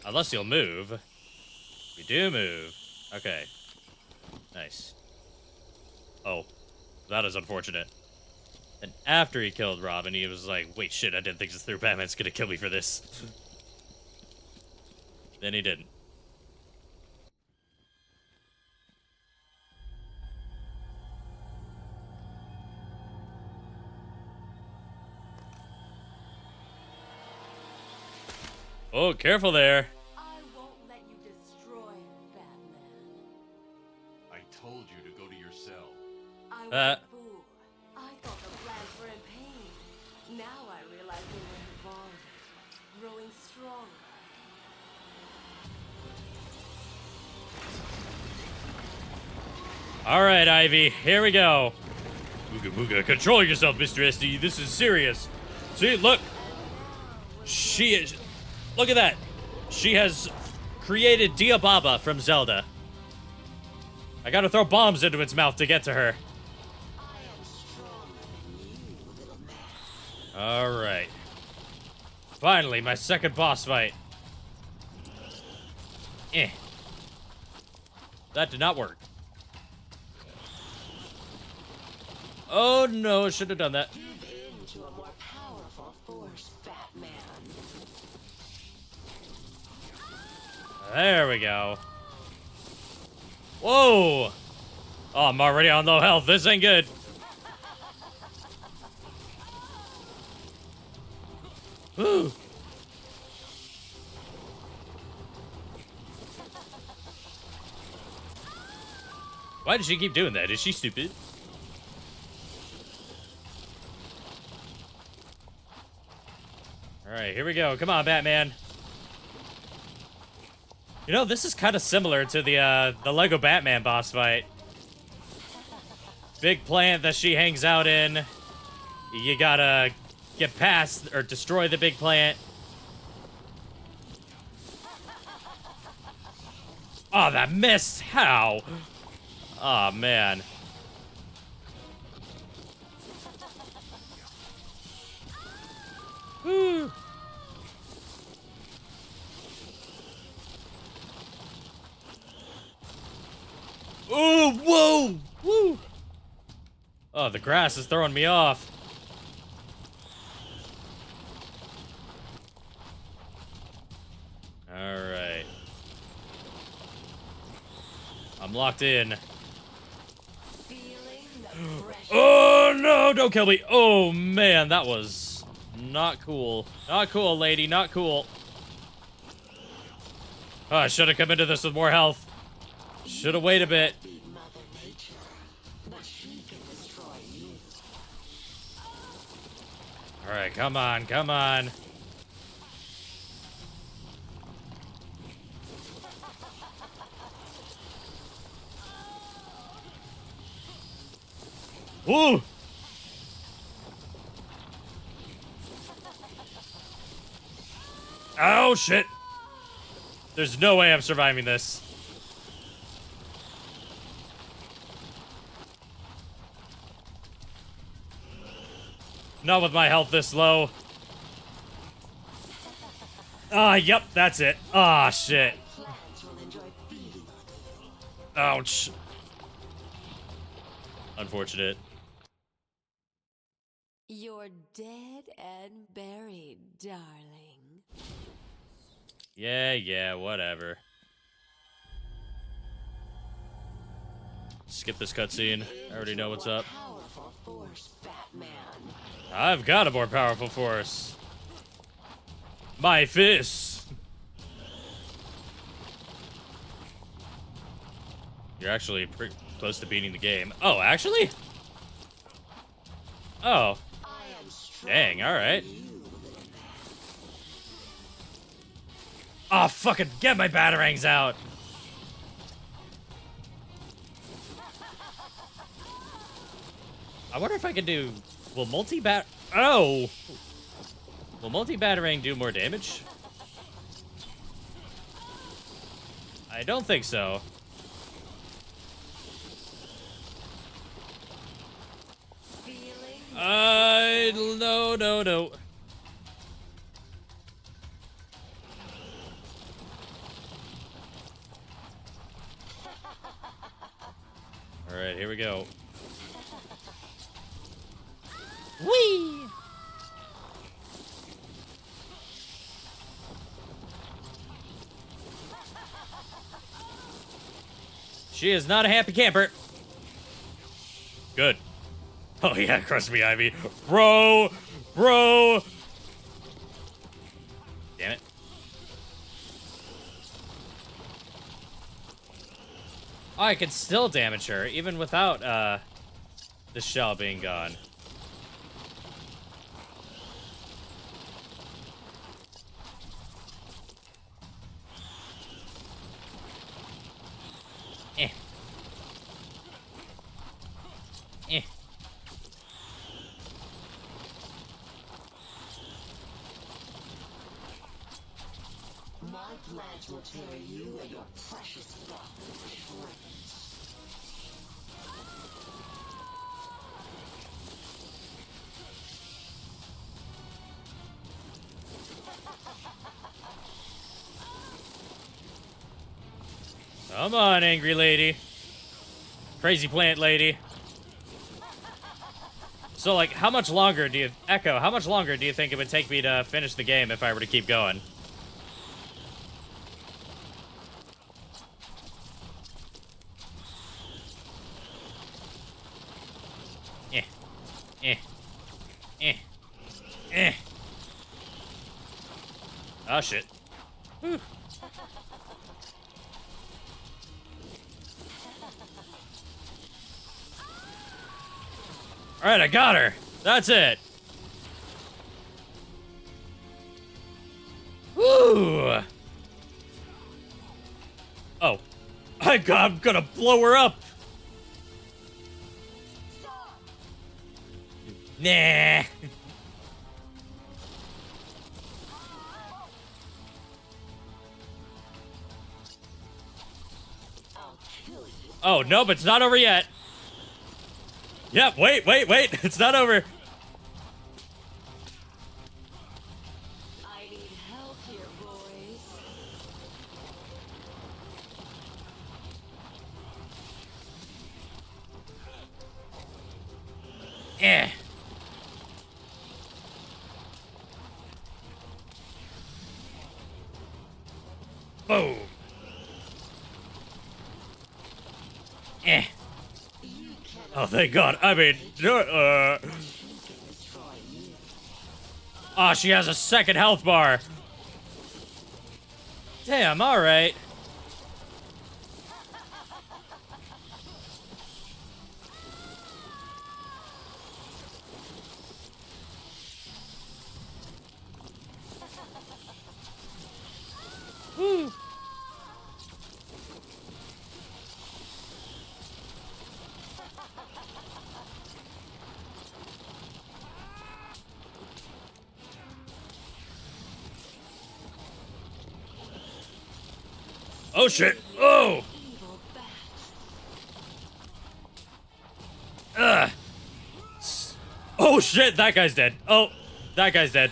Unless you'll move. You do move. Okay. Nice. Oh. That is unfortunate. And after he killed Robin, he was like, wait, shit, I didn't think this through. Batman's gonna kill me for this. Then he didn't. Oh, careful there. I won't let you destroy Batman. I told you to go to your cell. I was a fool. I thought the plans were in pain. Now I realize they were evolving, growing stronger. All right, Ivy, here we go. Mooga Mooga, control yourself, Mr. SD. This is serious. See, look. She is... Look at that. She has created Diababa from Zelda. I gotta throw bombs into its mouth to get to her. Alright. Finally, my second boss fight. That did not work. Oh no, I should have done that. Into a more powerful force, Batman. There we go. Whoa! Oh, I'm already on low health. This ain't good. Woo! Why does she keep doing that? Is she stupid? Alright, here we go. Come on, Batman. You know, this is kind of similar to the Lego Batman boss fight. Big plant that she hangs out in. You gotta get past or destroy the big plant. Oh, that missed. How? Oh, man. Woo. Oh, whoa! Woo! Oh, the grass is throwing me off. Alright. I'm locked in. Oh, no! Don't kill me! Oh, man, that was not cool. Not cool, lady. Not cool. Oh, I should have come into this with more health. Should have waited a bit. Alright, come on, come on. Ooh! Oh, shit! There's no way I'm surviving this. Not with my health this low. Ah, yep, that's it. Ah, shit. Ouch. Unfortunate. You're dead and buried, darling. Yeah, whatever. Skip this cutscene. I already know what's up. I've got a more powerful force. My fists. You're actually pretty close to beating the game. Oh, actually? Oh. Dang, alright. Oh, fucking get my batarangs out. I wonder if I can do... Will multi-bat... Oh! Will multi-batarang do more damage? I don't think so. No. Alright, here we go. Whee! She is not a happy camper. Good. Oh yeah, crush me, Ivy. Bro! Damn it. Oh, I can still damage her, even without, the shell being gone. Eh. My blades will tear you and your precious stuff to shreds. Come on, angry lady. Crazy plant lady. So, like, how much longer do you... Echo, how much longer do you think it would take me to finish the game if I were to keep going? Oh, shit. Whew. Alright, I got her. That's it. Woo! Oh. I'm gonna blow her up. Nah. Oh, nope, it's not over yet. Yep, wait. It's not over. I need help here, boys. Boom. Oh, thank God. I mean, oh, she has a second health bar. Damn, alright. Woo. Oh shit! Oh! Ugh! Oh shit! That guy's dead. Oh, that guy's dead.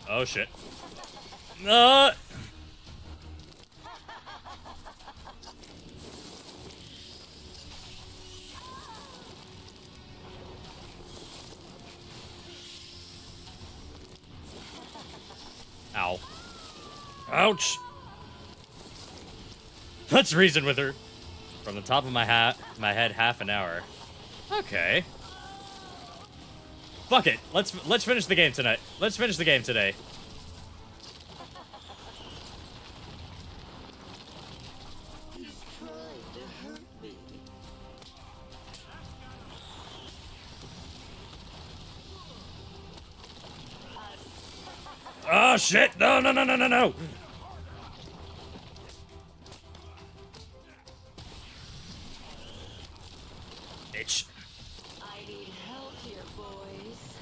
Oh shit. Ow. Ouch. Let's reason with her. From the top of my head, half an hour. Okay. Fuck it. Let's finish the game tonight. Let's finish the game today. Oh shit! No, no, no, no, no, no! Bitch. I need help here, boys.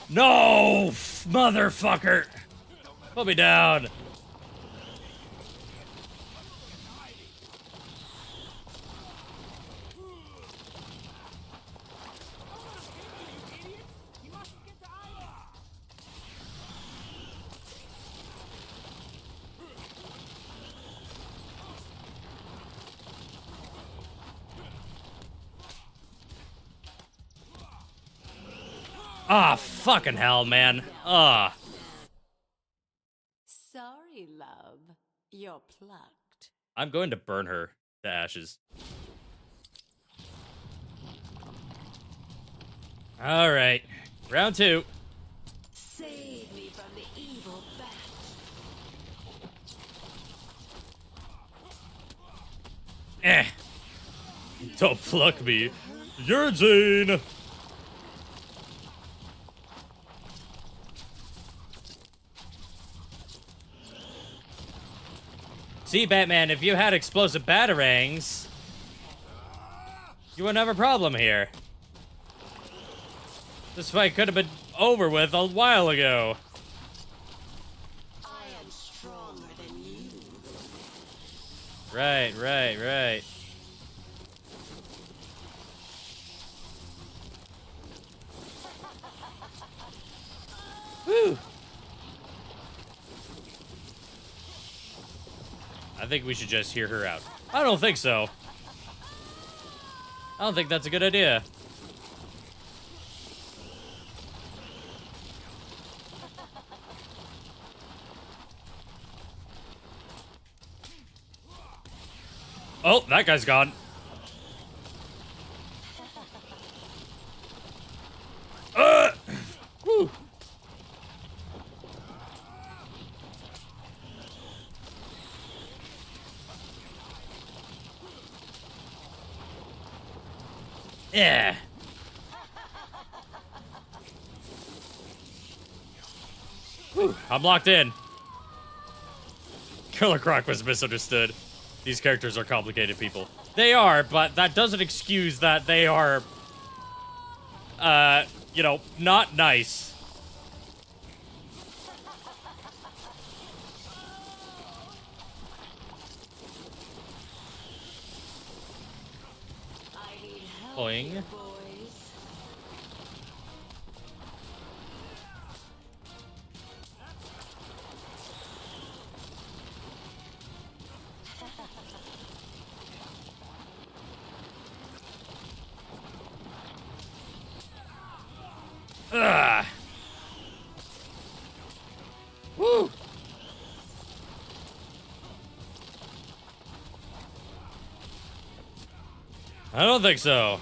No, motherfucker! Put me down. Ah, fucking hell, man. Ah. Sorry, love. You're plucked. I'm going to burn her to ashes. All right, round 2. Save me from the evil bat. Eh. Don't pluck me. You're Zane. See, Batman, if you had explosive batarangs, you wouldn't have a problem here. This fight could have been over with a while ago. I am stronger than you. Right, right, right. Woo! I think we should just hear her out. I don't think so. I don't think that's a good idea. Oh, that guy's gone. Woo. Yeah. Whew, I'm locked in. Killer Croc was misunderstood. These characters are complicated people. They are, but that doesn't excuse that they are, you know, not nice. Boing. Ugh. Woo. I don't think so.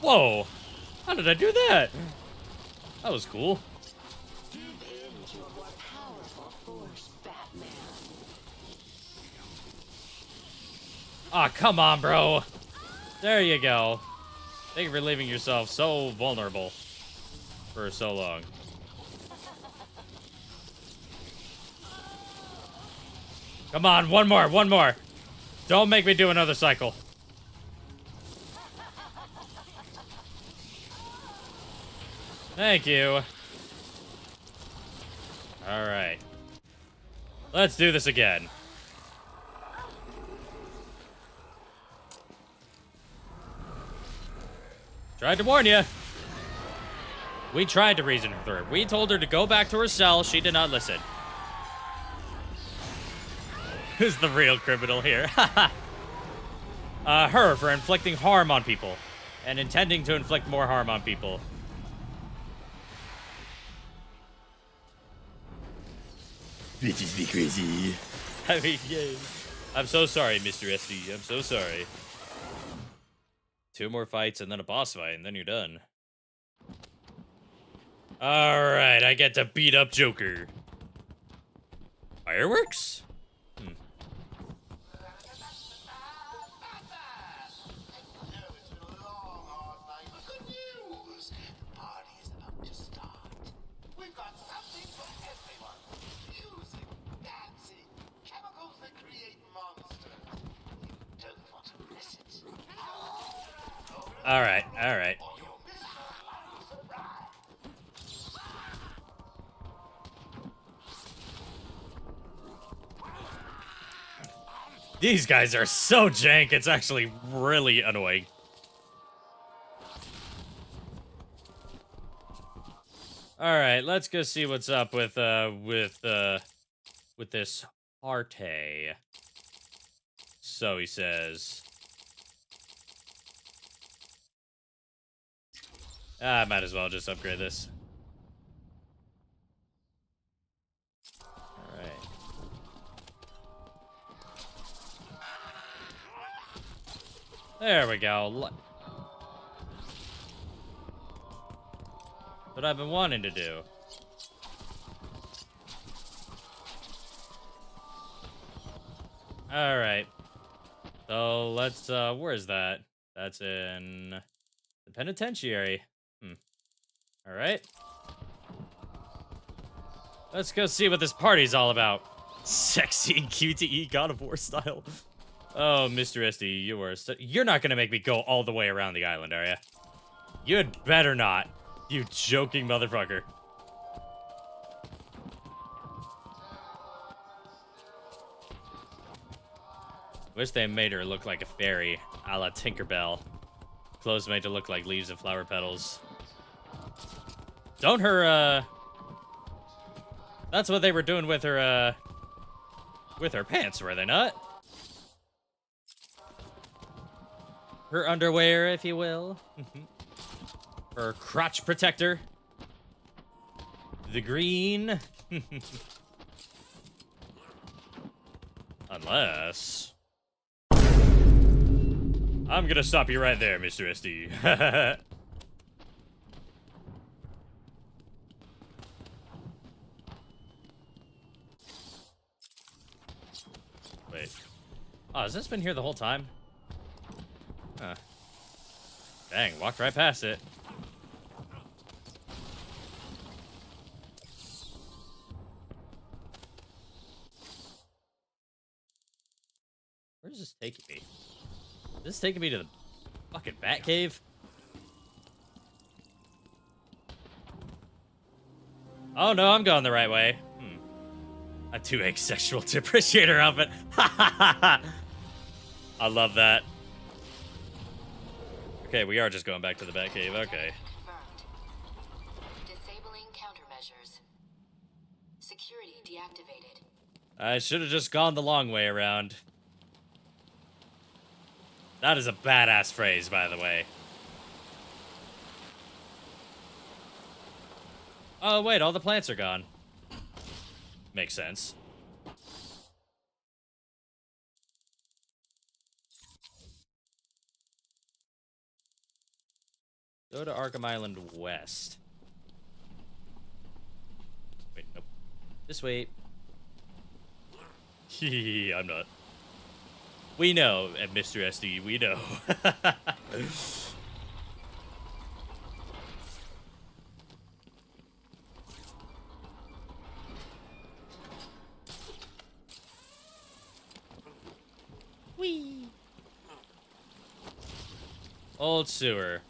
Whoa. How did I do that? That was cool. Give in to a more powerful force, Batman. Aw, come on, bro. There you go. Thank you for leaving yourself so vulnerable for so long. Come on, one more, one more. Don't make me do another cycle. Thank you. All right. Let's do this again. Tried to warn you. We tried to reason with her. We told her to go back to her cell. She did not listen. Who's the real criminal here? Her for inflicting harm on people. And intending to inflict more harm on people. Bitches be crazy. I mean, yeah. I'm so sorry, Mr. SD. I'm so sorry. 2 more fights and then a boss fight, and then you're done. Alright, I get to beat up Joker. Fireworks? Alright, alright. These guys are so jank, it's actually really annoying. Alright, let's go see what's up with this Arte. So he says. I might as well just upgrade this. Alright. There we go. What I've been wanting to do. Alright. So let's where is that? That's in the penitentiary. Alright. Let's go see what this party's all about. Sexy and QTE God of War style. Oh, Mr. SD, you're not gonna make me go all the way around the island, are you? You'd better not. You joking motherfucker. Wish they made her look like a fairy, a la Tinkerbell. Clothes made to look like leaves and flower petals. Don't her, That's what they were doing with her pants, were they not? Her underwear, if you will. Her crotch protector. The green. Unless... I'm gonna stop you right there, Mr. SD. Wait. Oh, has this been here the whole time? Huh. Dang, walked right past it. Where is this taking me? Is this taking me to the fucking Batcave? Oh no, I'm going the right way. A 2X sexual depreciator outfit. I love that. Okay, we are just going back to the Batcave. Okay. Disabling countermeasures. Security deactivated. I should have just gone the long way around. That is a badass phrase, by the way. Oh, wait, all the plants are gone. Makes sense. Go to Arkham Island West. Wait, nope. This way. Hehe, I'm not. We know, at Mr. SD, we know. Whee! Old sewer.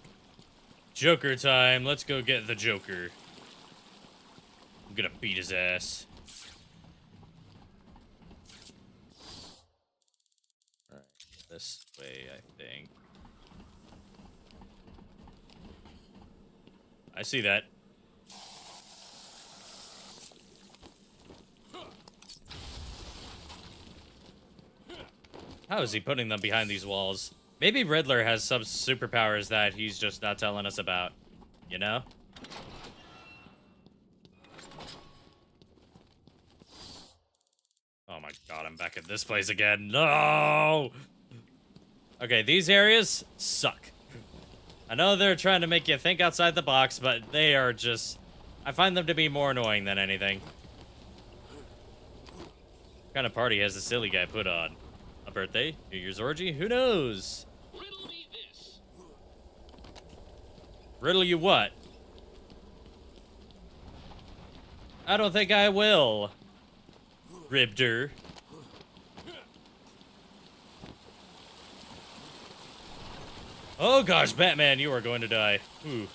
Joker time. Let's go get the Joker. I'm gonna beat his ass. Alright, this way, I think. I see that. How is he putting them behind these walls? Maybe Riddler has some superpowers that he's just not telling us about. You know? Oh my god, I'm back at this place again. No! Okay, these areas suck. I know they're trying to make you think outside the box, but they are just... I find them to be more annoying than anything. What kind of party has the silly guy put on? A birthday? New Year's orgy? Who knows? Riddle me this. Riddle you what? I don't think I will. Ribder. Oh gosh, Batman, you are going to die. Ooh.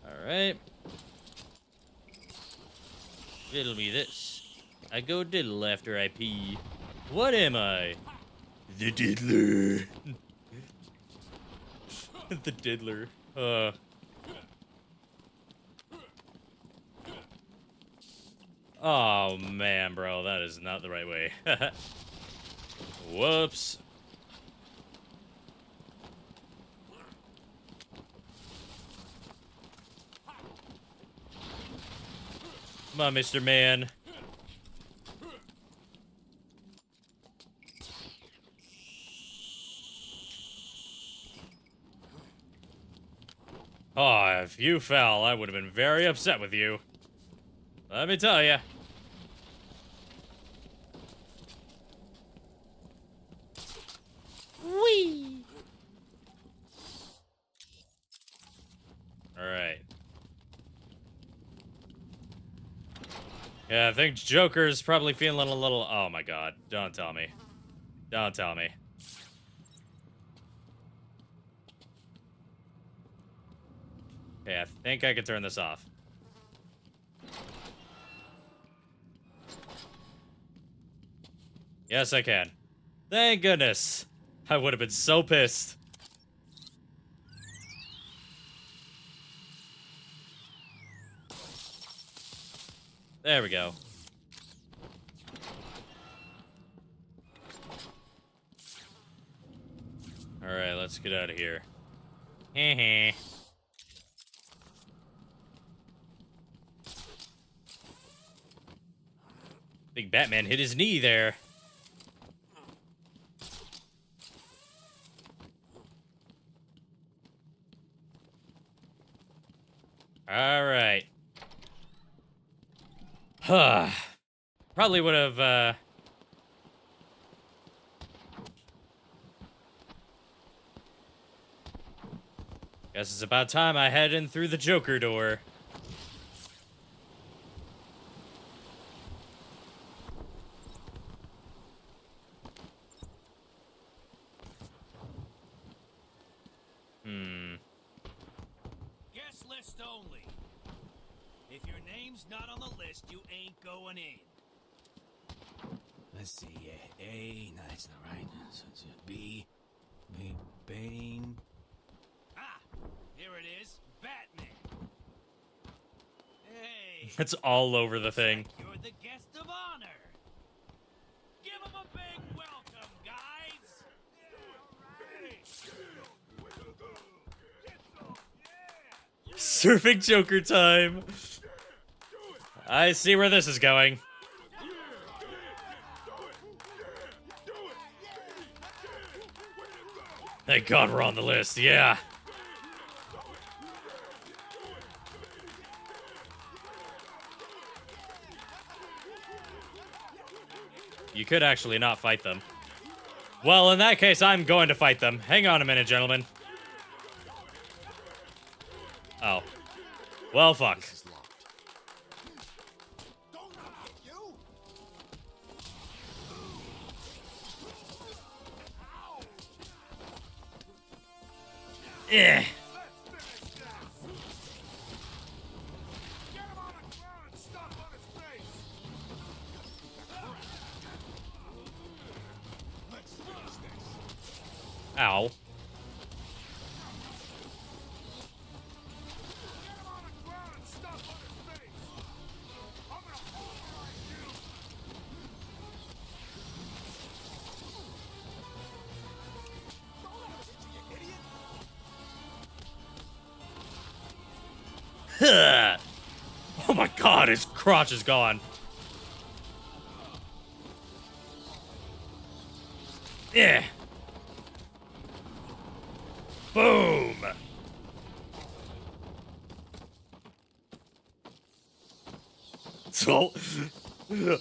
Alright. Diddle me this. I go diddle after I pee. What am I? The diddler. The diddler. Oh man, bro, that is not the right way. Whoops. Come on, Mr. Man. Oh, if you fell, I would have been very upset with you. Let me tell you. Whee! Alright. Yeah, I think Joker's probably feeling a little... Oh my god. Don't tell me. Don't tell me. Okay, I think I can turn this off. Yes, I can. Thank goodness. I would have been so pissed. There we go. Alright, let's get out of here. Heh. Big Batman hit his knee there. Alright. Probably would have, guess it's about time I head in through the Joker door. Guest list only. If your name's not on the list, you ain't going in. Let's see, A, no, that's not right. So it's B, Bane. Ah, here it is, Batman. Hey. It's all over the thing. You're the guest of honor. Give him a big welcome, guys. Surfing Joker time. I see where this is going. Thank God we're on the list, yeah. You could actually not fight them. Well, in that case, I'm going to fight them. Hang on a minute, gentlemen. Oh. Well, fuck. Yeah. Ow. Oh my god, his crotch is gone. Yeah. Boom. So,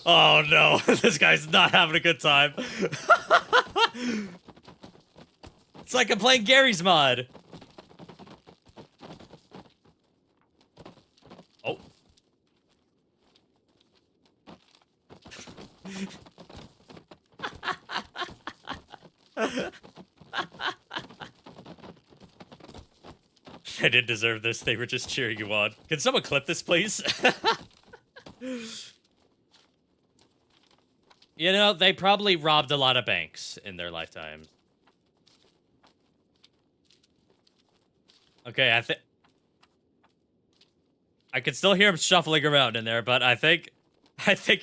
oh no, this guy's not having a good time. It's like I'm playing Gary's mod. Oh. I didn't deserve this. They were just cheering you on. Can someone clip this, please? You know, they probably robbed a lot of banks in their lifetimes. Okay, I can still hear him shuffling around in there, but I think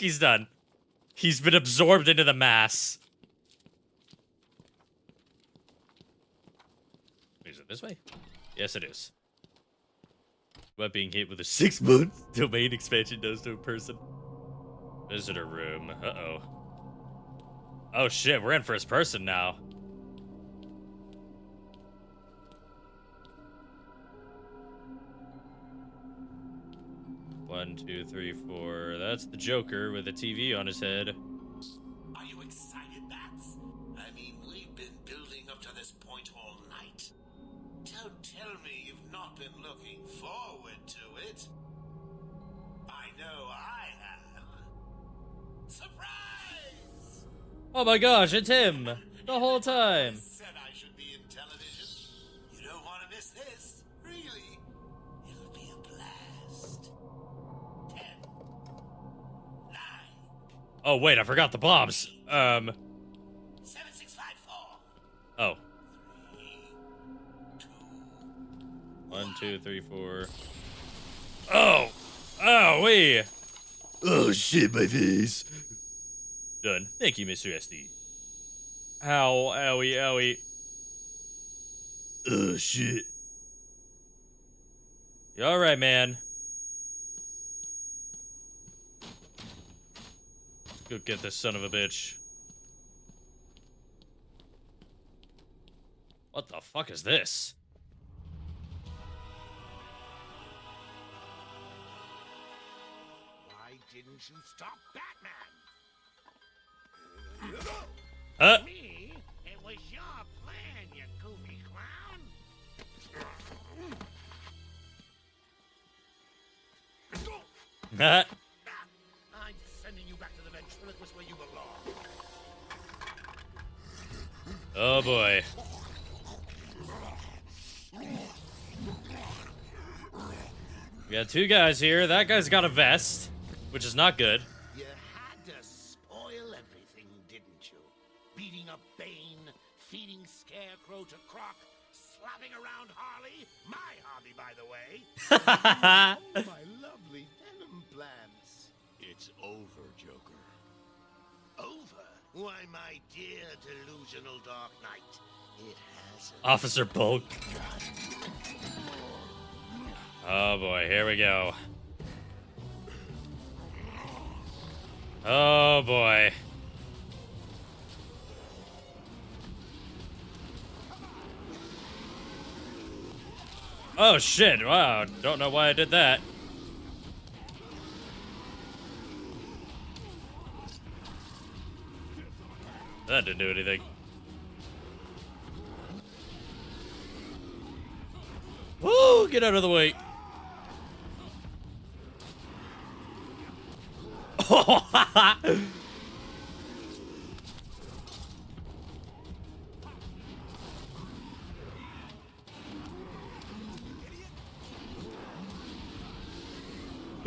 he's done. He's been absorbed into the mass. Is it this way? Yes, it is. What being hit with a 6-month domain expansion does to a person. Visitor room. Uh-oh. Oh shit, we're in first person now. One, two, three, four. That's the Joker with a TV on his head. Are you excited, Bats? I mean, we've been building up to this point all night. Don't tell me you've not been looking forward to it. I know I have. Surprise! Oh my gosh, it's him! The whole time! Said I should be in television. You don't want to miss this. Really. It'll be a blast. 10, 9. Oh wait, I forgot the bombs. 7654. Oh. 1, 2, 3, 4. Oh! Oh, wait! Oh shit, my face. Done. Thank you, Mr. SD. Ow, owie, owie. Oh shit. You alright, man? Let's go get this son of a bitch. What the fuck is this? Why didn't you stop Batman? Me? It was your plan, you goofy clown. I'm sending you back to the ventriloquist where you belong. Oh boy. We got two guys here. That guy's got a vest, which is not good. You had to spoil everything, didn't you? Beating up Bane, feeding Scarecrow to Croc, slapping around Harley, my hobby, by the way. Oh, my lovely Venom plans. It's over, Joker. Over? Why, my dear delusional Dark Knight, it hasn't. Officer Bulk. Oh boy, here we go. Oh boy. Oh shit, wow, don't know why I did that. That didn't do anything. Woo, get out of the way.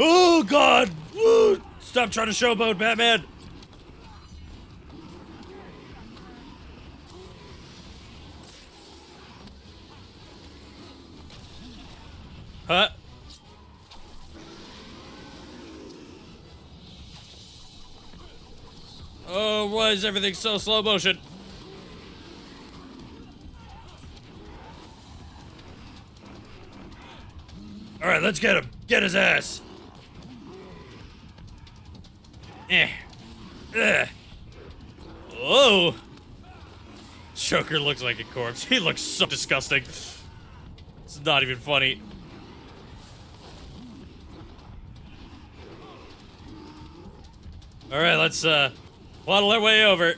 Oh god! Woo! Stop trying to showboat, Batman! Huh? Oh, why is everything so slow motion? Alright, let's get him. Get his ass. Whoa. Joker looks like a corpse. He looks so disgusting. It's not even funny. Alright, let's waddle our way over.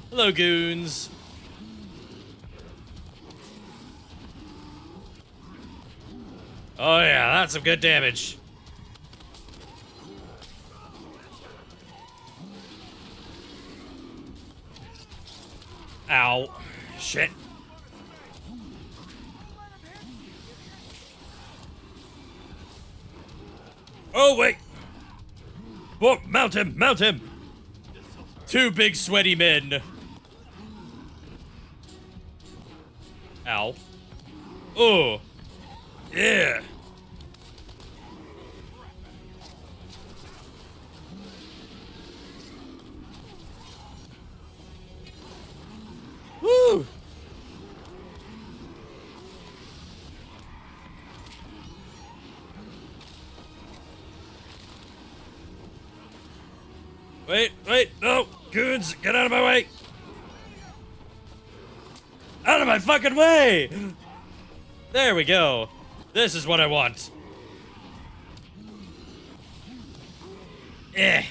Hello, goons. Oh yeah, that's some good damage. Ow. Shit. Oh, wait. Whoa, mount him, mount him. Two big sweaty men. Ow. Oh. Yeah. Woo. Wait, no! Goons, get out of my way! Out of my fucking way! There we go. This is what I want. Eh.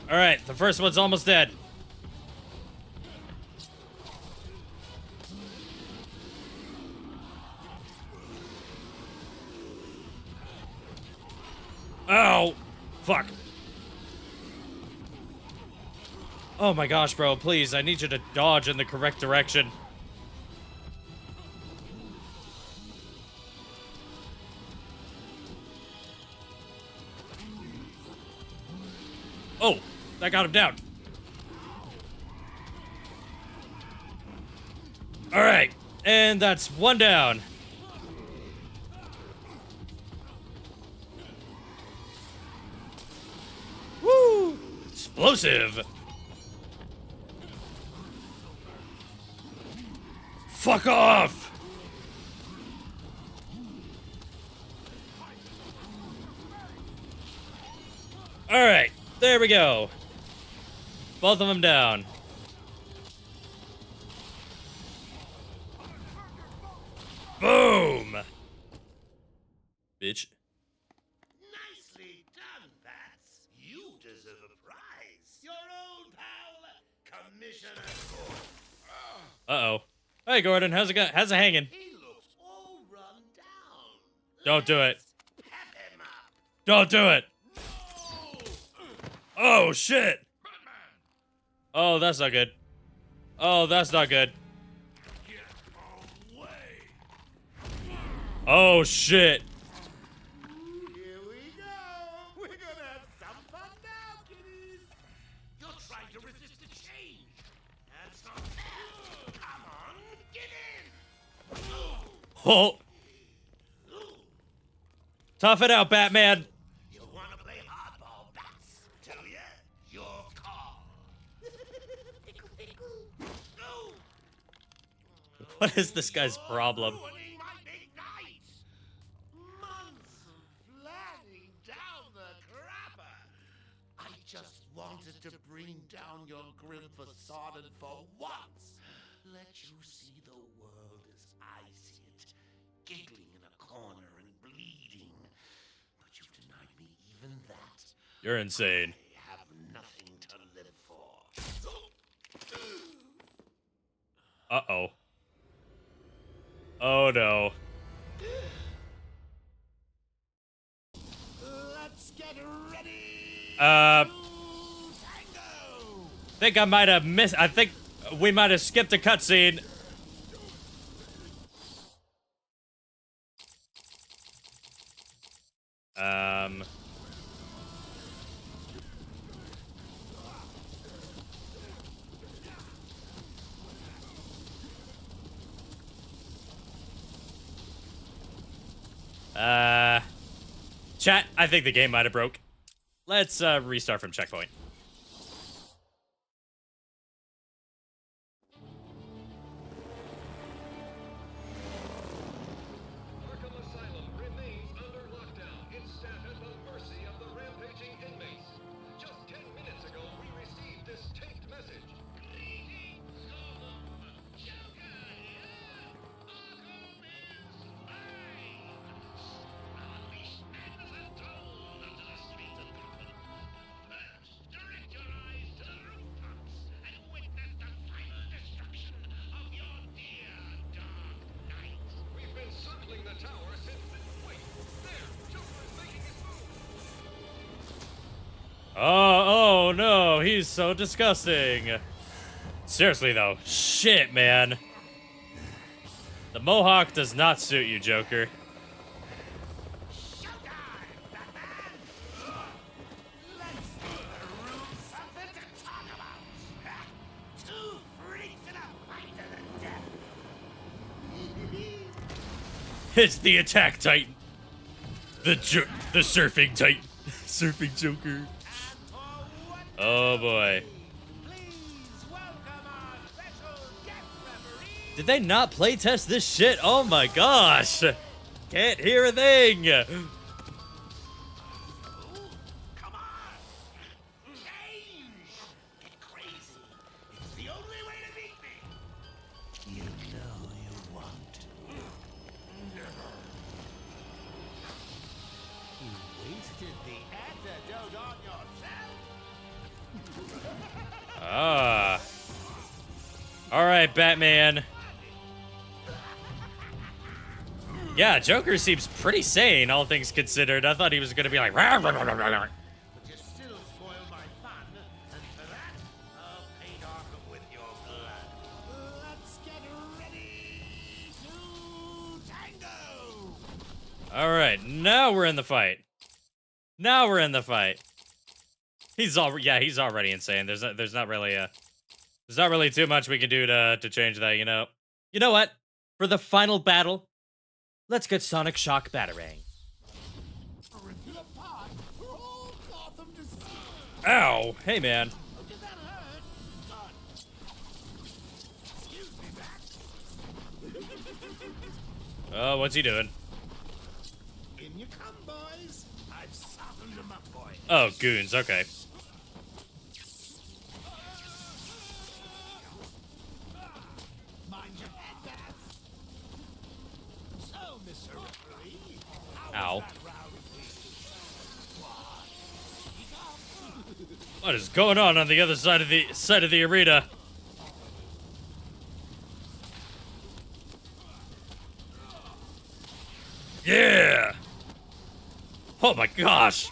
Alright, the first one's almost dead. Oh, fuck. Oh my gosh, bro, please, I need you to dodge in the correct direction. Oh, that got him down. All right, and that's one down. Woo! Explosive. Fuck off! All right, there we go. Both of them down. Boom! Bitch. Nicely done, Bats. You deserve a prize. Your old pal, Commissioner Gordon. Uh-oh. Hey, Gordon, how's it hanging? He looks all run down. Don't do it. Pep him up. Don't do it. Oh, shit. Oh, that's not good. Oh, that's not good. Oh, shit. Here we go. We're gonna have some fun now, kiddies. You're trying to resist the change. That's not fair. Come on, get in. Oh. Tough it out, Batman. You wanna play hardball, Bats? Do ya? Your call. No. What is this guy's problem? Ruining my big night. Months planning down the crapper. I just wanted to bring down your grim facade and for once let you see the world as I see it, giggling in a corner and bleeding. But you've denied me even that. You're insane. I have nothing to live for. Uh-oh. Oh, no. Let's get ready. Think I might have missed. I think we might have skipped a cutscene. Chat, I think the game might have broke. Let's restart from checkpoint. Arkham Asylum remains under lockdown. Its staff at the mercy of the rampaging inmates. Just 10 minutes ago, we received this taped message. Greetings, Gotham. Joker here. Arkham is mine. Unleash madness and toll onto the streets of Gotham. First, direct your eyes to the rooftops and witness the final destruction of your dear Dark Knight. We've been circling the tower since the... Wait, there! Joker is making his move! Oh, Oh no, he's so disgusting. Seriously though, shit, man. The mohawk does not suit you, Joker. It's the attack titan. The surfing titan. Surfing Joker. Oh boy. Did they not playtest this shit? Oh my gosh. Can't hear a thing. Ah. All right, Batman. Yeah, Joker seems pretty sane, all things considered. I thought he was gonna be like, "Rah, rah, rah, rah, rah." But you still spoil my fun, and for that, I'll paint Arkham with your blood. Let's get ready to tango! All right, now we're in the fight. Now we're in the fight. He's already insane. There's not really too much we can do to change that, you know. You know what? For the final battle, let's get Sonic Shock Batarang. Ow! Hey, man. Oh, what's he doing? In you come, boys. I've softened them up for you. Oh, goons. Okay. Mind your head, Bats. So, Mr. Referee, Ow. What is going on the other side of the arena? Yeah! Oh my gosh!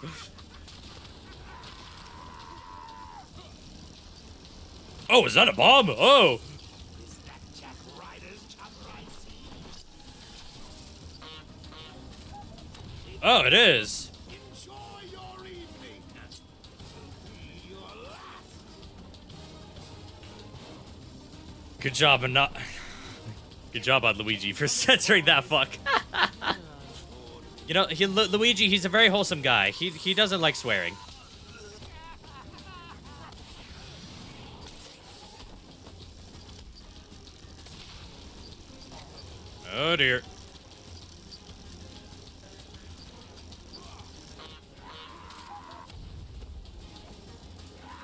Oh, is that a bomb? Oh! Oh, it is. Good job on not. Good job on Luigi for censoring that fuck. You know, Luigi, he's a very wholesome guy. He doesn't like swearing. Oh dear.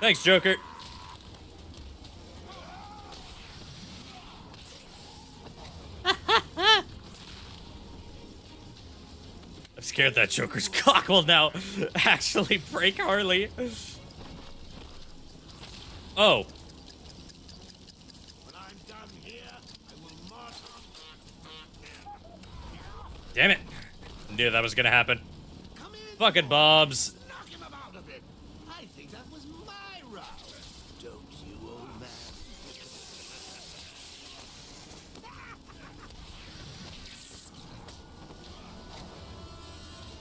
Thanks, Joker. I'm scared that Joker's cock will now actually break Harley. Oh. When I'm done here, I will march on. Damn it. Knew that was gonna happen. Fucking Bobs. Knock him about a bit. I think that was my round. Don't you, old man?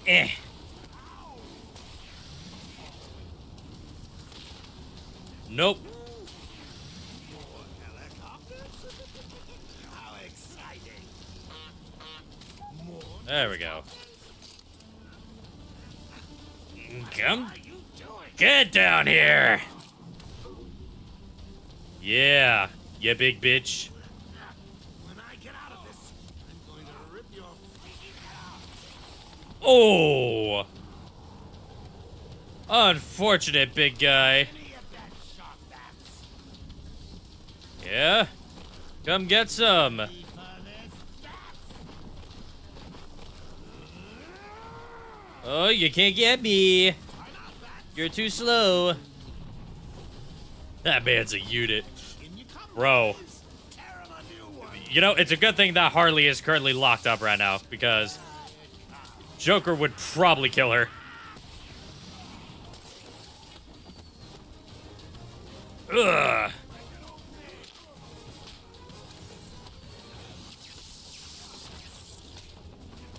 Eh. Nope. How exciting. There we go. Come. Get down here. Yeah. You big bitch. When I get out of this, I'm going to rip your freaking head off. Oh. Unfortunate, big guy. Yeah? Come get some. Oh, you can't get me. You're too slow. That man's a unit. Bro. You know, it's a good thing that Harley is currently locked up right now, because Joker would probably kill her. Ugh.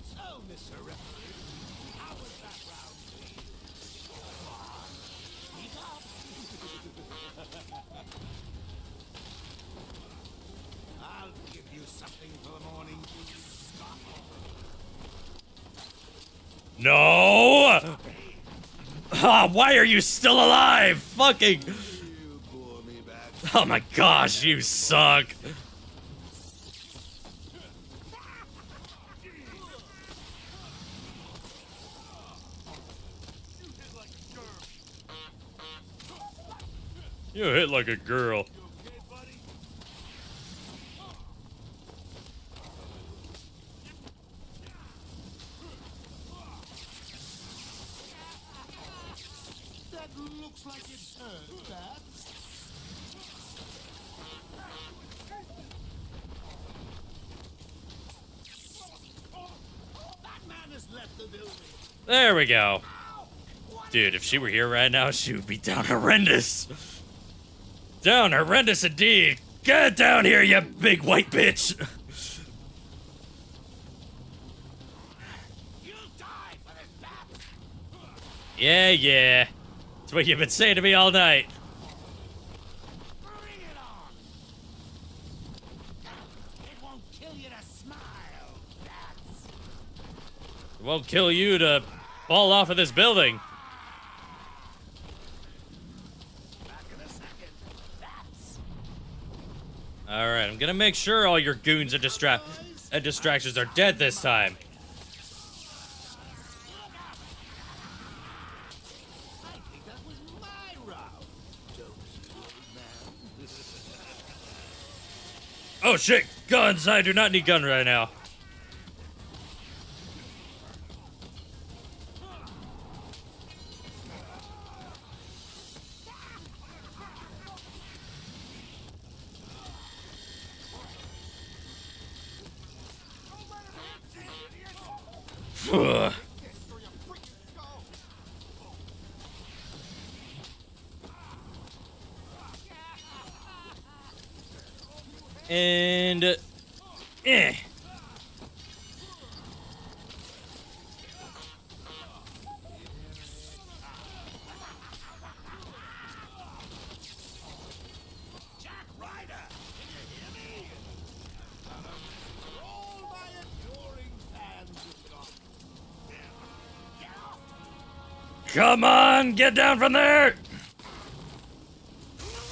So, Mr. Referee, how was that round for you? Come on, speak up. I'll give you something for the morning. No! Ah, why are you still alive? Fucking. Oh my gosh, you suck. You hit like a girl. That looks like it hurt, Bat. Batman has left the building. There we go. Dude, if she were here right now, she would be down horrendous. Down horrendous indeed. Get down here, you big white bitch. Yeah, yeah. That's what you've been saying to me all night. It won't kill you to smile, Bats. It won't kill you to fall off of this building. Alright, I'm gonna make sure all your goons and distractions are dead this time. Oh shit, guns! I do not need guns right now. Ugh. And come on, get down from there!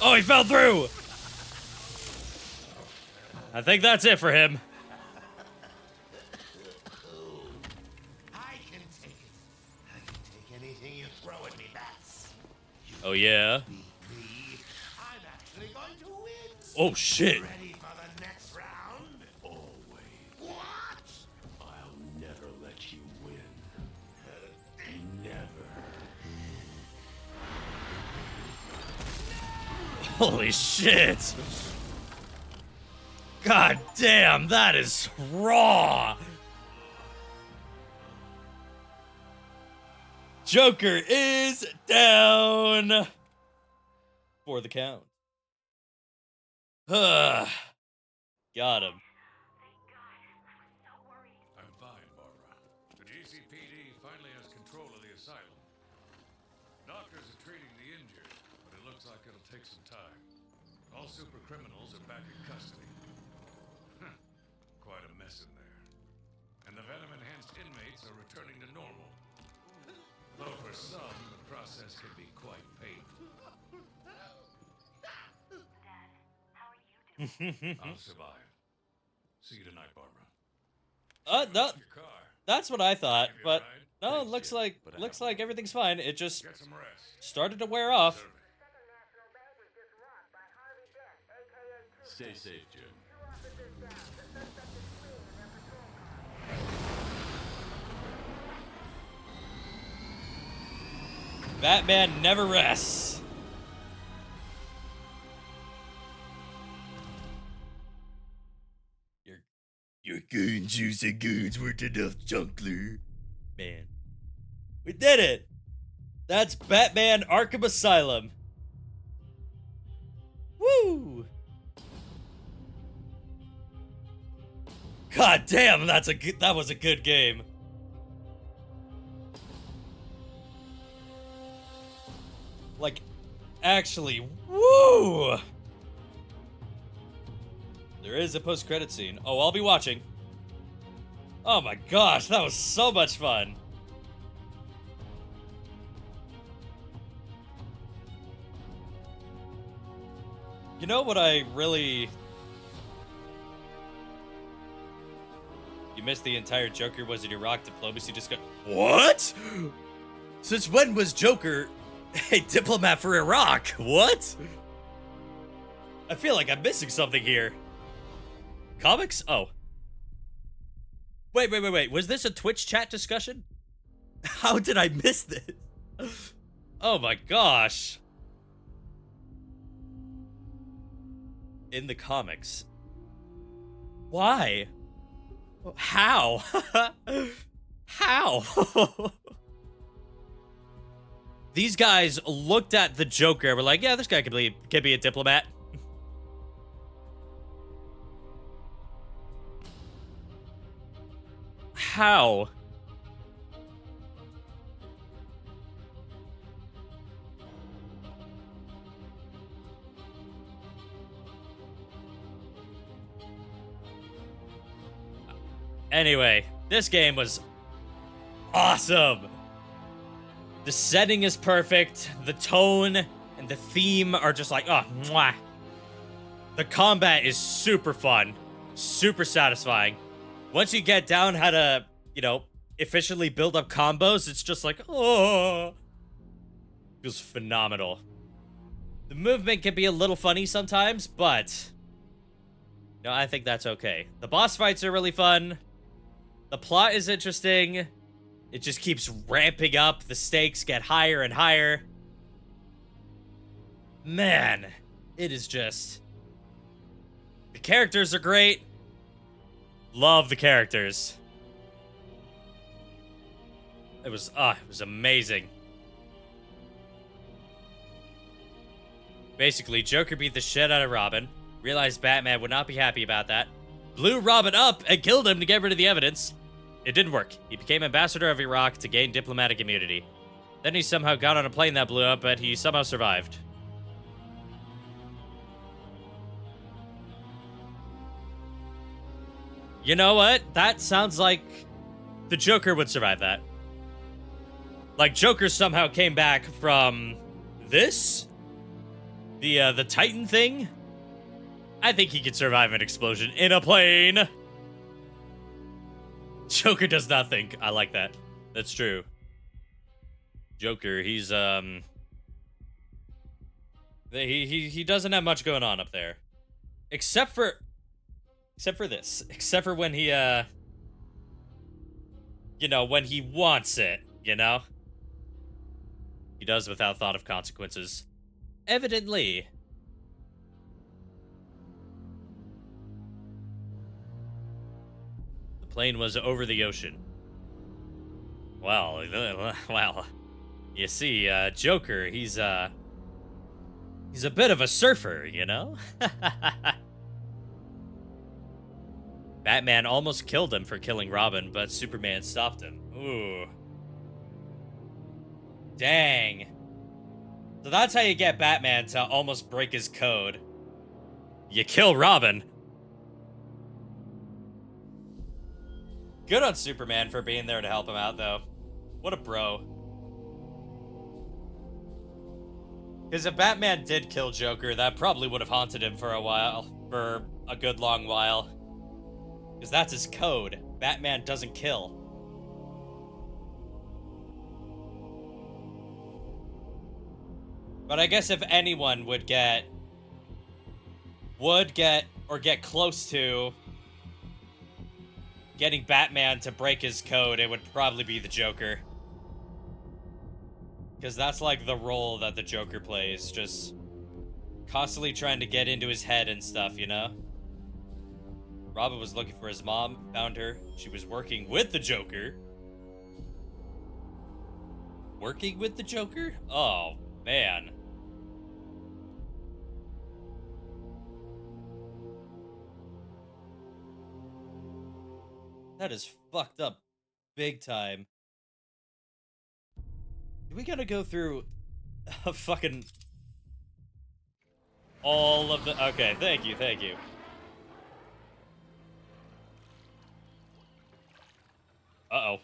Oh, he fell through! I think that's it for him. I can take it. I can take anything you throw at me, Bats. Oh, yeah? I'm actually going to win. Oh, shit. Ready for the next round? Always. What? I'll never let you win. Never. Holy shit. God damn, that is raw. Joker is down for the count. Got him. I'm fine, Barbara. The GCPD finally has control of the asylum. Doctors are treating the injured, but it looks like it'll take some time. All super criminals are back in custody. Quite a mess in there. And the venom-enhanced inmates are returning to normal. Though for some, the process can be quite painful. I'll survive. See you tonight, Barbara. No, that's what I thought, but no, it looks like everything's fine. It just started to wear off. Stay safe, Jim. Batman never rests. Your goons using goons weren't enough, Junkler. Man. We did it! That's Batman Arkham Asylum. God damn, that was a good game. Like, actually, woo! There is a post-credit scene. Oh, I'll be watching. Oh my gosh, that was so much fun. You know what I really... You missed the entire Joker was in Iraq diplomacy discussion. What? Since when was Joker a diplomat for Iraq? What? I feel like I'm missing something here. Comics? Oh. Wait. Was this a Twitch chat discussion? How did I miss this? Oh my gosh. In the comics. Why? How? How? These guys looked at the Joker and were like, yeah, this guy could be a diplomat. How? Anyway, this game was awesome. The setting is perfect. The tone and the theme are just like, oh, mwah. The combat is super fun, super satisfying. Once you get down how to, you know, efficiently build up combos, it's just like, oh. It feels phenomenal. The movement can be a little funny sometimes, but no, I think that's okay. The boss fights are really fun. The plot is interesting. It just keeps ramping up. The stakes get higher and higher. Man, it is just... The characters are great. Love the characters. It was amazing. Basically, Joker beat the shit out of Robin. Realized Batman would not be happy about that. Blew Robin up and killed him to get rid of the evidence. It didn't work. He became ambassador of Iraq to gain diplomatic immunity. Then he somehow got on a plane that blew up, but he somehow survived. You know what? That sounds like the Joker would survive that. Like, Joker somehow came back from this? The Titan thing? I think he could survive an explosion in a plane. Joker does not think. I like that. That's true. Joker, he's, he doesn't have much going on up there. Except for this. Except for when he, you know, when he wants it, you know? He does without thought of consequences. Evidently. The plane was over the ocean. Well, you see, Joker, he's a bit of a surfer, you know? Batman almost killed him for killing Robin, but Superman stopped him. Ooh. Dang. So that's how you get Batman to almost break his code. You kill Robin. Good on Superman for being there to help him out, though. What a bro. Because if Batman did kill Joker, that probably would have haunted him for a while. For a good long while. Because that's his code. Batman doesn't kill. But I guess if anyone would get close to getting Batman to break his code, it would probably be the Joker. Because that's like the role that the Joker plays, just constantly trying to get into his head and stuff, you know? Robin was looking for his mom, found her. She was working with the Joker. Working with the Joker? Oh, man. That is fucked up big time. We gotta go through a fucking all of the... Okay, thank you, thank you. Uh-oh.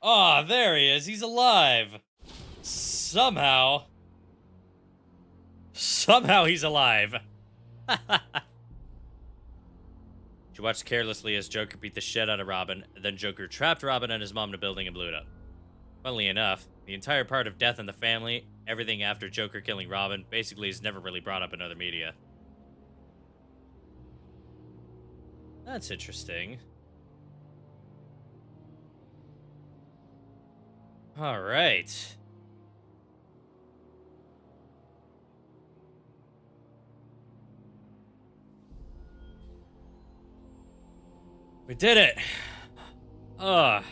Ah, there he is. He's alive. Somehow. Somehow he's alive. She watched carelessly as Joker beat the shit out of Robin, and then Joker trapped Robin and his mom in a building and blew it up. Funnily enough, the entire part of death in the family, everything after Joker killing Robin, basically is never really brought up in other media. That's interesting. All right. We did it. Ugh.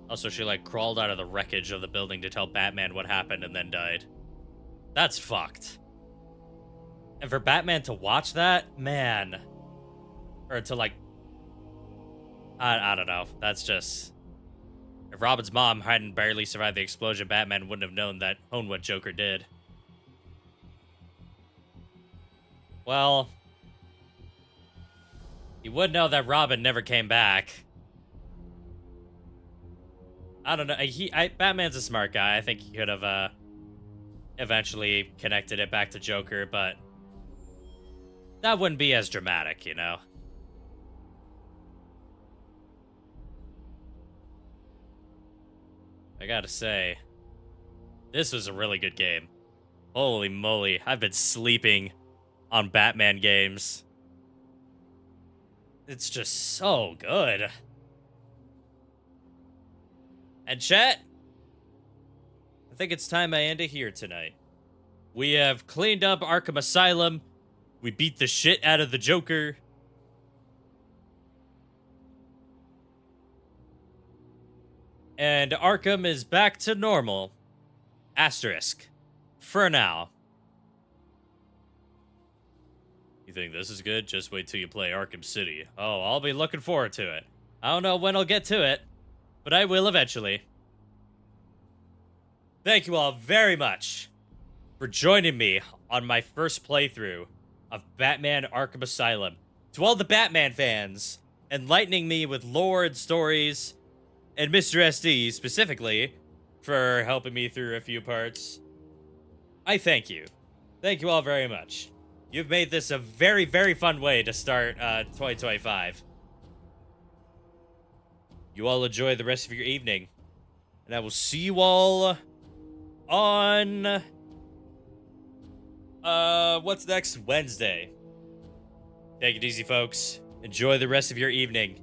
Also, she, like, crawled out of the wreckage of the building to tell Batman what happened and then died. That's fucked. And for Batman to watch that, man. Or to, like... I don't know. That's just... If Robin's mom hadn't barely survived the explosion, Batman wouldn't have known what Joker did. Well... He would know that Robin never came back. I don't know. Batman's a smart guy. I think he could have eventually connected it back to Joker, but that wouldn't be as dramatic, you know? I gotta say, this was a really good game. Holy moly, I've been sleeping on Batman games. It's just so good. And chat, I think it's time I end it here tonight. We have cleaned up Arkham Asylum. We beat the shit out of the Joker. And Arkham is back to normal. Asterisk. For now. You think this is good? Just wait till you play Arkham City. Oh, I'll be looking forward to it. I don't know when I'll get to it, but I will eventually. Thank you all very much for joining me on my first playthrough of Batman Arkham Asylum. To all the Batman fans, enlightening me with lore and stories, and Mr. SD specifically for helping me through a few parts, I thank you. Thank you all very much. You've made this a very, very fun way to start 2025. You all enjoy the rest of your evening. And I will see you all on... what's next? Wednesday. Take it easy, folks. Enjoy the rest of your evening.